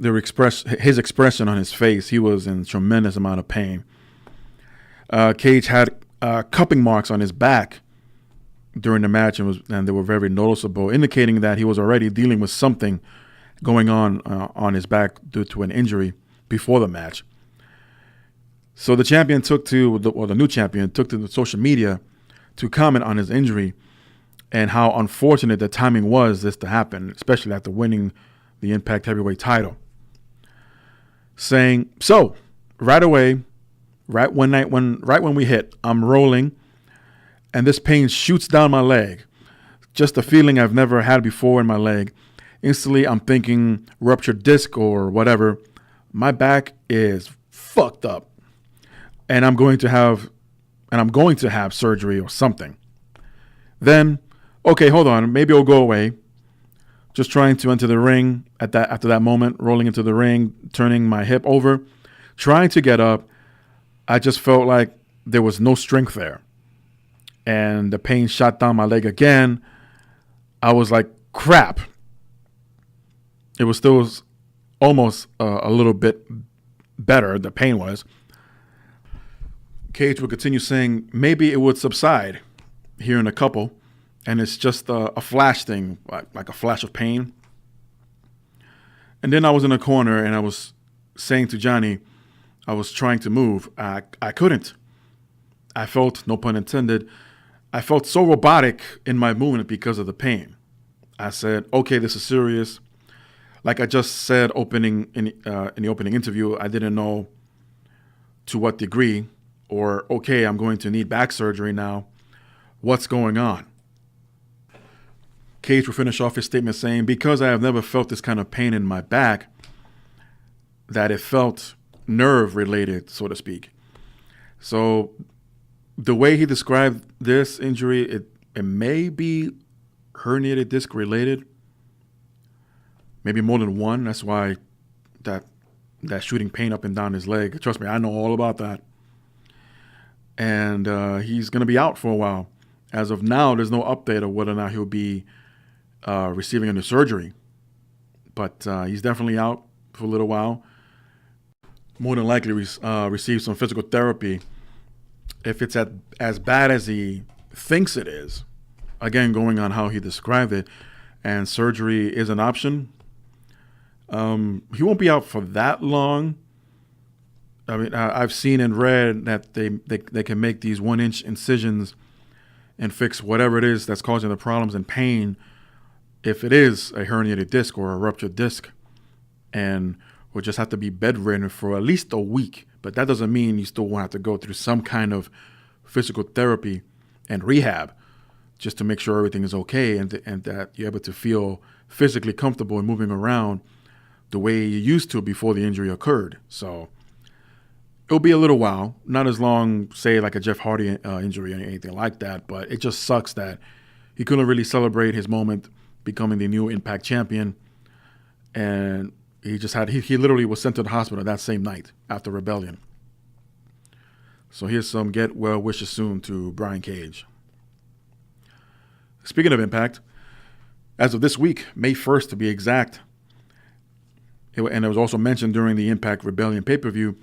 S5: his expression on his face. He was in tremendous amount of pain. Cage had cupping marks on his back during the match, and they were very noticeable, indicating that he was already dealing with something going on his back due to an injury before the match. So the champion the new champion took to the social media to comment on his injury and how unfortunate the timing was this to happen, especially after winning the Impact Heavyweight title. Saying, "So, right away, right when we hit, I'm rolling, and this pain shoots down my leg. Just a feeling I've never had before in my leg. Instantly, I'm thinking ruptured disc or whatever. My back is fucked up, and I'm going to have surgery or something. Then, okay, hold on, maybe it'll go away. Just trying to enter the ring after that moment, rolling into the ring, turning my hip over, trying to get up. I just felt like there was no strength there, and the pain shot down my leg again. I was like, crap. It was still almost a little bit better, the pain was." Cage would continue saying maybe it would subside here in a couple, and it's just a flash thing, like a flash of pain. And then I was in a corner, and I was saying to Johnny, I was trying to move. I couldn't. I felt, no pun intended, I felt so robotic in my movement because of the pain. I said, okay, this is serious. Like I just said in the opening interview, I didn't know to what degree, or okay, I'm going to need back surgery now. What's going on? Cage will finish off his statement saying, because I have never felt this kind of pain in my back, that it felt nerve related, so to speak. So the way he described this injury, it may be herniated disc related, maybe more than one. That's why that shooting pain up and down his leg. Trust me, I know all about that. And he's going to be out for a while. As of now, there's no update of whether or not he'll be receiving a new surgery. But he's definitely out for a little while. More than likely receive some physical therapy if it's as bad as he thinks it is. Again, going on how he described it, and surgery is an option. He won't be out for that long. I mean, I've seen and read that they can make these 1-inch incisions and fix whatever it is that's causing the problems and pain, if it is a herniated disc or a ruptured disc, and will just have to be bedridden for at least a week. But that doesn't mean you still won't have to go through some kind of physical therapy and rehab just to make sure everything is okay, and that you're able to feel physically comfortable in moving around the way you used to before the injury occurred. So It'll be a little while, not as long, say, like a Jeff Hardy injury or anything like that. But it just sucks that he couldn't really celebrate his moment becoming the new Impact champion. And he literally was sent to the hospital that same night after Rebellion. So here's some get well wishes soon to Brian Cage. Speaking of Impact, as of this week, May 1st to be exact, and it was also mentioned during the Impact Rebellion pay-per-view,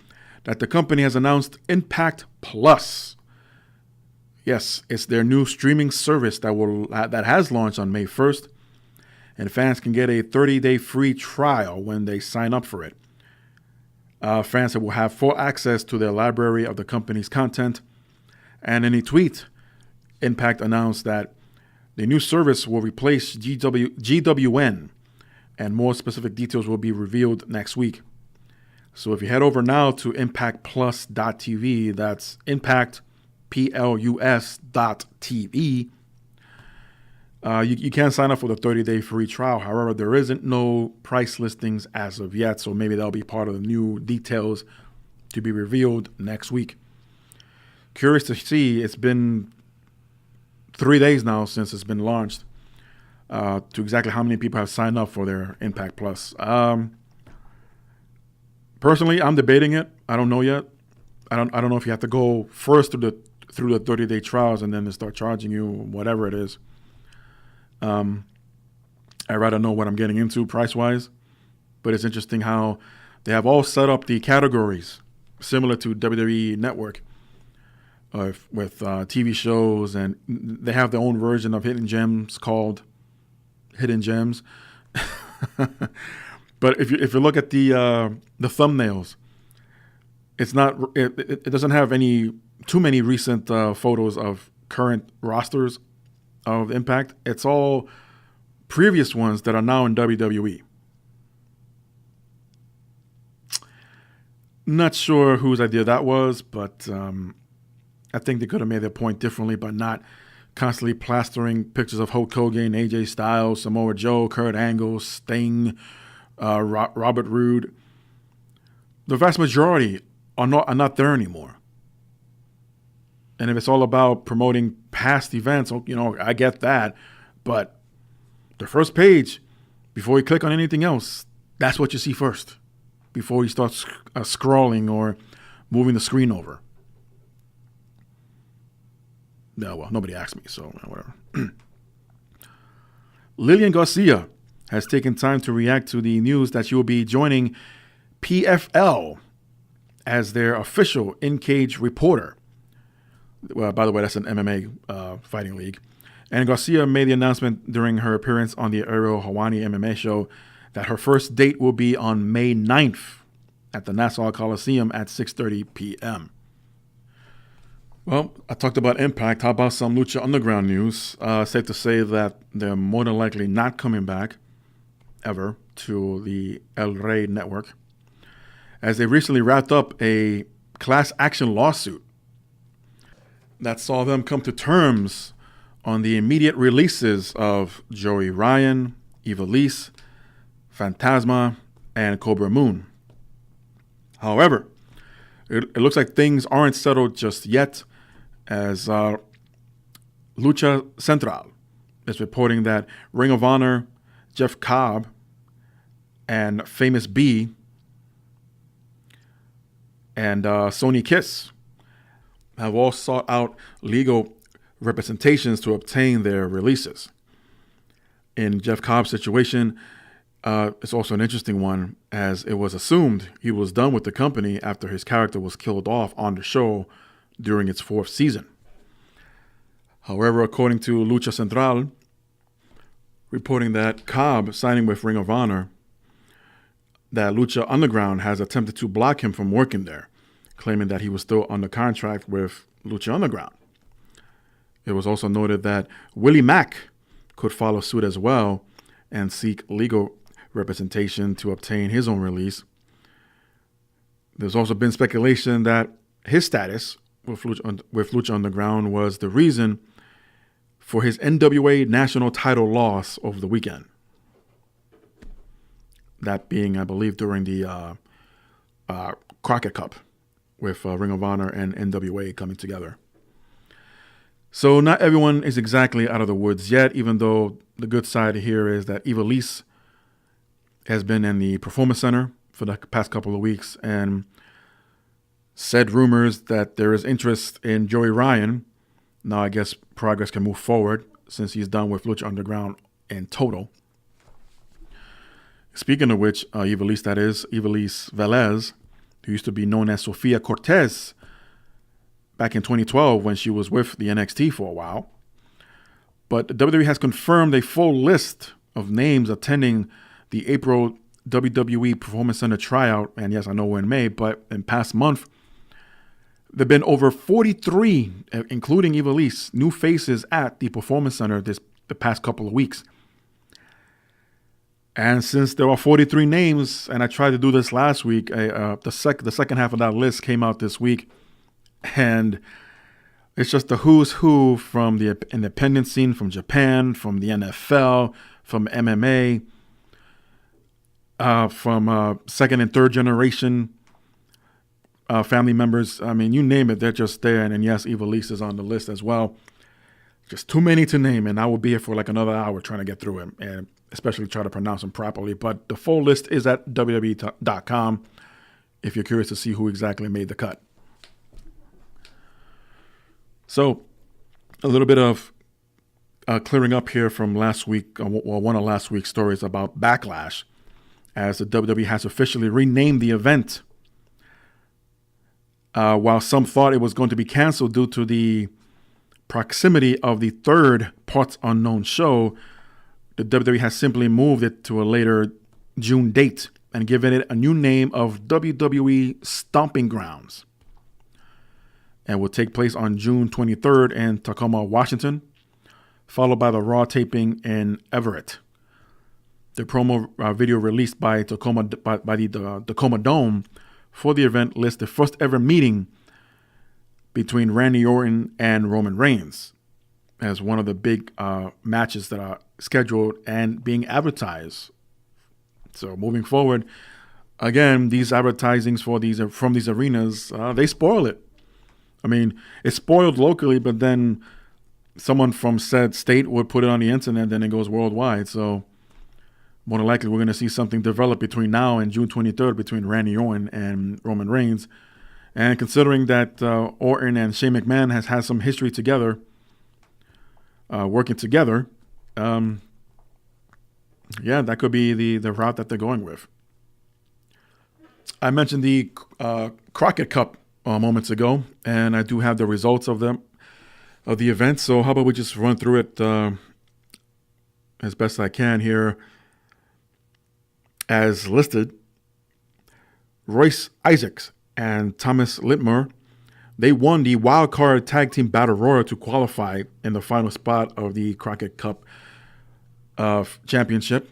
S5: that the company has announced Impact Plus. Yes, it's their new streaming service that has launched on May 1st, and fans can get a 30-day free trial when they sign up for it. Fans will have full access to their library of the company's content, and in a tweet, Impact announced that the new service will replace GWN, and more specific details will be revealed next week. So if you head over now to impactplus.tv, that's impactplus.tv, you can sign up for the 30-day free trial. However, there isn't no price listings as of yet, so maybe that'll be part of the new details to be revealed next week. Curious to see, it's been 3 days now since it's been launched, to exactly how many people have signed up for their Impact Plus. Personally, I'm debating it. I don't know yet. I don't know if you have to go first through the 30-day trials and then they start charging you whatever it is. I'd rather know what I'm getting into price-wise. But it's interesting how they have all set up the categories similar to WWE Network with TV shows, and they have their own version of Hidden Gems called Hidden Gems. But if you look at the thumbnails, it doesn't have too many recent photos of current rosters of Impact. It's all previous ones that are now in WWE. Not sure whose idea that was, but I think they could have made their point differently by not constantly plastering pictures of Hulk Hogan, AJ Styles, Samoa Joe, Kurt Angle, Sting, Robert Roode. The vast majority are not there anymore. And if it's all about promoting past events, I get that. But the first page, before you click on anything else, that's what you see first, before you start scrolling or moving the screen over. No, well, nobody asked me, so whatever. Lillian Garcia has taken time to react to the news that she will be joining PFL as their official in-cage reporter. Well, by the way, that's an MMA fighting league. And Garcia made the announcement during her appearance on the Ariel Helwani MMA show that her first date will be on May 9th at the Nassau Coliseum at 6:30 p.m. Well, I talked about Impact. How about some Lucha Underground news? Safe to say that they're more than likely not coming back ever to the El Rey network, as they recently wrapped up a class action lawsuit that saw them come to terms on the immediate releases of Joey Ryan, Ivelisse, Phantasma, and Cobra Moon. However, it looks like things aren't settled just yet, as Lucha Central is reporting that Ring of Honor, Jeff Cobb, and Famous B, and Sony Kiss have all sought out legal representations to obtain their releases. In Jeff Cobb's situation, it's also an interesting one, as it was assumed he was done with the company after his character was killed off on the show during its 4th season. However, according to Lucha Central, reporting that Cobb signing with Ring of Honor, that Lucha Underground has attempted to block him from working there, claiming that he was still under contract with Lucha Underground. It was also noted that Willie Mack could follow suit as well and seek legal representation to obtain his own release. There's also been speculation that his status with Lucha Underground was the reason for his NWA national title loss over the weekend. That being, I believe, during the Crockett Cup, with Ring of Honor and NWA coming together. So not everyone is exactly out of the woods yet, even though the good side here is that Ivelisse has been in the Performance Center for the past couple of weeks and said rumors that there is interest in Joey Ryan. Now I guess progress can move forward since he's done with Lucha Underground in total. Speaking of which, Ivelisse, that is, Ivelisse Velez, who used to be known as Sofia Cortez back in 2012 when she was with the NXT for a while. But WWE has confirmed a full list of names attending the April WWE Performance Center tryout. And yes, I know we're in May, but in past month, there have been over 43, including Ivelisse, new faces at the Performance Center the past couple of weeks. And since there are 43 names, and I tried to do this last week, the second half of that list came out this week, and it's just the who's who from the independent scene, from Japan, from the NFL, from MMA, from second and third generation family members. I mean, you name it, they're just there. And yes, Ivelisse is on the list as well. Just too many to name, and I will be here for like another hour trying to get through it, and especially try to pronounce them properly. But the full list is at WWE.com if you're curious to see who exactly made the cut. So a little bit of clearing up here from last week, or one of last week's stories about Backlash, as the WWE has officially renamed the event. While some thought it was going to be canceled due to the proximity of the third Parts Unknown show, the WWE has simply moved it to a later June date and given it a new name of WWE Stomping Grounds, and will take place on June 23rd in Tacoma, Washington, followed by the Raw taping in Everett. The promo video released by the Tacoma Dome for the event lists the first ever meeting between Randy Orton and Roman Reigns as one of the big matches that are scheduled and being advertised. So moving forward, again, these advertisings from these arenas, they spoil it. I mean, it's spoiled locally, but then someone from said state would put it on the internet, then it goes worldwide. So more than likely, we're going to see something develop between now and June 23rd between Randy Orton and Roman Reigns. And considering that Orton and Shane McMahon has had some history together, working together, that could be the route that they're going with. I mentioned the Crockett Cup moments ago, and I do have the results of the event. So how about we just run through it as best I can here. As listed, Royce Isaacs and Thomas Littmer, they won the Wild Card Tag Team Battle Royal to qualify in the final spot of the Crockett Cup Championship.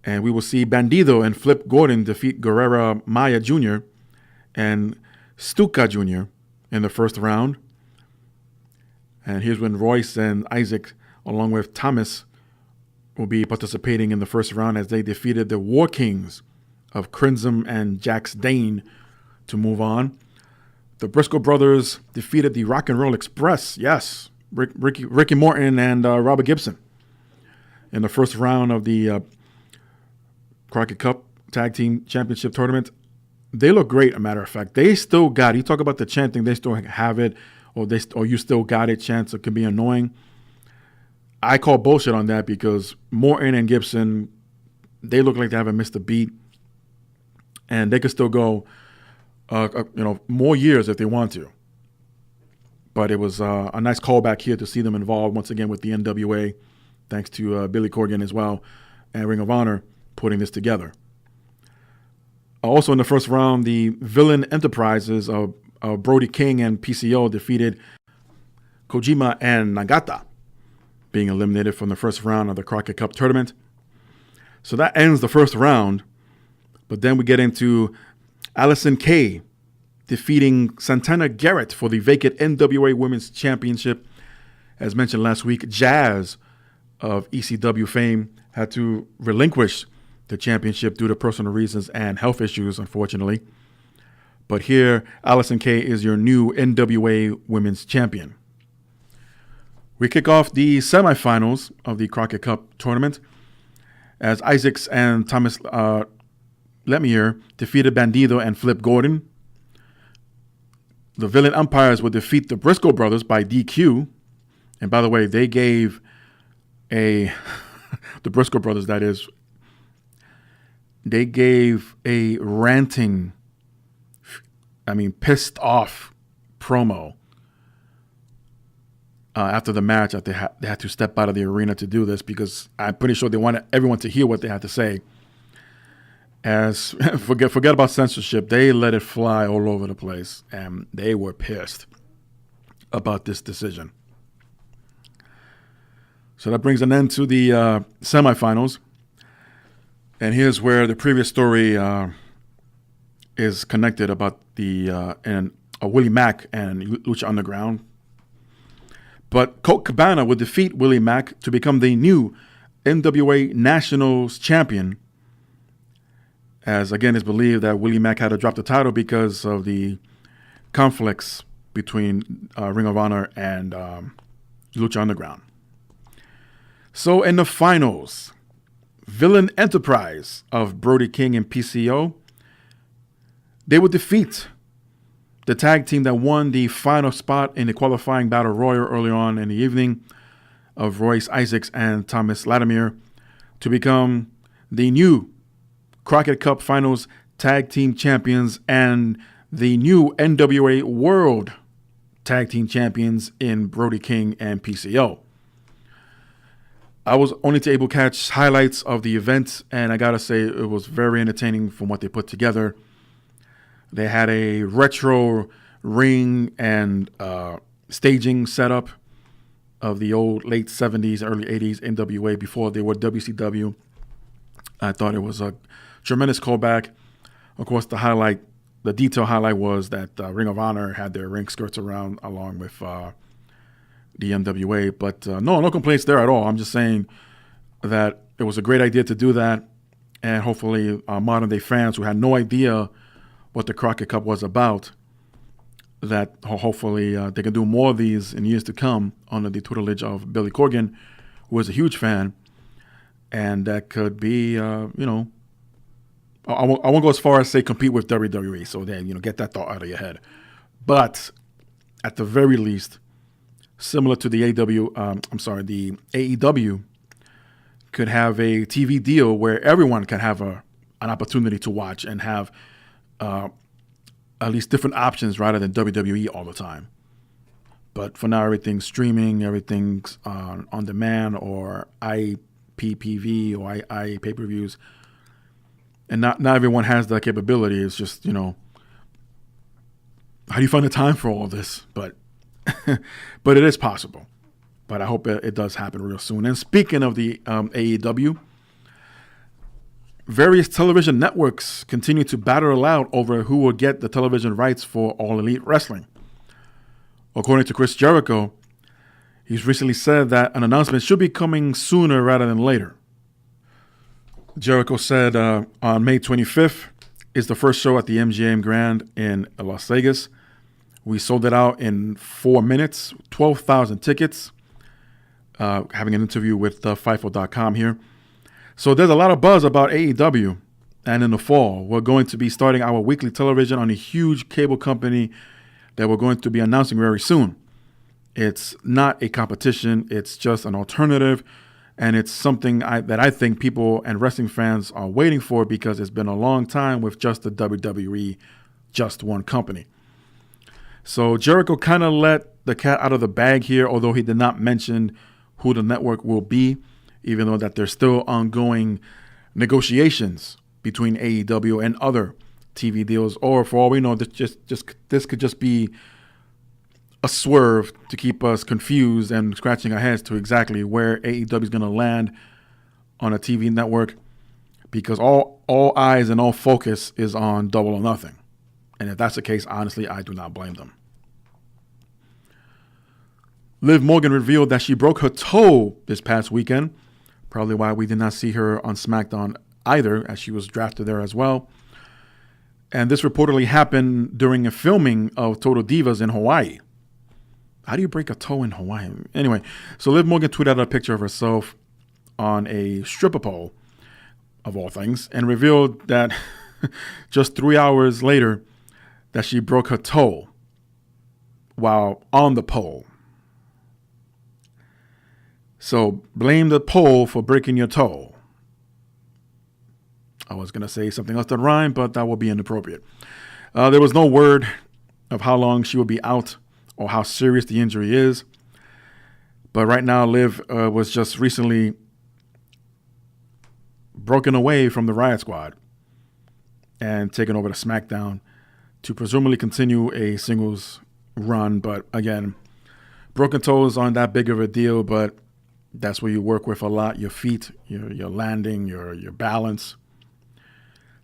S5: And we will see Bandido and Flip Gordon defeat Guerrera Maya Jr. and Stuka Jr. in the first round. And here's when Royce and Isaac, along with Thomas, will be participating in the first round as they defeated the War Kings of Crimson and Jax Dane to move on. The Briscoe brothers defeated the Rock and Roll Express, yes, Ricky Morton and Robert Gibson in the first round of the Crockett Cup Tag Team Championship Tournament. They look great, a matter of fact. They still got it. You talk about the chanting, they still have it, or you still got it chance. It can be annoying. I call bullshit on that because Morton and Gibson, they look like they haven't missed a beat, and they could still go, more years if they want to. But it was a nice callback here to see them involved once again with the NWA, thanks to Billy Corgan as well, and Ring of Honor putting this together. Also in the first round, the Villain Enterprises of Brody King and PCO defeated Kojima and Nagata, being eliminated from the first round of the Crockett Cup tournament. So that ends the first round. But then we get into Allison Kay defeating Santana Garrett for the vacant NWA Women's Championship. As mentioned last week, Jazz of ECW fame had to relinquish the championship due to personal reasons and health issues, unfortunately. But here, Allison Kay is your new NWA Women's Champion. We kick off the semifinals of the Crockett Cup tournament as Isaacs and Thomas Lemieux defeated Bandido and Flip Gordon. The Villain Umpires would defeat the Briscoe brothers by DQ. And by the way, they gave the Briscoe brothers, that is, they gave a ranting, pissed off promo after the match. That they had to step out of the arena to do this because I'm pretty sure they wanted everyone to hear what they had to say. As forget about censorship, they let it fly all over the place, and they were pissed about this decision. So that brings an end to the semifinals, and here's where the previous story is connected about the Willie Mack and Lucha Underground. But Colt Cabana would defeat Willie Mack to become the new NWA Nationals champion. As again, it's believed that Willie Mack had to drop the title because of the conflicts between Ring of Honor and Lucha Underground. So in the finals, Villain Enterprise of Brody King and PCO, they would defeat the tag team that won the final spot in the qualifying battle royal early on in the evening of Royce Isaacs and Thomas Latimer to become the new Crockett Cup Finals Tag Team Champions and the new NWA World Tag Team Champions in Brody King and PCO. I was only able to catch highlights of the event, and I gotta say it was very entertaining from what they put together. They had a retro ring and staging setup of the old late 70s, early 80s NWA before they were WCW. I thought it was a tremendous callback. Of course, the detail highlight was that Ring of Honor had their ring skirts around along with the NWA. But no complaints there at all. I'm just saying that it was a great idea to do that. And hopefully modern day fans who had no idea what the Crockett Cup was about, that hopefully they can do more of these in years to come under the tutelage of Billy Corgan, who is a huge fan. And that could be, I won't go as far as say compete with WWE. So then, get that thought out of your head. But at the very least, similar to the the AEW could have a TV deal where everyone can have an opportunity to watch and have at least different options rather than WWE all the time. But for now, everything's streaming, everything's on demand or IPPV or I pay-per-views. And not everyone has that capability. It's just, how do you find the time for all this? But but it is possible. But I hope it does happen real soon. And speaking of the AEW, various television networks continue to battle it out over who will get the television rights for All Elite Wrestling. According to Chris Jericho, he's recently said that an announcement should be coming sooner rather than later. Jericho said on May 25th is the first show at the MGM Grand in Las Vegas. We sold it out in 4 minutes, 12,000 tickets. Having an interview with FIFO.com here. So there's a lot of buzz about AEW. And in the fall, we're going to be starting our weekly television on a huge cable company that we're going to be announcing very soon. It's not a competition. It's just an alternative. And it's something that I think people and wrestling fans are waiting for because it's been a long time with just the WWE, just one company. So Jericho kind of let the cat out of the bag here, although he did not mention who the network will be, even though that there's still ongoing negotiations between AEW and other TV deals. Or for all we know, this could just be a swerve to keep us confused and scratching our heads to exactly where AEW is going to land on a TV network, because all eyes and all focus is on Double or Nothing. And if that's the case, honestly, I do not blame them. Liv Morgan revealed that she broke her toe this past weekend, probably why we did not see her on SmackDown either, as she was drafted there as well. And this reportedly happened during a filming of Total Divas in Hawaii. How do you break a toe in Hawaii? Anyway, so Liv Morgan tweeted out a picture of herself on a stripper pole, of all things, and revealed that just 3 hours later that she broke her toe while on the pole. So blame the pole for breaking your toe. I was going to say something else that rhymed, but that would be inappropriate. There was no word of how long she will be out or how serious the injury is. But right now, Liv was just recently broken away from the Riot Squad and taken over to Smackdown to presumably continue a singles run. But again, broken toes aren't that big of a deal, but that's where you work with a lot. Your feet, your landing, your balance.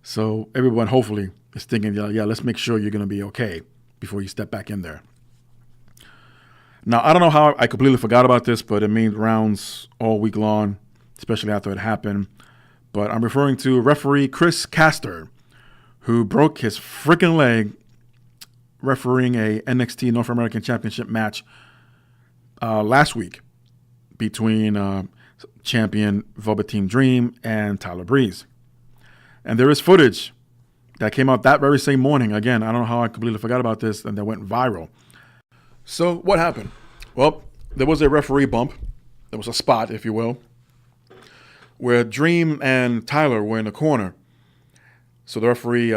S5: So everyone hopefully is thinking, yeah, let's make sure you're going to be okay before you step back in there. Now, I don't know how I completely forgot about this, but it made rounds all week long, especially after it happened. But I'm referring to referee Chris Caster, who broke his freaking leg refereeing a NXT North American Championship match last week between champion Velveteen Dream and Tyler Breeze. And there is footage that came out that very same morning. Again, I don't know how I completely forgot about this, and that went viral. So what happened? Well, there was a referee bump. There was a spot, if you will, where Dream and Tyler were in the corner. So the referee,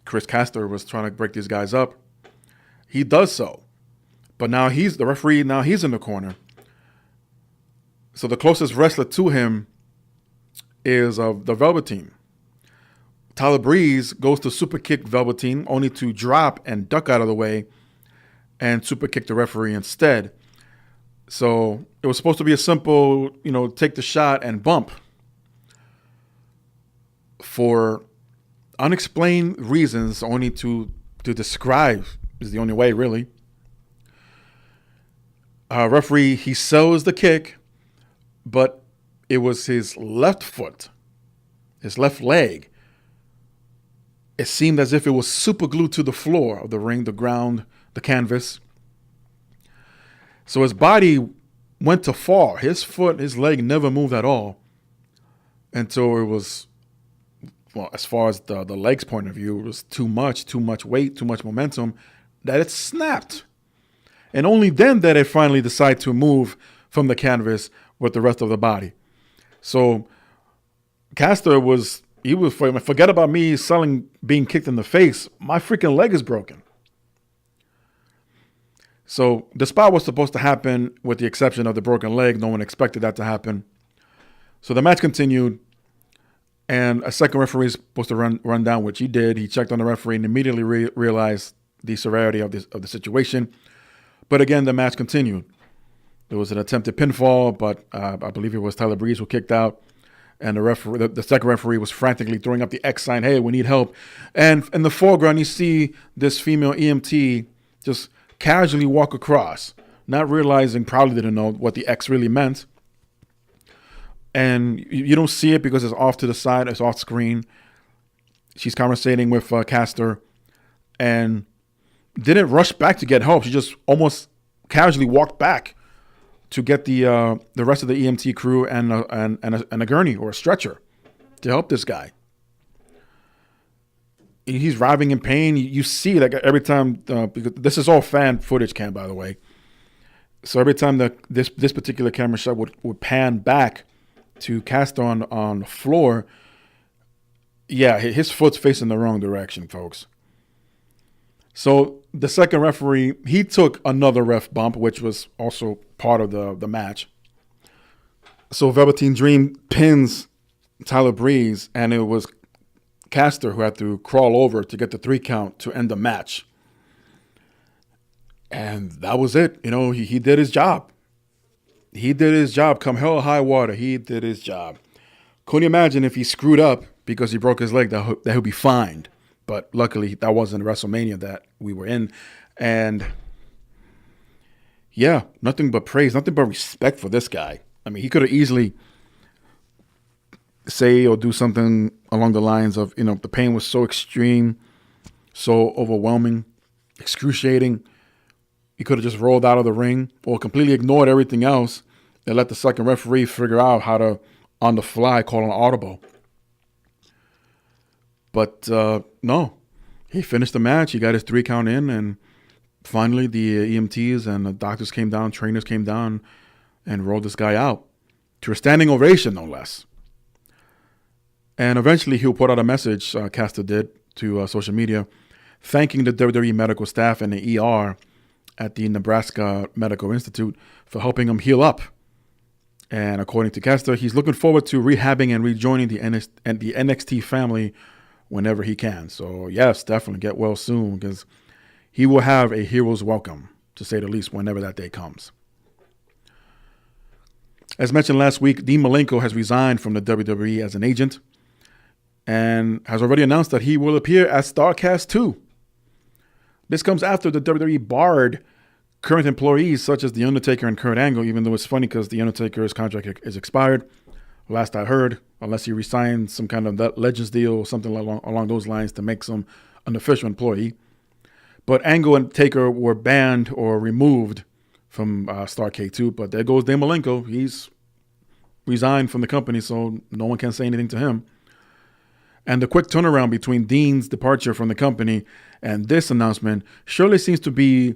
S5: Chris Caster, was trying to break these guys up. He does so. But now he's in the corner. So the closest wrestler to him is the Velveteen. Tyler Breeze goes to super kick Velveteen, only to drop and duck out of the way and super kick the referee instead. So it was supposed to be a simple, take the shot and bump. For unexplained reasons, only to describe is the only way, really. Referee, he sells the kick, but it was his left foot, his left leg. It seemed as if it was super glued to the floor of the ring, the ground, the canvas. So his body went to fall. His foot, his leg never moved at all until it was, well, as far as the leg's point of view, it was too much weight, too much momentum, that it snapped. And only then did it finally decide to move from the canvas with the rest of the body. So Caster forget about me being kicked in the face. My freaking leg is broken. So the spot was supposed to happen with the exception of the broken leg. No one expected that to happen. So the match continued, and a second referee is supposed to run down, which he did. He checked on the referee and immediately realized the severity of the situation. But again, the match continued. There was an attempted pinfall, but I believe it was Tyler Breeze who kicked out. And the second referee was frantically throwing up the X sign, hey, we need help. And in the foreground, you see this female EMT just casually walk across, not realizing, probably didn't know what the X really meant. And you don't see it because it's off to the side, it's off screen. She's conversating with Caster and didn't rush back to get help. She just almost casually walked back to get the rest of the EMT crew and a gurney or a stretcher to help this guy. He's writhing in pain. You see, like every time, because this is all fan footage cam, by the way. So every time this particular camera shot would pan back to Caster on the floor, yeah, his foot's facing the wrong direction, folks. So the second referee, he took another ref bump, which was also part of the match. So Velveteen Dream pins Tyler Breeze, and it was Caster who had to crawl over to get the 3 count to end the match. And that was it. He did his job. He did his job. Come hell or high water, he did his job. Couldn't you imagine if he screwed up because he broke his leg, that he'll be fined. But luckily, that wasn't WrestleMania that we were in. And yeah, nothing but praise, nothing but respect for this guy. I mean, he could have easily say or do something along the lines of, the pain was so extreme so overwhelming, excruciating. He could have just rolled out of the ring or completely ignored everything else and let the second referee figure out how to, on the fly, call an audible. But no, he finished the match. He got his 3 count in, and finally the EMTs and the doctors came down, trainers came down, and rolled this guy out to a standing ovation, no less. And eventually he'll put out a message, Caster did, to social media, thanking the WWE medical staff and the ER at the Nebraska Medical Institute for helping him heal up. And according to Caster, he's looking forward to rehabbing and rejoining the NXT family whenever he can. So yes, definitely get well soon, because he will have a hero's welcome, to say the least, whenever that day comes. As mentioned last week, Dean Malenko has resigned from the WWE as an agent and has already announced that he will appear at StarCast 2. This comes after the WWE barred current employees such as The Undertaker and Kurt Angle, even though it's funny because The Undertaker's contract is expired, last I heard, unless he resigns some kind of Legends deal or something along those lines to make some an official employee. But Angle and Taker were banned or removed from Starrcade 2, but there goes Dean Malenko. He's resigned from the company, so no one can say anything to him. And the quick turnaround between Dean's departure from the company and this announcement surely seems to be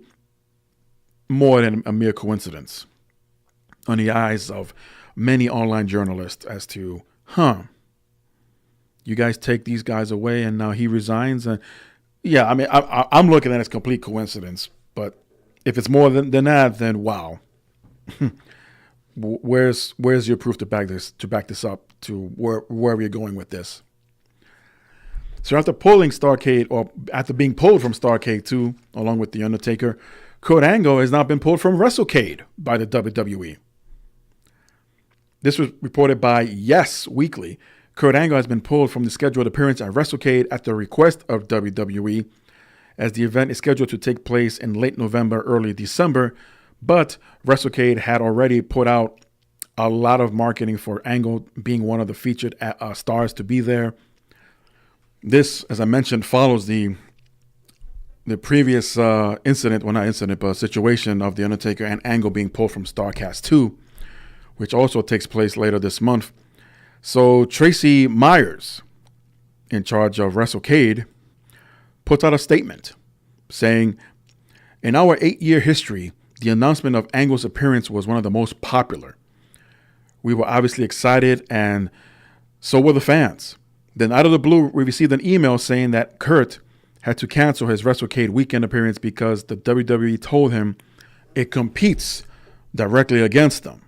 S5: more than a mere coincidence on the eyes of many online journalists as to, you guys take these guys away and now he resigns. And yeah, I mean, I'm looking at it as complete coincidence, but if it's more than that, then wow. Where's your proof to back this up to where we're going with this? So after pulling Starrcade, or after being pulled from Starrcade 2, along with The Undertaker, Kurt Angle has now been pulled from WrestleCade by the WWE. This was reported by Yes Weekly. Kurt Angle has been pulled from the scheduled appearance at WrestleCade at the request of WWE, as the event is scheduled to take place in late November, early December, but WrestleCade had already put out a lot of marketing for Angle being one of the featured stars to be there. This, as I mentioned, follows the previous situation of The Undertaker and Angle being pulled from StarCast 2, which also takes place later this month. So Tracy Myers, in charge of WrestleCade, puts out a statement saying, in our 8-year history, the announcement of Angle's appearance was one of the most popular. We were obviously excited, and so were the fans. Then out of the blue, we received an email saying that Kurt had to cancel his WrestleCade weekend appearance because the WWE told him it competes directly against them.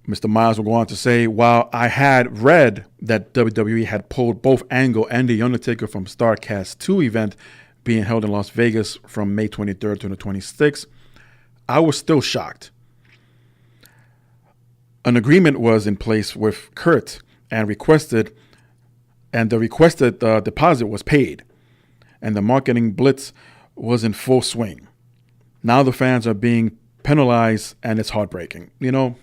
S5: Mr. Miles will go on to say, while I had read that WWE had pulled both Angle and The Undertaker from StarCast 2 event being held in Las Vegas from May 23rd to the 26th, I was still shocked. An agreement was in place with Kurt and the requested deposit was paid, and the marketing blitz was in full swing. Now the fans are being penalized, and it's heartbreaking. You know,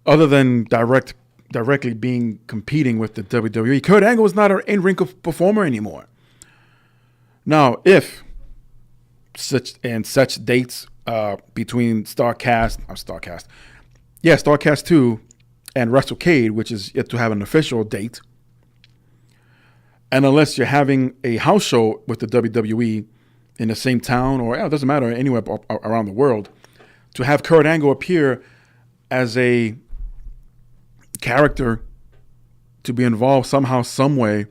S5: other than directly being competing with the WWE, Kurt Angle is not an in-ring performer anymore. Now, if such dates between StarCast 2 and WrestleCade, which is yet to have an official date, and unless you're having a house show with the WWE in the same town, or it doesn't matter, anywhere around the world, to have Kurt Angle appear as a character to be involved somehow, some way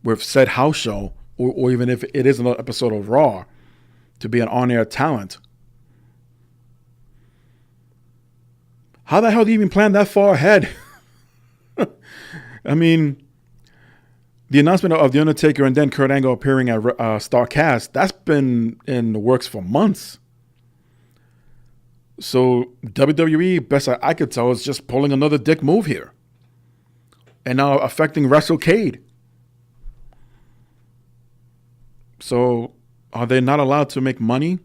S5: with said house show, or even if it is an episode of Raw, to be an on-air talent. How the hell do you even plan that far ahead? I mean, the announcement of The Undertaker and then Kurt Angle appearing at StarCast, that's been in the works for months. So WWE, best I could tell, is just pulling another dick move here. And now affecting WrestleCade. So are they not allowed to make money,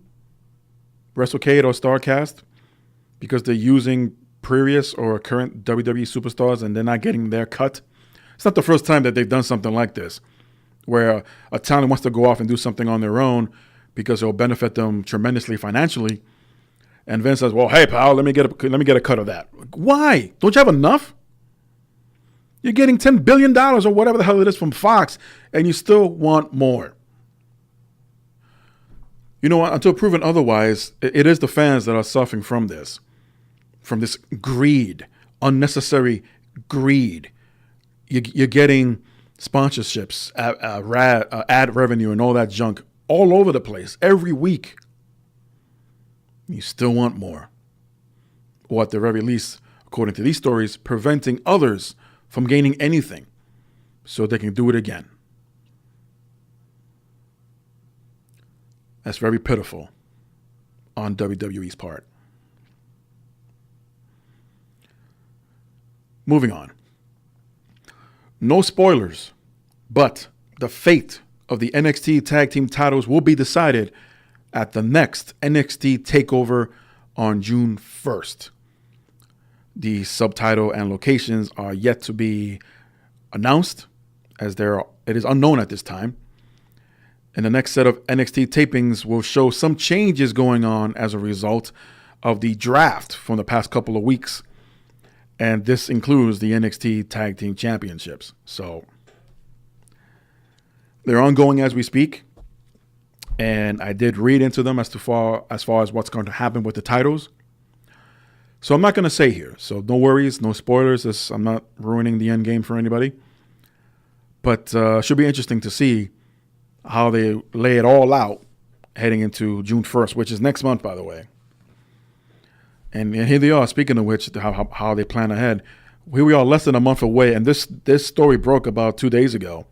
S5: WrestleCade or StarCast, because they're using previous or current WWE superstars and they're not getting their cut? It's not the first time that they've done something like this. where a talent wants to go off and do something on their own because it'll benefit them tremendously financially. And Vince says, well, hey, pal, let me get a cut of that. Why? Don't you have enough? You're getting $10 billion or whatever the hell it is from Fox, and you still want more. You know what? Until proven otherwise, it is the fans that are suffering from this greed, unnecessary greed. You're getting sponsorships, ad revenue, and all that junk all over the place every week. You still want more. Or at the very least, according to these stories, preventing others from gaining anything so they can do it again. That's very pitiful on WWE's part. Moving on. No spoilers, but the fate of the NXT Tag Team titles will be decided at the next NXT TakeOver on June 1st. The subtitle and locations are yet to be announced, as it is unknown at this time. And the next set of NXT tapings will show some changes going on as a result of the draft from the past couple of weeks. And this includes the NXT Tag Team Championships. So they're ongoing as we speak. And I did read into them as far as what's going to happen with the titles. So I'm not going to say here. So no worries, no spoilers. I'm not ruining the end game for anybody. But should be interesting to see how they lay it all out heading into June 1st, which is next month, by the way. And here they are, speaking of which, how they plan ahead. Here we are less than a month away, and this story broke about 2 days ago.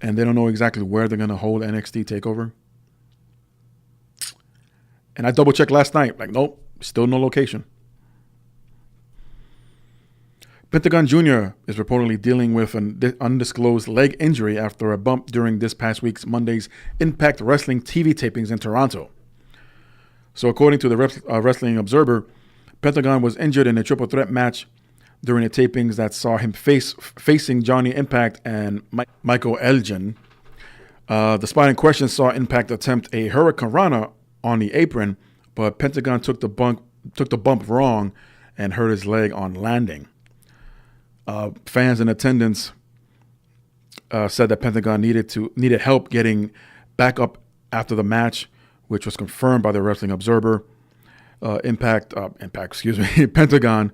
S5: And they don't know exactly where they're going to hold NXT TakeOver. And I double-checked last night. Like, nope, still no location. Pentagon Jr. is reportedly dealing with an undisclosed leg injury after a bump during this past week's Monday's Impact Wrestling TV tapings in Toronto. So according to the Wrestling Observer, Pentagon was injured in a triple threat match during the tapings that saw him facing Johnny Impact and Michael Elgin. The spot in question saw Impact attempt a Hurricane Rana on the apron, but Pentagon took the bump wrong and hurt his leg on landing. Fans in attendance said that Pentagon needed help getting back up after the match, which was confirmed by the Wrestling Observer. Pentagon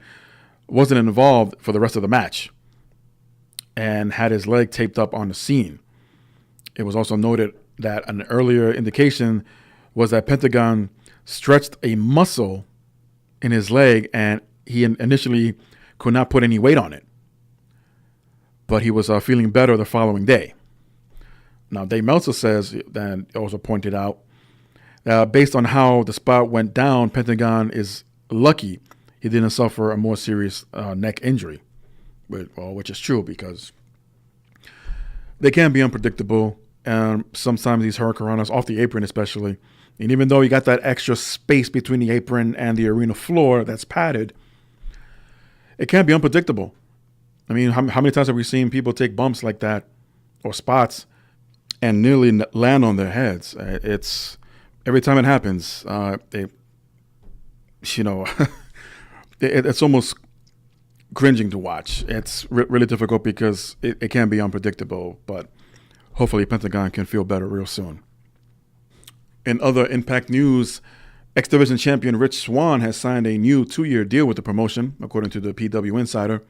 S5: wasn't involved for the rest of the match and had his leg taped up on the scene. It was also noted that an earlier indication was that Pentagon stretched a muscle in his leg and he initially could not put any weight on it. But he was feeling better the following day. Now, Dave Meltzer says, and also pointed out, based on how the spot went down, Pentagon is lucky he didn't suffer a more serious neck injury, which is true because they can be unpredictable. And sometimes these hurricanranas off the apron especially, and even though you got that extra space between the apron and the arena floor that's padded, it can be unpredictable. I mean, how many times have we seen people take bumps like that or spots and nearly land on their heads? It's every time it happens, it's almost cringing to watch. It's really difficult because it can be unpredictable, but hopefully Pentagon can feel better real soon. In other Impact news, X Division champion Rich Swann has signed a new 2-year deal with the promotion, according to the PW Insider,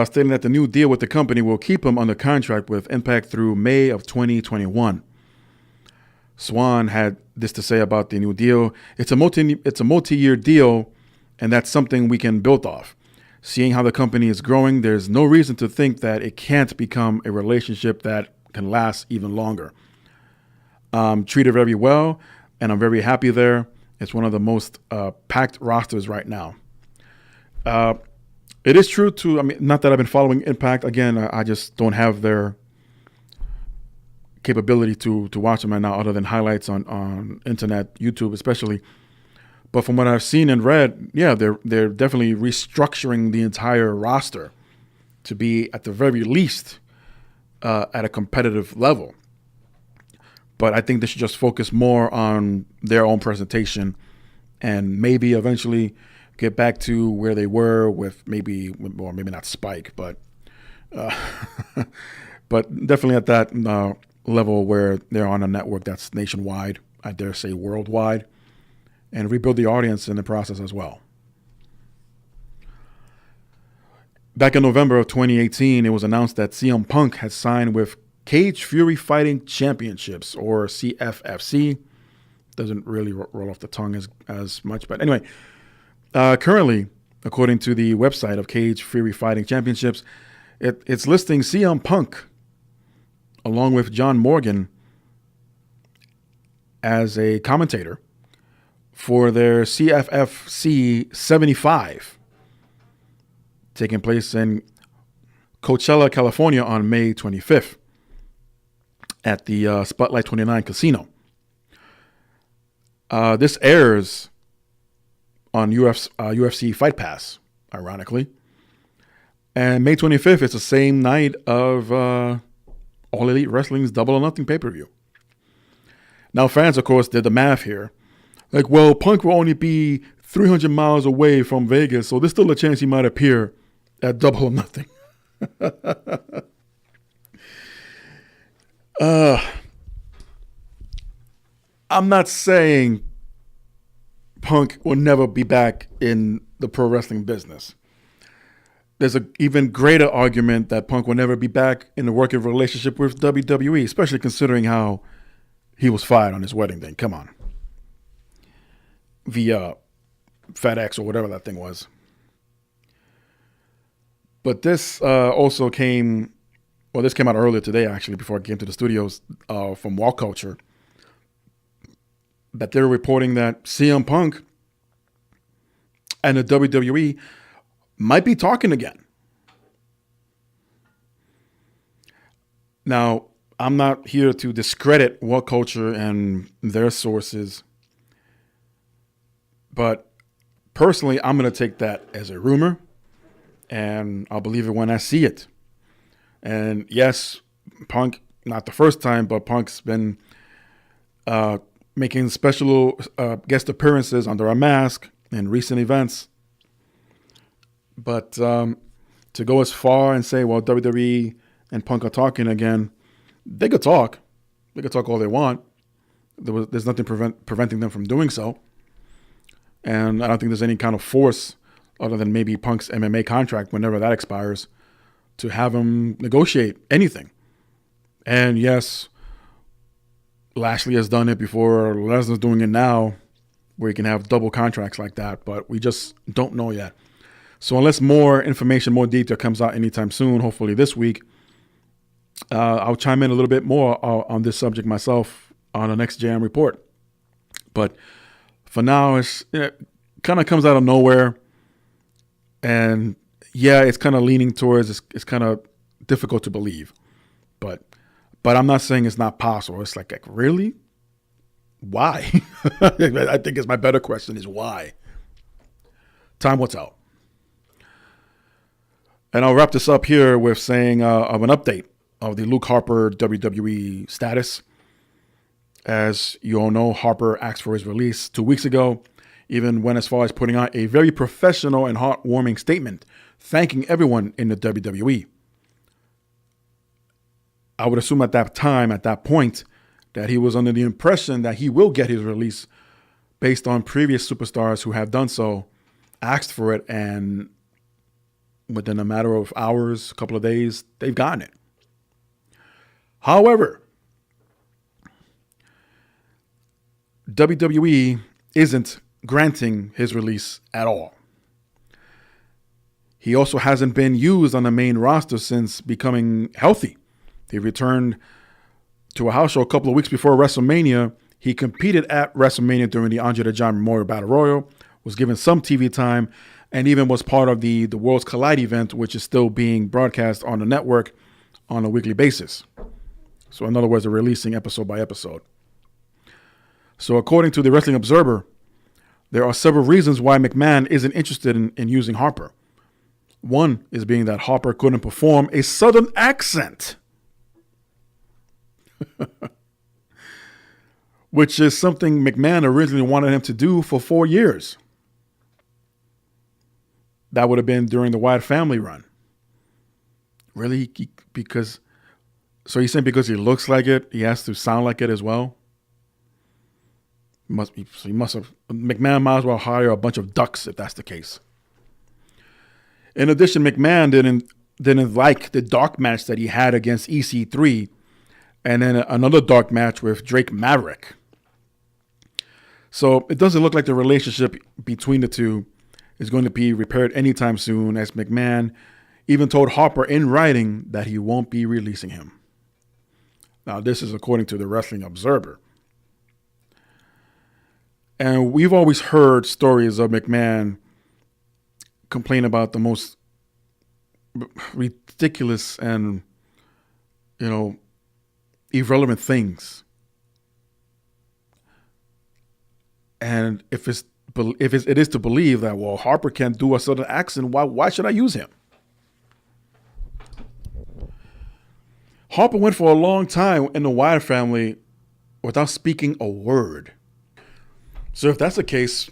S5: stating that the new deal with the company will keep him under contract with Impact through May of 2021. Swann had this to say about the new deal. It's a multi-year deal, and that's something we can build off. Seeing how the company is growing, there's no reason to think that it can't become a relationship that can last even longer. I'm treated very well, and I'm very happy there. It's one of the most packed rosters right now. It is true too. I mean, not that I've been following Impact. Again, I just don't have their capability to watch them right now, other than highlights on internet, YouTube especially. But from what I've seen and read, yeah, they're definitely restructuring the entire roster to be at the very least at a competitive level. But I think they should just focus more on their own presentation and maybe eventually get back to where they were with maybe not Spike, but but definitely at that level where they're on a network that's nationwide, I dare say worldwide, and rebuild the audience in the process as well. Back in November of 2018, it was announced that CM Punk had signed with Cage Fury Fighting Championships, or CFFC. Doesn't really roll off the tongue as much. But anyway, currently, according to the website of Cage Fury Fighting Championships, it's listing CM Punk along with John Morgan as a commentator for their CFFC 75, taking place in Coachella, California on May 25th at the Spotlight 29 Casino. This airs on UFC Fight Pass, ironically. And May 25th is the same night of All Elite Wrestling's Double or Nothing pay-per-view. Now, fans, of course, did the math here. Like, well, Punk will only be 300 miles away from Vegas, so there's still a chance he might appear at Double or Nothing. I'm not saying Punk will never be back in the pro wrestling business. There's an even greater argument that Punk will never be back in a working relationship with WWE, especially considering how he was fired on his wedding day. Come on. Via FedEx or whatever that thing was. But this also came out earlier today, actually, before I came to the studios from Wall Culture, that they're reporting that CM Punk and the WWE might be talking again. Now, I'm not here to discredit Wall Culture and their sources, but personally, I'm going to take that as a rumor, and I'll believe it when I see it. And yes, Punk, not the first time, but Punk's been making special guest appearances under a mask in recent events. But to go as far and say, well, WWE and Punk are talking again, they could talk. They could talk all they want. There's nothing preventing them from doing so. And I don't think there's any kind of force other than maybe Punk's MMA contract, whenever that expires, to have him negotiate anything. And yes, Lashley has done it before. Lesnar's doing it now, where you can have double contracts like that. But we just don't know yet. So unless more information, more detail comes out anytime soon, hopefully this week, I'll chime in a little bit more on this subject myself on the next JM report. But for now, it kind of comes out of nowhere. And yeah, it's kind of leaning towards, it's kind of difficult to believe. But I'm not saying it's not possible. It's like really? Why? I think it's my better question is why? Time will tell. And I'll wrap this up here with saying of an update of the Luke Harper WWE status. As you all know, Harper asked for his release 2 weeks ago, even went as far as putting out a very professional and heartwarming statement, thanking everyone in the WWE. I would assume at that point, that he was under the impression that he will get his release based on previous superstars who have done so, asked for it, and within a matter of hours, a couple of days, they've gotten it. However, WWE isn't granting his release at all. He also hasn't been used on the main roster since becoming healthy. He returned to a house show a couple of weeks before WrestleMania. He competed at WrestleMania during the Andre the Giant Memorial Battle Royal, was given some TV time, and even was part of the Worlds Collide event, which is still being broadcast on the network on a weekly basis. So in other words, they're releasing episode by episode. So according to the Wrestling Observer, there are several reasons why McMahon isn't interested in using Harper. One is being that Harper couldn't perform a Southern accent. which is something McMahon originally wanted him to do for 4 years. That would have been during the Wyatt family run. Really? So he's saying because he looks like it, he has to sound like it as well? McMahon might as well hire a bunch of ducks if that's the case. In addition, McMahon didn't like the dark match that he had against EC3, and then another dark match with Drake Maverick. So it doesn't look like the relationship between the two is going to be repaired anytime soon, as McMahon even told Harper in writing that he won't be releasing him. Now, this is according to the Wrestling Observer. And we've always heard stories of McMahon complain about the most ridiculous and, irrelevant things. And if it is to believe that, well, Harper can't do a certain accent, why should I use him? Harper went for a long time in the Wyatt family without speaking a word. So if that's the case,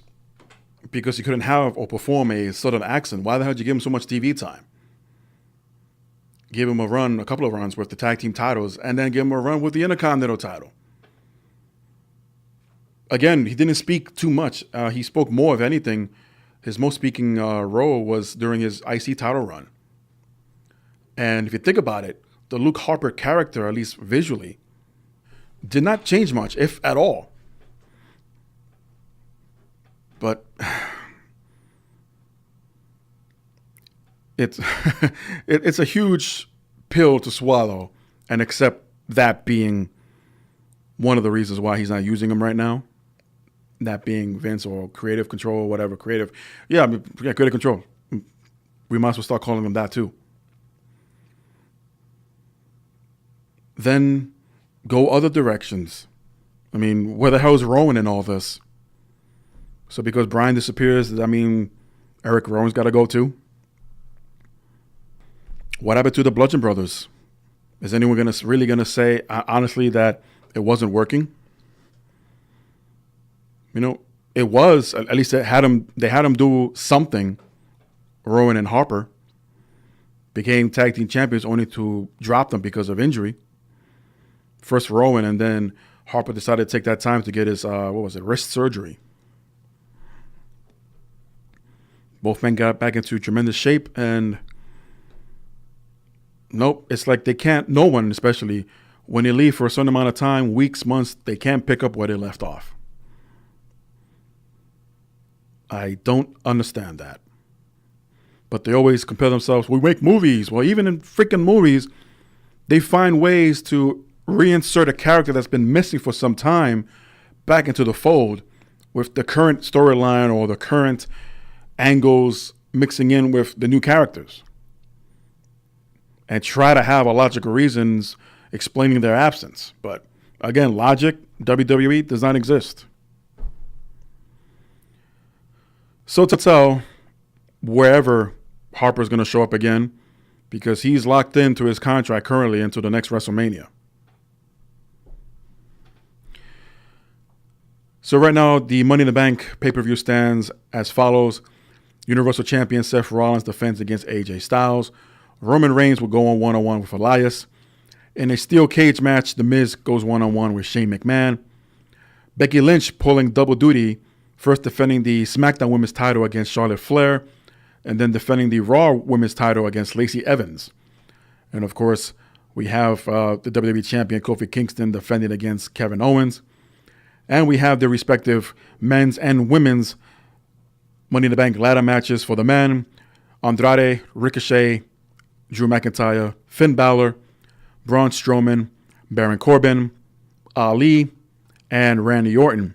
S5: because he couldn't have or perform a southern accent, why the hell did you give him so much TV time? Give him a couple of runs with the tag team titles, and then give him a run with the Intercontinental title. Again, he didn't speak too much. He spoke more, if anything. His most speaking role was during his IC title run. And if you think about it, the Luke Harper character, at least visually, did not change much, if at all. But it's it's a huge pill to swallow and accept that being one of the reasons why he's not using him right now. That being Vince or creative control or whatever. Creative control. We might as well start calling him that too. Then go other directions. I mean, where the hell is Rowan in all this? So because Brian disappears, Eric Rowan's got to go too? What happened to the Bludgeon Brothers? Is anyone really going to say, honestly, that it wasn't working? It was. At least they had him do something. Rowan and Harper became tag team champions only to drop them because of injury. First Rowan, and then Harper decided to take that time to get his, wrist surgery. Both men got back into tremendous shape, and nope, it's like they can't, no one especially, when they leave for a certain amount of time, weeks, months, they can't pick up where they left off. I don't understand that. But they always compare themselves, we make movies. Well, even in freaking movies, they find ways to reinsert a character that's been missing for some time back into the fold with the current storyline or the current angles mixing in with the new characters, and try to have a logical reasons explaining their absence. But again, logic, WWE does not exist. So to tell wherever Harper's going to show up again, because he's locked into his contract currently until the next WrestleMania. So right now, the Money in the Bank pay-per-view stands as follows. Universal Champion Seth Rollins defends against AJ Styles. Roman Reigns will go on one-on-one with Elias. In a steel cage match, The Miz goes one-on-one with Shane McMahon. Becky Lynch pulling double duty, first defending the SmackDown Women's title against Charlotte Flair, and then defending the Raw Women's title against Lacey Evans. And of course, we have the WWE Champion Kofi Kingston defending against Kevin Owens. And we have the respective men's and women's Money in the Bank ladder matches for the men. Andrade, Ricochet, Drew McIntyre, Finn Balor, Braun Strowman, Baron Corbin, Ali, and Randy Orton.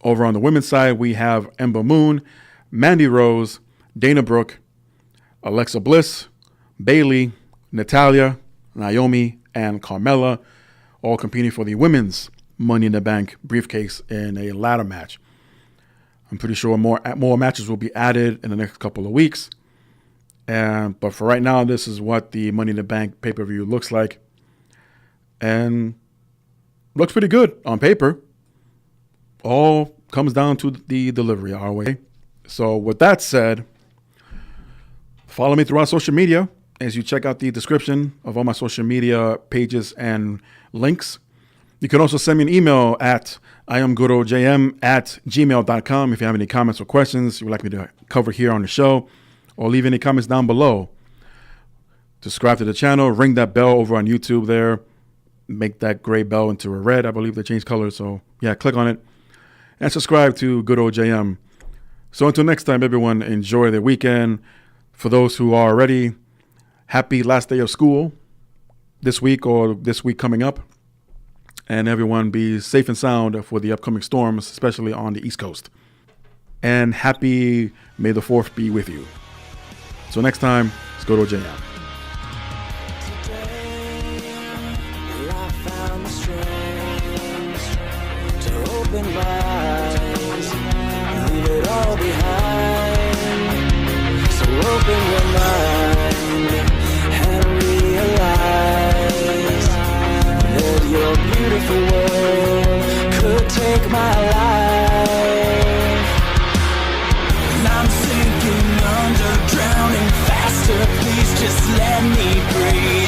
S5: Over on the women's side, we have Ember Moon, Mandy Rose, Dana Brooke, Alexa Bliss, Bayley, Natalya, Naomi, and Carmella, all competing for the women's Money in the Bank briefcase in a ladder match. I'm pretty sure more matches will be added in the next couple of weeks. But for right now, this is what the Money in the Bank pay-per-view looks like. and looks pretty good on paper. All comes down to the delivery our way. So with that said, follow me throughout social media as you check out the description of all my social media pages and links. You can also send me an email at IAmGoodOlJM@gmail.com if you have any comments or questions you would like me to cover here on the show, or leave any comments down below. Subscribe to the channel, ring that bell over on YouTube there, make that gray bell into a red. I believe they changed colors, so yeah, click on it and subscribe to Good Old JM. So until next time, everyone, enjoy the weekend. For those who are already, happy last day of school this week or this week coming up. And everyone be safe and sound for the upcoming storms, especially on the East Coast. And happy May the 4th be with you. So next time, let's go to JM.
S6: Open my eyes, leave it all behind. So open your mind and realize that your beautiful world could take my life. And I'm sinking under, drowning faster. Please just let me breathe.